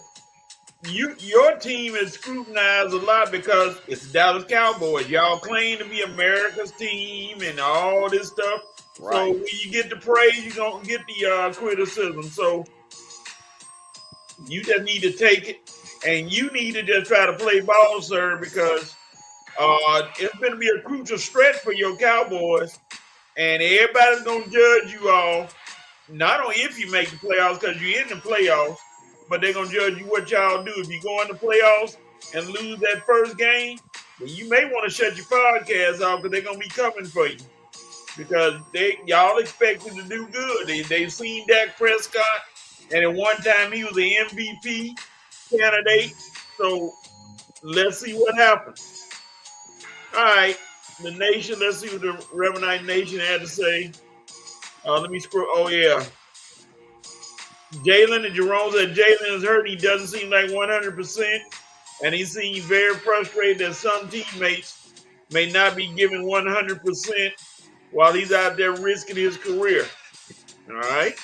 your team is scrutinized a lot because it's the Dallas Cowboys. Y'all claim to be America's team and all this stuff. Right. So when you get the praise, you're going to get the criticism. So you just need to take it, and you need to just try to play ball, sir, because it's going to be a crucial stretch for your Cowboys, and everybody's going to judge you all, not only if you make the playoffs because you're in the playoffs, but they're going to judge you what y'all do. If you go in the playoffs and lose that first game, then you may want to shut your podcast off because they're going to be coming for you. Because y'all expected to do good. They've seen Dak Prescott, and at one time he was an MVP candidate. So let's see what happens. All right, the nation. Let's see what the Revenite Nation had to say. Let me scroll. Oh yeah, Jalen and Jerome said Jalen is hurt. He doesn't seem like 100%, and he seems very frustrated that some teammates may not be giving 100%. While he's out there risking his career. All right.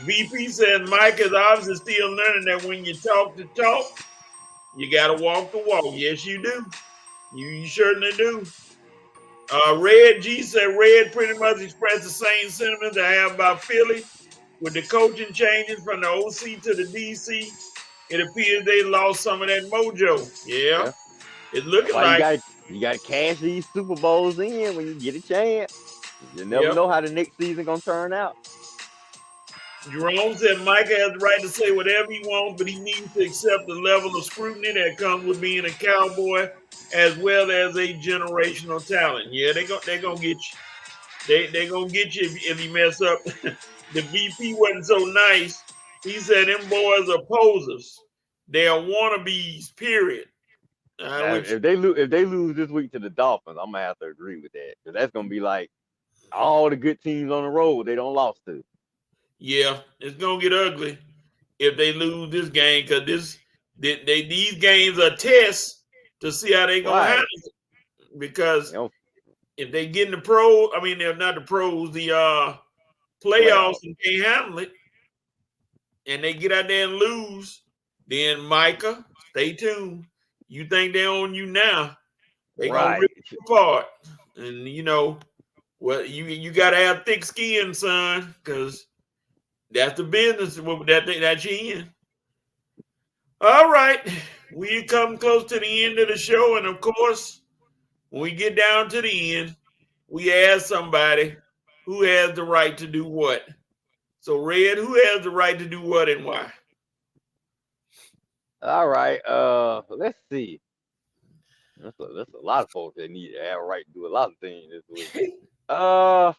VP says Mike is obviously still learning that when you talk the talk, you got to walk the walk. Yes, you do. You certainly do. Red G said Red pretty much expressed the same sentiments I have about Philly. With the coaching changes from the OC to the DC, it appears they lost some of that mojo. Yeah. It's looking like... You got to cash these Super Bowls in when you get a chance. You never know how the next season going to turn out. Jerome said Micah has the right to say whatever he wants, but he needs to accept the level of scrutiny that comes with being a Cowboy as well as a generational talent. Yeah, they're going to get you. They're going to get you if you mess up. The VP wasn't so nice. He said them boys are posers. They are wannabes, period. If they lose this week to the Dolphins, I'm gonna have to agree with that because that's gonna be like all the good teams on the road they don't lost to. Yeah, it's gonna get ugly. if they lose this game, because these games are tests to see how they gonna handle it. Because if they get in the pros, I mean, they're not the pros, the playoffs and can't handle it, and they get out there and lose, then Micah, stay tuned. You think they're on you now? They gonna rip you apart, and you know, well, you gotta have thick skin, son, because that's the business that you in. All right, we come close to the end of the show, and of course, when we get down to the end, we ask somebody who has the right to do what. So, Red, who has the right to do what and why? All right. Let's see. That's a lot of folks that need to have a right to do a lot of things this week. I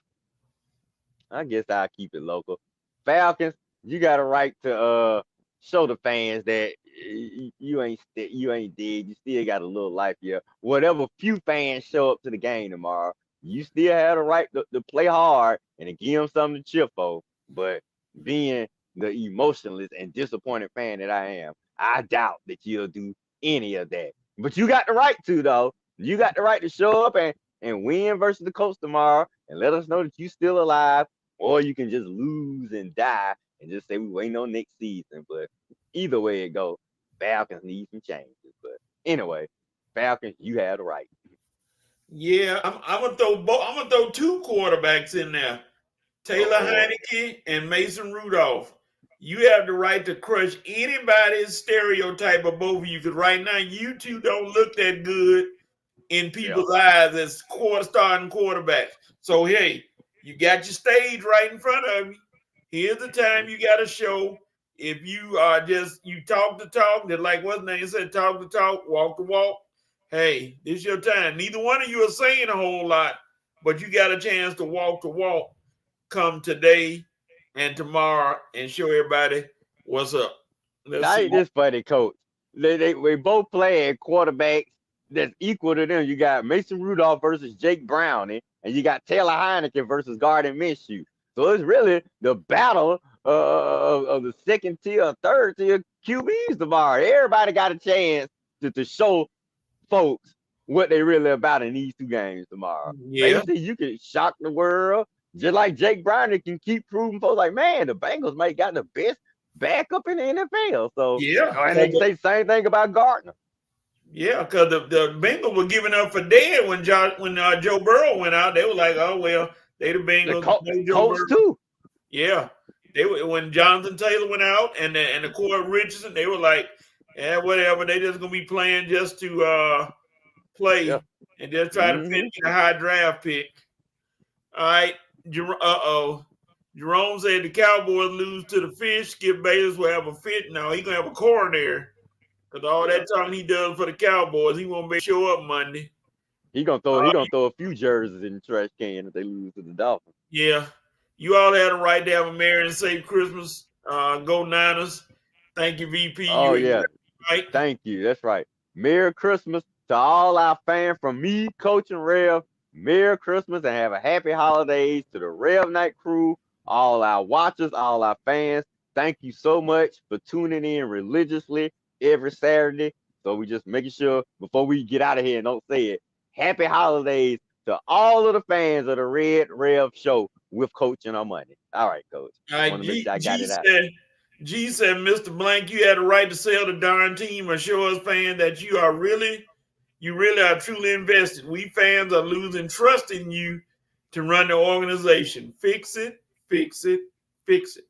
guess I'll keep it local. Falcons, you got a right to show the fans that you ain't dead. You still got a little life here. Whatever few fans show up to the game tomorrow, you still have a right to play hard and to give them something to cheer for. But being the emotionless and disappointed fan that I am, I doubt that you'll do any of that. But you got the right to, though. You got the right to show up and win versus the Colts tomorrow and let us know that you're still alive, or you can just lose and die and just say we waiting on next season. But either way it goes, Falcons need some changes. But anyway, Falcons, you have the right. Yeah, I'm gonna throw two quarterbacks in there, Taylor Heineke and Mason Rudolph. You have the right to crush anybody's stereotype of both of you, because right now you two don't look that good in people's eyes as starting quarterbacks. So hey, you got your stage right in front of you. Here's the time you got to show. If you are you talk the talk, that like what's name said, talk the talk, walk the walk. Hey, this is your time. Neither one of you are saying a whole lot, but you got a chance to walk the walk come today and tomorrow and show everybody what's up. Ain't this funny, Coach? We both playing quarterbacks that's equal to them. You got Mason Rudolph versus Jake Browning, and you got Taylor Heineke versus Gardner Minshew. So it's really the battle of the second tier, third tier QBs tomorrow. Everybody got a chance to show folks what they really about in these two games tomorrow. Yeah, maybe you can shock the world, just like Jake Browning can keep proving folks like, man, the Bengals might got the best backup in the NFL. So and they say the same thing about Gardner. Yeah, because the Bengals were giving up for dead when Joe Burrow went out. They were like, oh well, they the Bengals. The Colts too. Yeah, they were when Jonathan Taylor went out and the Corey Richardson. They were like, yeah, whatever. They just gonna be playing just to play and just try to finish a high draft pick. All right. Jerome said the Cowboys lose to the Fish. Skip Bayless will have a fit. Now he's gonna have a coronary. Because all that time he does for the Cowboys, he won't be show up Monday. He gonna throw a few jerseys in the trash can if they lose to the Dolphins. Yeah. You all had a right to have a merry and safe Christmas. Go Niners. Thank you, VP. Oh, yeah. Right? Thank you. That's right. Merry Christmas to all our fans, from me, Coach and Rev. Merry Christmas and have a happy holidays to the Rev Night crew, all our watchers, all our fans. Thank you so much for tuning in religiously every Saturday. So we just making sure before we get out of here and don't say it, happy holidays to all of the fans of the Red Rev Show with Coach and our money. All right, Coach. All right, G said, Mr. Blank, you had a right to sell the darn team or show us fans that you really are truly invested. We fans are losing trust in you to run the organization. Fix it, fix it, fix it.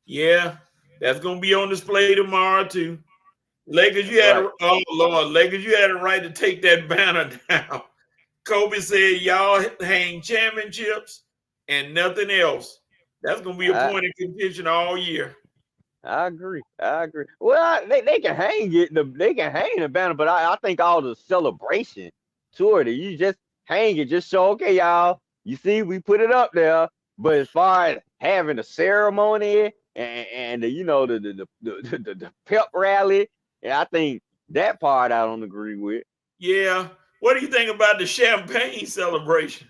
Yeah, that's gonna be on display tomorrow too. Lakers, you had Lakers, you had a right to take that banner down. Kobe said, y'all hang championships and nothing else. That's gonna be a point of contention all year. I agree. Well, they can hang it. They can hang the banner, but I think all the celebration to it, you just hang it, just show, okay, y'all. You see, we put it up there. But as far as having a ceremony and the pep rally, I think that part I don't agree with. Yeah. What do you think about the champagne celebration?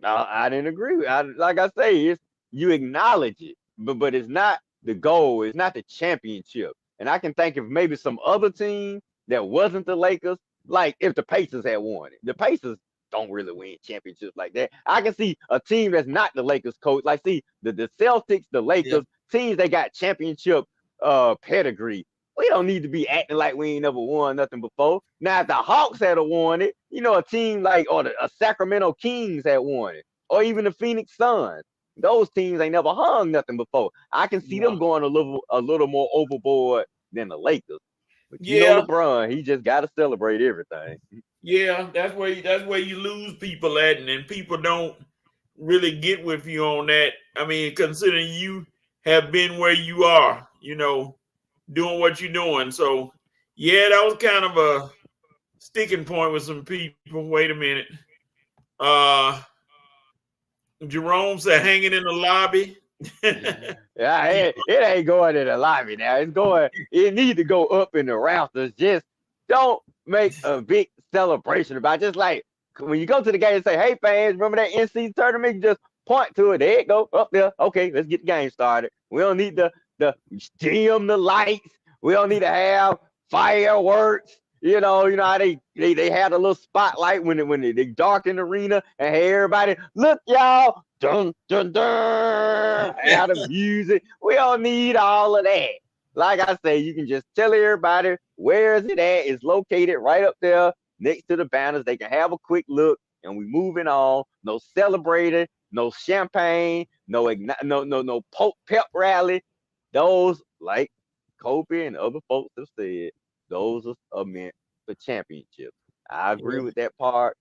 No, I didn't agree with it. Like I say, you acknowledge it, but it's not the goal is not the championship. And I can think of maybe some other team that wasn't the Lakers, like if the Pacers had won it. The Pacers don't really win championships like that. I can see a team that's not the Lakers coach, like see the Celtics, the Lakers, teams that got championship pedigree. We don't need to be acting like we ain't never won nothing before. Now, if the Hawks had won it, a team like, or a Sacramento Kings had won it, or even the Phoenix Suns, those teams ain't never hung nothing before. I can see them going a little more overboard than the Lakers. But LeBron, he just got to celebrate everything. Yeah, that's where you lose people at, and then people don't really get with you on that. I mean, considering you have been where you are, doing what you're doing. So, yeah, that was kind of a sticking point with some people. Wait a minute. Jerome said hanging in the lobby. Yeah, it ain't going in the lobby now. It needs to go up in the rafters. Just don't make a big celebration about it. Just like when you go to the game and say, hey, fans, remember that NC tournament? You just point to it. There it go, up there. Okay, let's get the game started. We don't need the dim the lights. We don't need to have fireworks. You know how they had a little spotlight when they darken the arena and hey, everybody, look, y'all, dun dun dun, out of music. We don't need all of that. Like I say, you can just tell everybody where is it at. It's located right up there next to the banners. They can have a quick look, and we moving on. No celebrating, no champagne, no pep rally. Those, like Kobe and other folks have said, those are meant for championships. I agree with that part.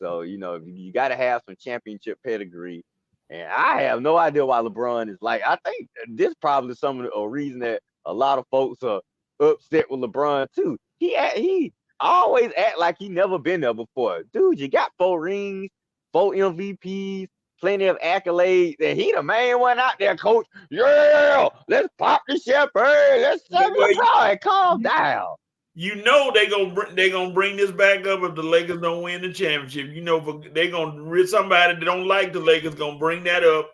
So, you got to have some championship pedigree. And I have no idea why LeBron is like, I think this probably some of the reason that a lot of folks are upset with LeBron too. He always act like he never been there before. Dude, you got 4 rings, 4 MVPs, plenty of accolades, and he the main one out there, coach. Yeah, let's pop the champagne. Let's celebrate. Calm down. They gonna bring this back up if the Lakers don't win the championship. They gonna somebody that don't like the Lakers gonna bring that up.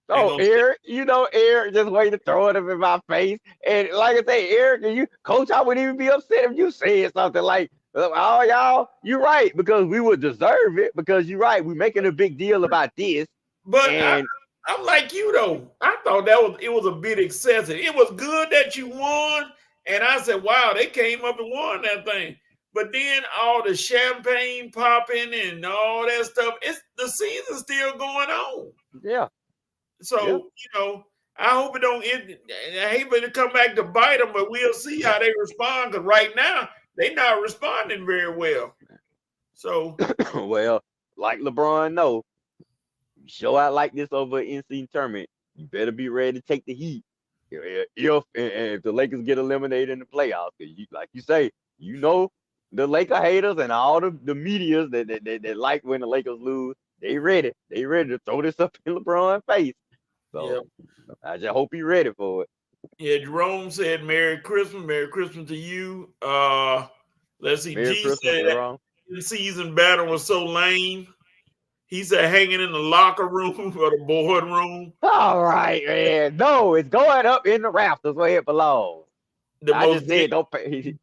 Oh, Eric, Eric just waiting to throw it up in my face. And like I say, Eric, Coach, I wouldn't even be upset if you said something like, oh, y'all, you're right, because we would deserve it, because you're right, we're making a big deal about this. But I'm like you, though. I thought it was a bit excessive. It was good that you won, and I said, wow, they came up and won that thing. But then all the champagne popping and all that stuff, the season's still going on. Yeah. So, I hope it don't end. I hate for it to come back to bite them, but we'll see how they respond. Because right now, they're not responding very well. So, well, like LeBron, you show out like this over an NC tournament, you better be ready to take the heat. If the Lakers get eliminated in the playoffs, because like you say, the Laker haters and all the medias that like when the Lakers lose, they ready to throw this up in LeBron's face. So I just hope he's ready for it. Yeah, Jerome said Merry Christmas to you. Let's see, Merry G Christmas, said Jerome. The season battle was so lame. He said hanging in the locker room or the boardroom. All right, man. No, it's going up in the rafters where it belongs. Don't pay.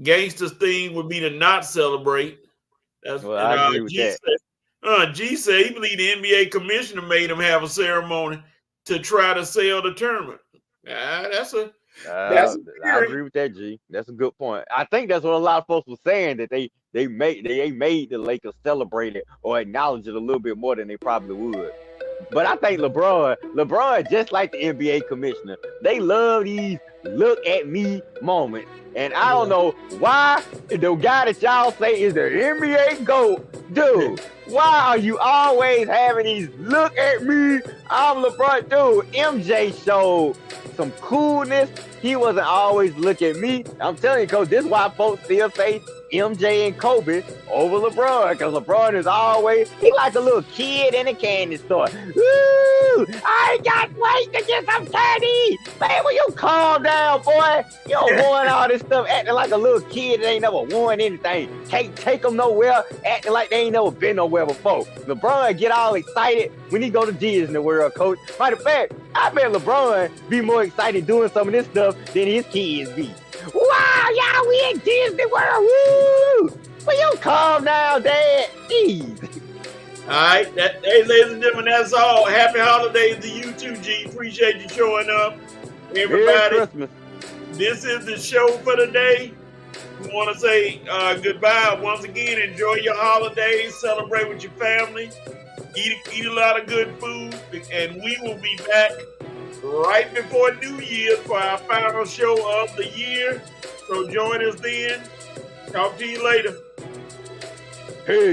Gangster's thing would be to not celebrate. I agree with that. G said he believed the NBA commissioner made him have a ceremony to try to sell the tournament. I agree with that, G. That's a good point. I think that's what a lot of folks were saying, that they made the Lakers celebrate it or acknowledge it a little bit more than they probably would. But I think LeBron, just like the NBA commissioner, they love these look at me moments. And I don't know why the guy that y'all say is the NBA GOAT, dude, why are you always having these look at me? I'm LeBron. Dude, MJ showed some coolness. He wasn't always look at me. I'm telling you, Coach, this is why folks still say MJ and Kobe over LeBron, because LeBron is always, he like a little kid in a candy store. Woo! I ain't got wait to get some candy. Man, will you calm down, boy? You don't want all this stuff acting like a little kid that ain't never won anything. Can't take them nowhere, acting like they ain't never been nowhere before. LeBron get all excited when he go to Disney World, coach. Matter of fact, I bet LeBron be more excited doing some of this stuff than his kids be. Wow, y'all, we in Disney World. Woo! Will you calm down, Dad? Jeez. All right. Hey, ladies and gentlemen, that's all. Happy holidays to you too, G. Appreciate you showing up. Everybody, Merry Christmas. This is the show for today. We want to say goodbye. Once again, enjoy your holidays. Celebrate with your family. Eat a lot of good food. And we will be back right before New Year's for our final show of the year. So join us then. Talk to you later. Hey.